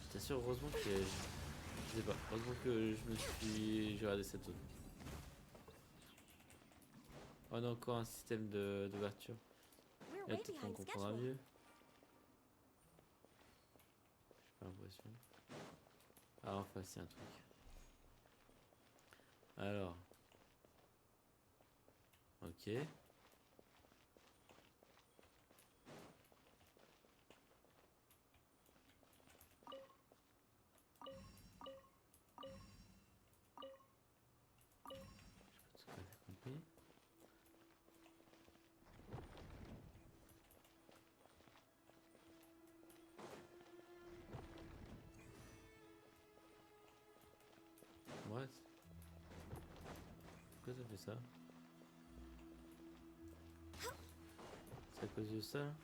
Je t'assure, heureusement que je sais pas. Heureusement que j'ai regardé cette zone. On a encore un système d'ouverture. Et là, peut-être qu'on comprendra mieux. J'ai pas l'impression. Ah, enfin, c'est un truc. Alors. Ok. J'ai pas tout à fait compris. What? Pourquoi ça fait ça? C'est à cause de ça?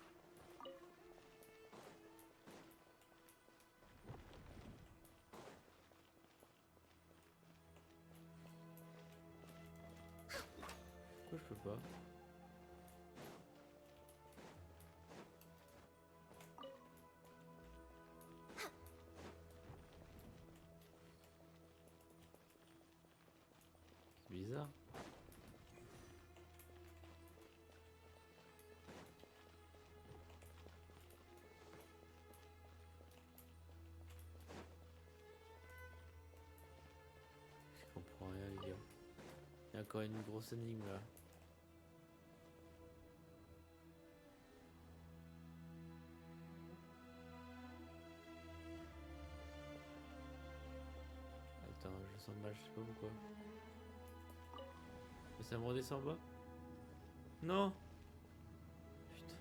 Pourquoi je peux pas? C'est bizarre. Je comprends rien les gars. Il y a encore une grosse énigme là. Attends, je sens mal, je sais pas pourquoi. Mais ça me redescend pas? Non! Putain.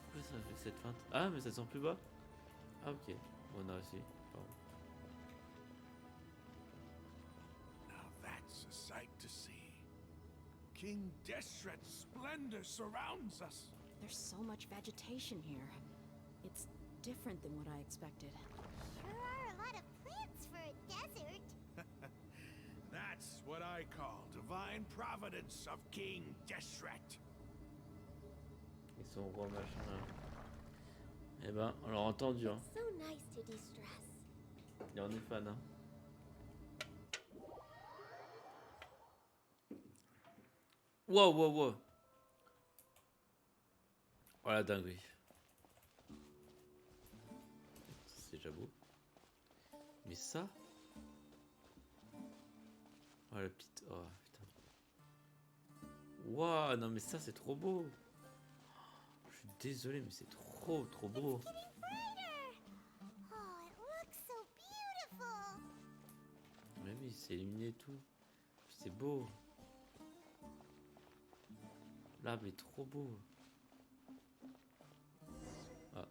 Pourquoi ça fait cette feinte? Ah, mais ça descend plus bas? Ah, ok. On a réussi. Pardon. Now that's a sight to see. King Deshret's splendor surrounds us. There's so much vegetation here. It's different than what I expected. Sure are a lot of plants for a desert. That's what I call divine providence of King Deshret. Ils sont roi machin là. Eh ben, on l'a entendu hein. So nice to de-stress. Et on est fan hein. Wow, wow, wow. Voilà dinguerie. C'est déjà beau. Mais ça. Oh la petite. Oh putain. Waouh, non mais ça c'est trop beau. Je suis désolé mais c'est trop beau. Oh, it looks so beautiful. Mais oui, c'est illuminé et tout. Puis c'est beau. L'arbre est trop beau. Ah.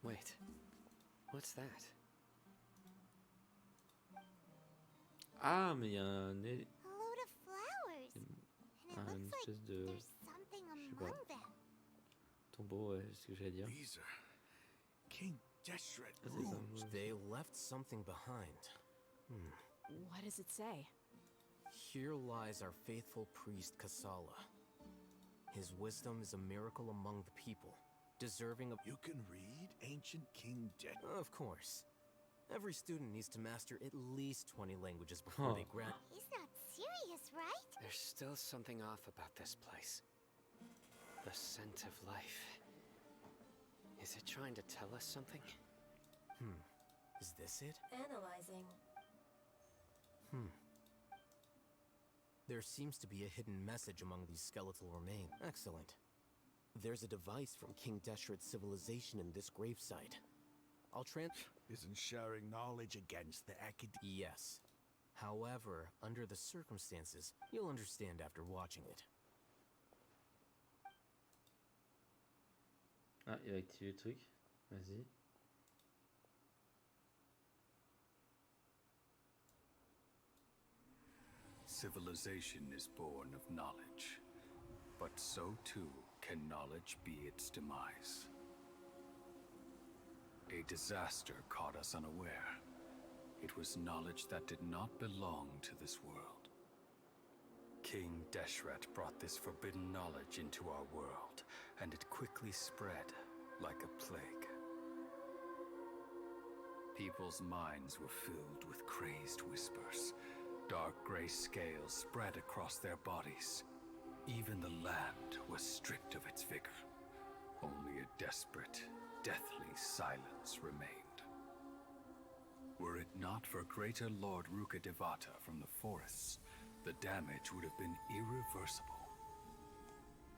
Wait. What's that? Ah, mais il y a A load of flowers. And it une looks like espèce de. there's something Je sais pas. among them. Tombeau, ouais, c'est ce que j'allais dire. These are King Deshret Ah, c'est ça. runes. They left something behind. What does it say? Here lies our faithful priest Kasala. His wisdom is a miracle among the people, deserving of... You can read ancient King Of course. Every student needs to master at least 20 languages before they grad... He's not serious, right? There's still something off about this place. The scent of life. Is it trying to tell us something? Is this it? Analyzing. There seems to be a hidden message among these skeletal remains. Excellent. There's a device from King Deshret's civilization in this gravesite. I'll Isn't sharing knowledge against the academy? Yes. However, under the circumstances, you'll understand after watching it. Ah, il a activé le truc. Vas-y. Civilization is born of knowledge, but so too can knowledge be its demise. A disaster caught us unaware. It was knowledge that did not belong to this world. King Deshret brought this forbidden knowledge into our world, and it quickly spread like a plague. People's minds were filled with crazed whispers. Dark gray scales spread across their bodies. Even the land was stripped of its vigor. Only a desperate, deathly silence remained. Were it not for greater Lord Ruka Devata from the forests, the damage would have been irreversible.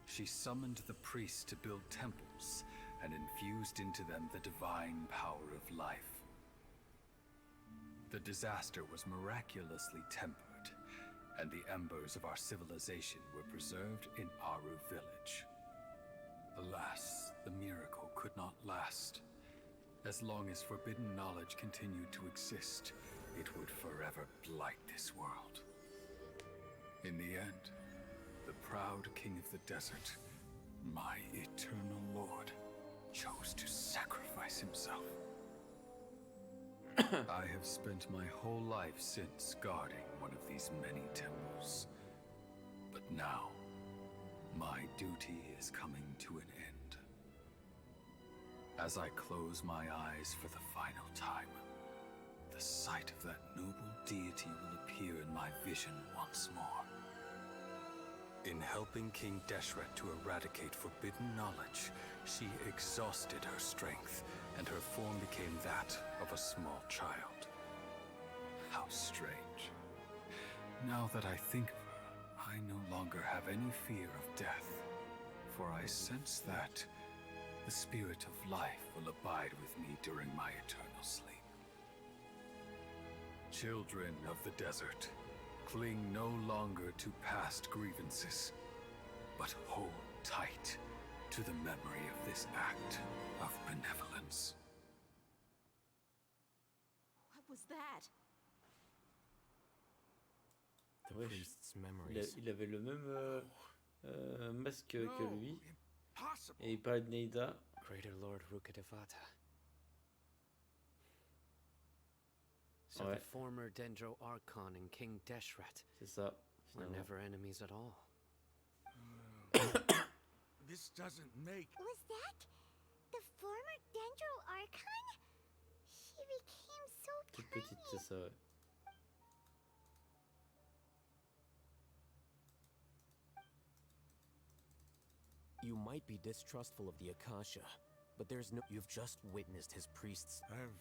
She summoned the priests to build temples and infused into them the divine power of life. The disaster was miraculously tempered, and the embers of our civilization were preserved in Aru village. Alas, the miracle could not last. As long as forbidden knowledge continued to exist, it would forever blight this world. In the end, the proud king of the desert, my eternal lord, chose to sacrifice himself. I have spent my whole life since guarding one of these many temples. But now, my duty is coming to an end. As I close my eyes for the final time, the sight of that noble deity will appear in my vision once more. In helping King Deshret to eradicate forbidden knowledge, she exhausted her strength, and her form became that of a small child. How strange. Now that I think of her, I no longer have any fear of death, for I sense that the spirit of life will abide with me during my eternal sleep. Children of the desert, cling no longer to past grievances, but hold tight to the memory of this act of benevolence. What was that? The Ouais, priest's memories. il avait le même masque que No, lui. impossible. Et il parlait de Neida. Greater Lord Rukkhadevata. So Ouais. the former Dendro Archon and King Deshret C'est ça, were finalement. never enemies at all. This doesn't make... Was that the former Dendro Archon? She became so Toute tiny. petite, c'est ça, ouais. You might be distrustful of the Akasha, but there's no... You've just witnessed his priests... I've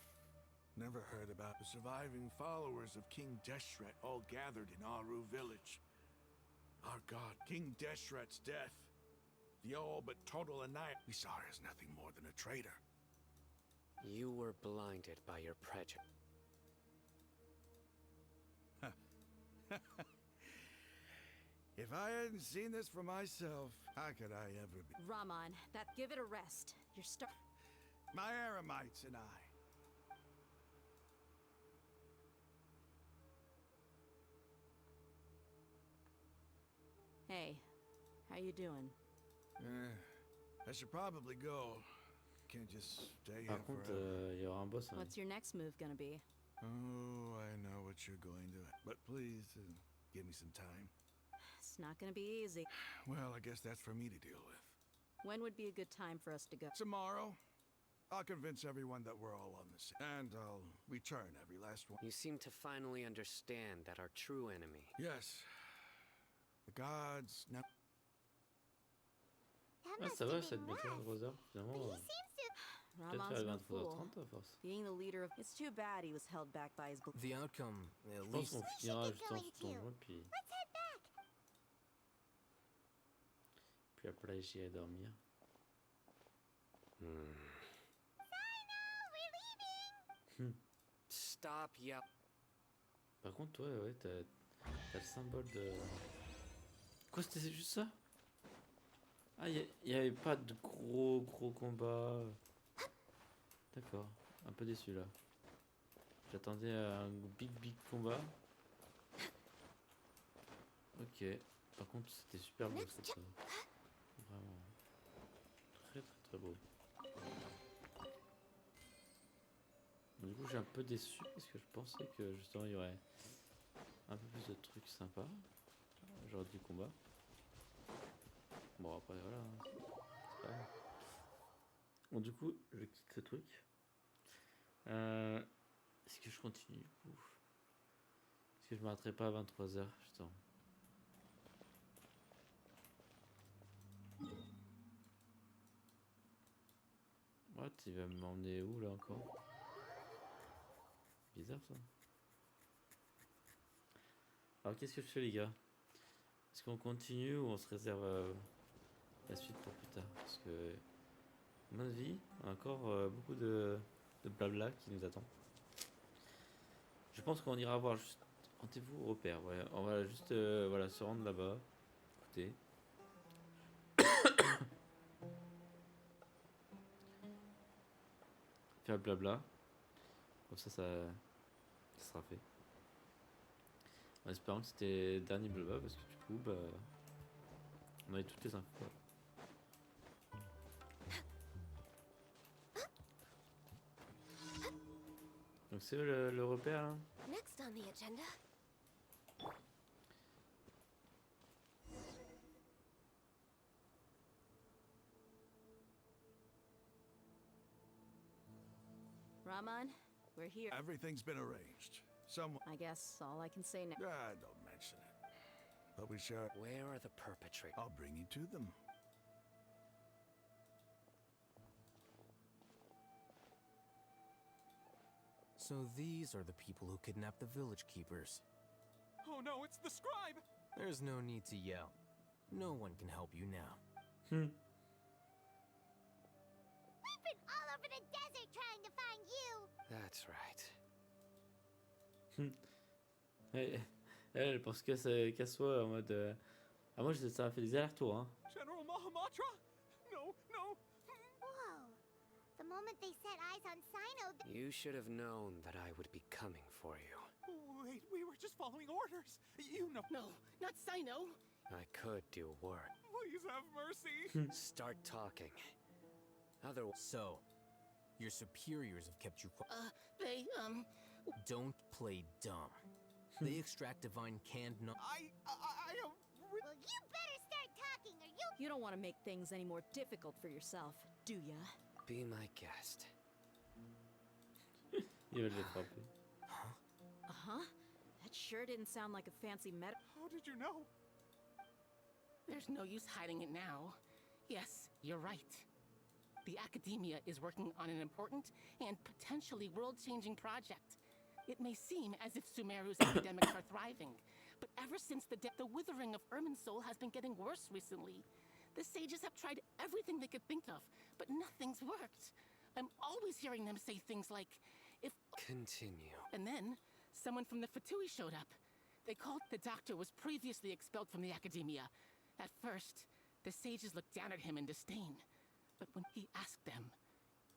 never heard about the surviving followers of King Deshret all gathered in Aru village. Our god, King Deshret's death. The all but total annihilation. We saw her as nothing more than a traitor. You were blinded by your prejudice. If I hadn't seen this for myself, how could I ever be? Raman, give it a rest. You're My Aramites and I. Hey, how you doing? I should probably go. Can't just stay here Par contre, forever. il y aura un boss. Hein. What's your next move gonna be? Oh, I know what you're going to. But please, give me some time. It's not gonna be easy. Well, I guess that's for me to deal with. When would be a good time for us to go? Tomorrow, I'll convince everyone that we're all on the same. And I'll return every last one. You seem to finally understand that our true enemy. Yes. The gods never. That Ah, must ça va, have cette been méthode rough. Rosa, But finalement. he seems to. Peut-être Ramon's faire no les fool. 23h30 à force. Being the leader of... It's too bad he was held back by his... The outcome, at Je pense least. qu'on finira juste en going ce donjon, to. puis Let's head back. après j'irai dormir. Sino, we're leaving. Stop, yep. Par contre, toi, ouais, t'as le symbole de... Quoi, c'était juste ça? Ah, il y avait pas de gros combats. D'accord, un peu déçu là. J'attendais un big combat. Ok, par contre c'était super beau cette chose. Vraiment très beau. Du coup j'ai un peu déçu parce que je pensais que justement il y aurait un peu plus de trucs sympas. Genre du combat. Bon après voilà, hein, c'est pas grave. Bon du coup je quitte ce truc. Est-ce que je continue du coup? Est-ce que je m'arrêterai pas à 23h justement? What? Il va m'emmener où là encore? Bizarre ça. Alors qu'est-ce que je fais les gars? Est-ce qu'on continue ou on se réserve la suite pour plus tard? Parce que à mon avis, on a encore beaucoup de blabla qui nous attend. Je pense qu'on ira voir juste rendez-vous au repère. Ouais, on va juste voilà, se rendre là-bas. Écoutez. Faire le blabla. Comme ça sera fait. En espérant que c'était le dernier blabla parce que du coup, bah, on avait toutes les infos. Donc c'est le repère là? Next on the agenda. Ramon, we're here. Everything's been arranged. Someone. I guess all I can say now. Don't mention it. But we sure. Where are the perpetrators? I'll bring you to them. So these are the people who kidnapped the village keepers. Oh no, it's the scribe! There's no need to yell. No one can help you now. We've been all over the desert trying to find you. That's right. Elle pense qu'à soi en mode. Ah, moi ça a fait des allers-retours. Hein. General Mahamatra? No. Whoa. The moment they set eyes on Sino, You should have known that I would be coming for you. Wait, we were just following orders. You know. No, not Sino. I could do worse. Please have mercy. Start talking. So, your superiors have kept you They, Don't play dumb. They extract divine canned no- well, you better start talking or you'll. You don't want to make things any more difficult for yourself, do ya? Be my guest. Il va le frapper. Uh-huh. That sure didn't sound like a fancy meta. How did you know? There's no use hiding it now. Yes, you're right. The Academia is working on an important and potentially world-changing project. It may seem as if Sumeru's academics are thriving, but ever since the withering of Irminsul has been getting worse recently. The sages have tried everything they could think of, but nothing's worked. I'm always hearing them say things like, if... Continue. And then, someone from the Fatui showed up. They called the doctor was previously expelled from the Academia. At first, the sages looked down at him in disdain. But when he asked them,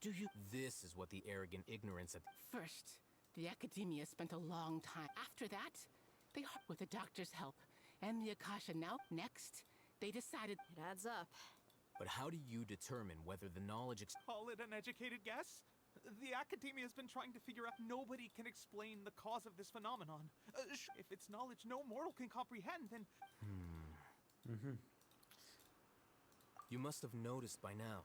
do you... This is what the arrogant ignorance of... First, the Academia spent a long time. After that, they... With the doctor's help and the Akasha now, next, they decided... It adds up. But how do you determine whether the knowledge Call it an educated guess? The academia has been trying to figure out. Nobody can explain the cause of this phenomenon. If it's knowledge no mortal can comprehend, then... You must have noticed by now.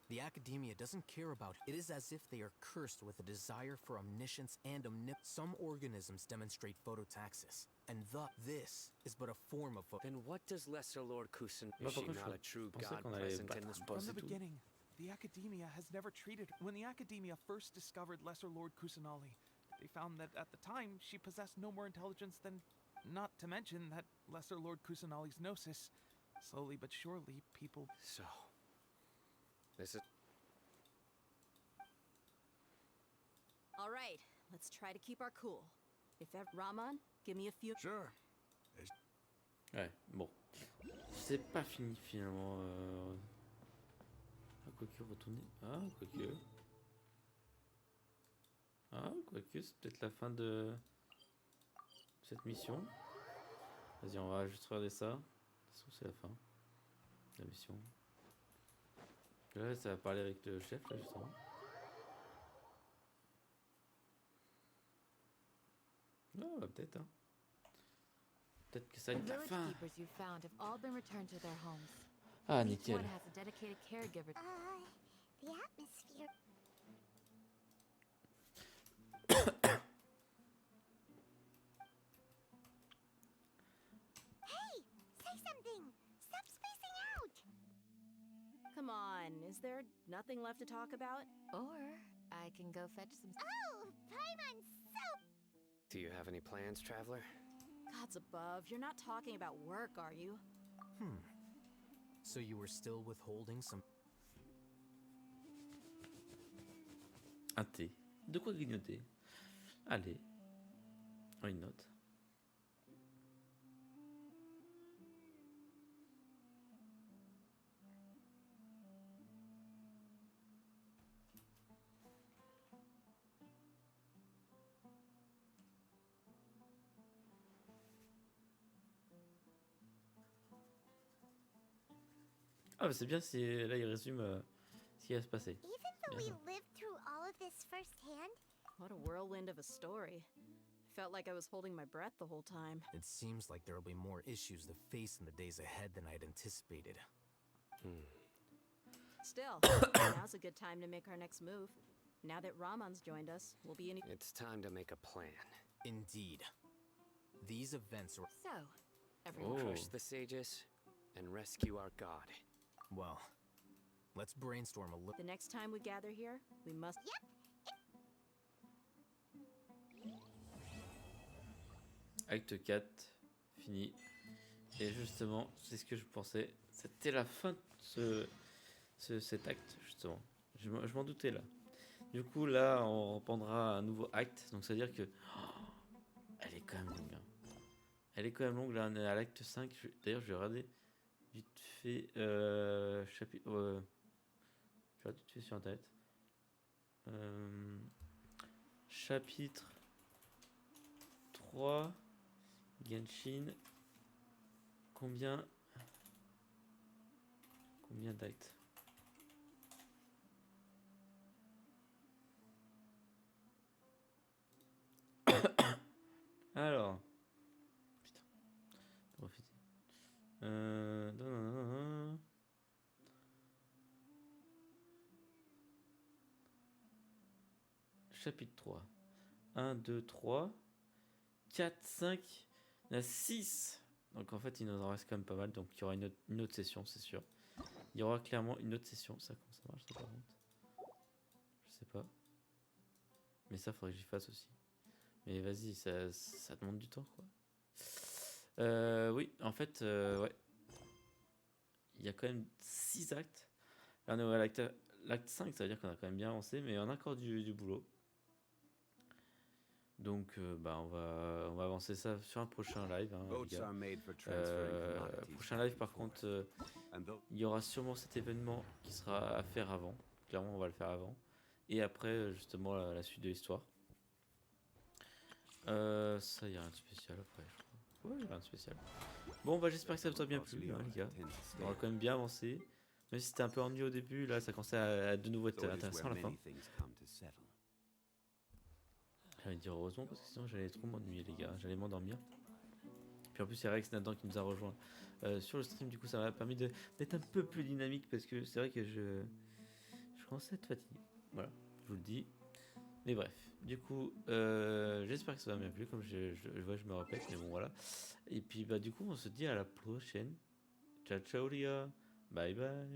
The academia doesn't care about it. It is as if they are cursed with a desire for omniscience and Some organisms demonstrate phototaxis, and this is but a form of Then what does Lesser Lord Kusan? Bah, Is she par contre, not a je true pensais god qu'on allait present in battre this un book? boss From et the tout. beginning, the academia has never treated. When the academia first discovered Lesser Lord Kusanali, they found that at the time she possessed no more intelligence than, not to mention that Lesser Lord Kusanali's gnosis. Slowly but surely, people. So, this is. All right, let's try to keep our cool. If ever, Raman, give me a few. Sure. Ouais, bon. C'est pas fini finalement. Ah, quoique, retourner. Ah, quoique. Ah, quoique, c'est peut-être la fin de cette mission. Vas-y, on va juste regarder ça. De toute façon, c'est la fin de la mission. Là, ça va parler avec le chef, là, justement. Ah, bah, peut-être, hein. Peut-être que ça va The être la village fin. keepers you found have all been returned to their homes. Ah, Each nickel. one has a dedicated caregiver. The atmosphere. Hey, say something. Stop spacing out. Come on, is there nothing left to talk about? Or I can go fetch some. Oh, Paimon's so. Do you have any plans, traveler? Gods above, you're not talking about work, are you? So you were still withholding some... Un thé. De quoi grignoter. Allez. Une note. Ah, bah c'est bien si là il résume ce qui va se passer. Even though we Bien. lived through all of this firsthand, What a whirlwind of a story. I felt like I was holding my breath the whole time. It seems like there will be more issues to face in the days ahead than I'd anticipated. Still, now's a good time to make our next move. Now that Raman's joined us, we'll be in. It's time to make a plan. Indeed. These events are... So, everyone. Crush the sages and rescue our god. Well, let's brainstorm a little... The next time we gather here, we must. Acte 4, fini. Et justement, c'est ce que je pensais. C'était la fin de cet acte, justement. Je m'en doutais là. Du coup, là, on reprendra un nouveau acte. Donc, ça veut dire que... elle est quand même longue. Hein. Elle est quand même longue. Là, on est à l'acte 5. D'ailleurs, je vais regarder vite fait... chapitre... je regarde vite fait sur Internet. Chapitre 3... Genshin, combien d'actes? Alors, putain, profitez. Chapitre 3. 1, 2, 3, 4, 5... Il y en a 6. Donc en fait il nous en reste quand même pas mal. Donc il y aura une autre session, c'est sûr. Il y aura clairement une autre session. Ça, comment ça marche ça par contre? Je sais pas. Mais ça faudrait que j'y fasse aussi. Mais vas-y, ça demande du temps quoi. Oui, en fait, ouais. Il y a quand même 6 actes. Là on est à l'acte 5, ça veut dire qu'on a quand même bien avancé. Mais on a encore du boulot. Donc, bah, on va avancer ça sur un prochain live. Hein, les gars. Prochain live, par contre, il y aura sûrement cet événement qui sera à faire avant. Clairement, on va le faire avant. Et après, justement, la suite de l'histoire. Ça, il n'y a rien de spécial après, je crois. Ouais, il n'y a rien de spécial. Bon, bah, j'espère que ça vous a bien plu, hein, les gars. On va quand même bien avancer. Même si c'était un peu ennuyeux au début, là ça commençait à de nouveau être intéressant à la fin. J'allais dire heureusement parce que sinon j'allais trop m'ennuyer les gars, j'allais m'endormir. Puis en plus c'est Rex Nathan qui nous a rejoint sur le stream, du coup ça m'a permis d'être un peu plus dynamique parce que c'est vrai que je commençais à être fatigué. Voilà, je vous le dis. Mais bref, du coup j'espère que ça va bien plu, comme je me répète, mais bon voilà. Et puis bah du coup on se dit à la prochaine. Ciao ciao les gars, bye bye.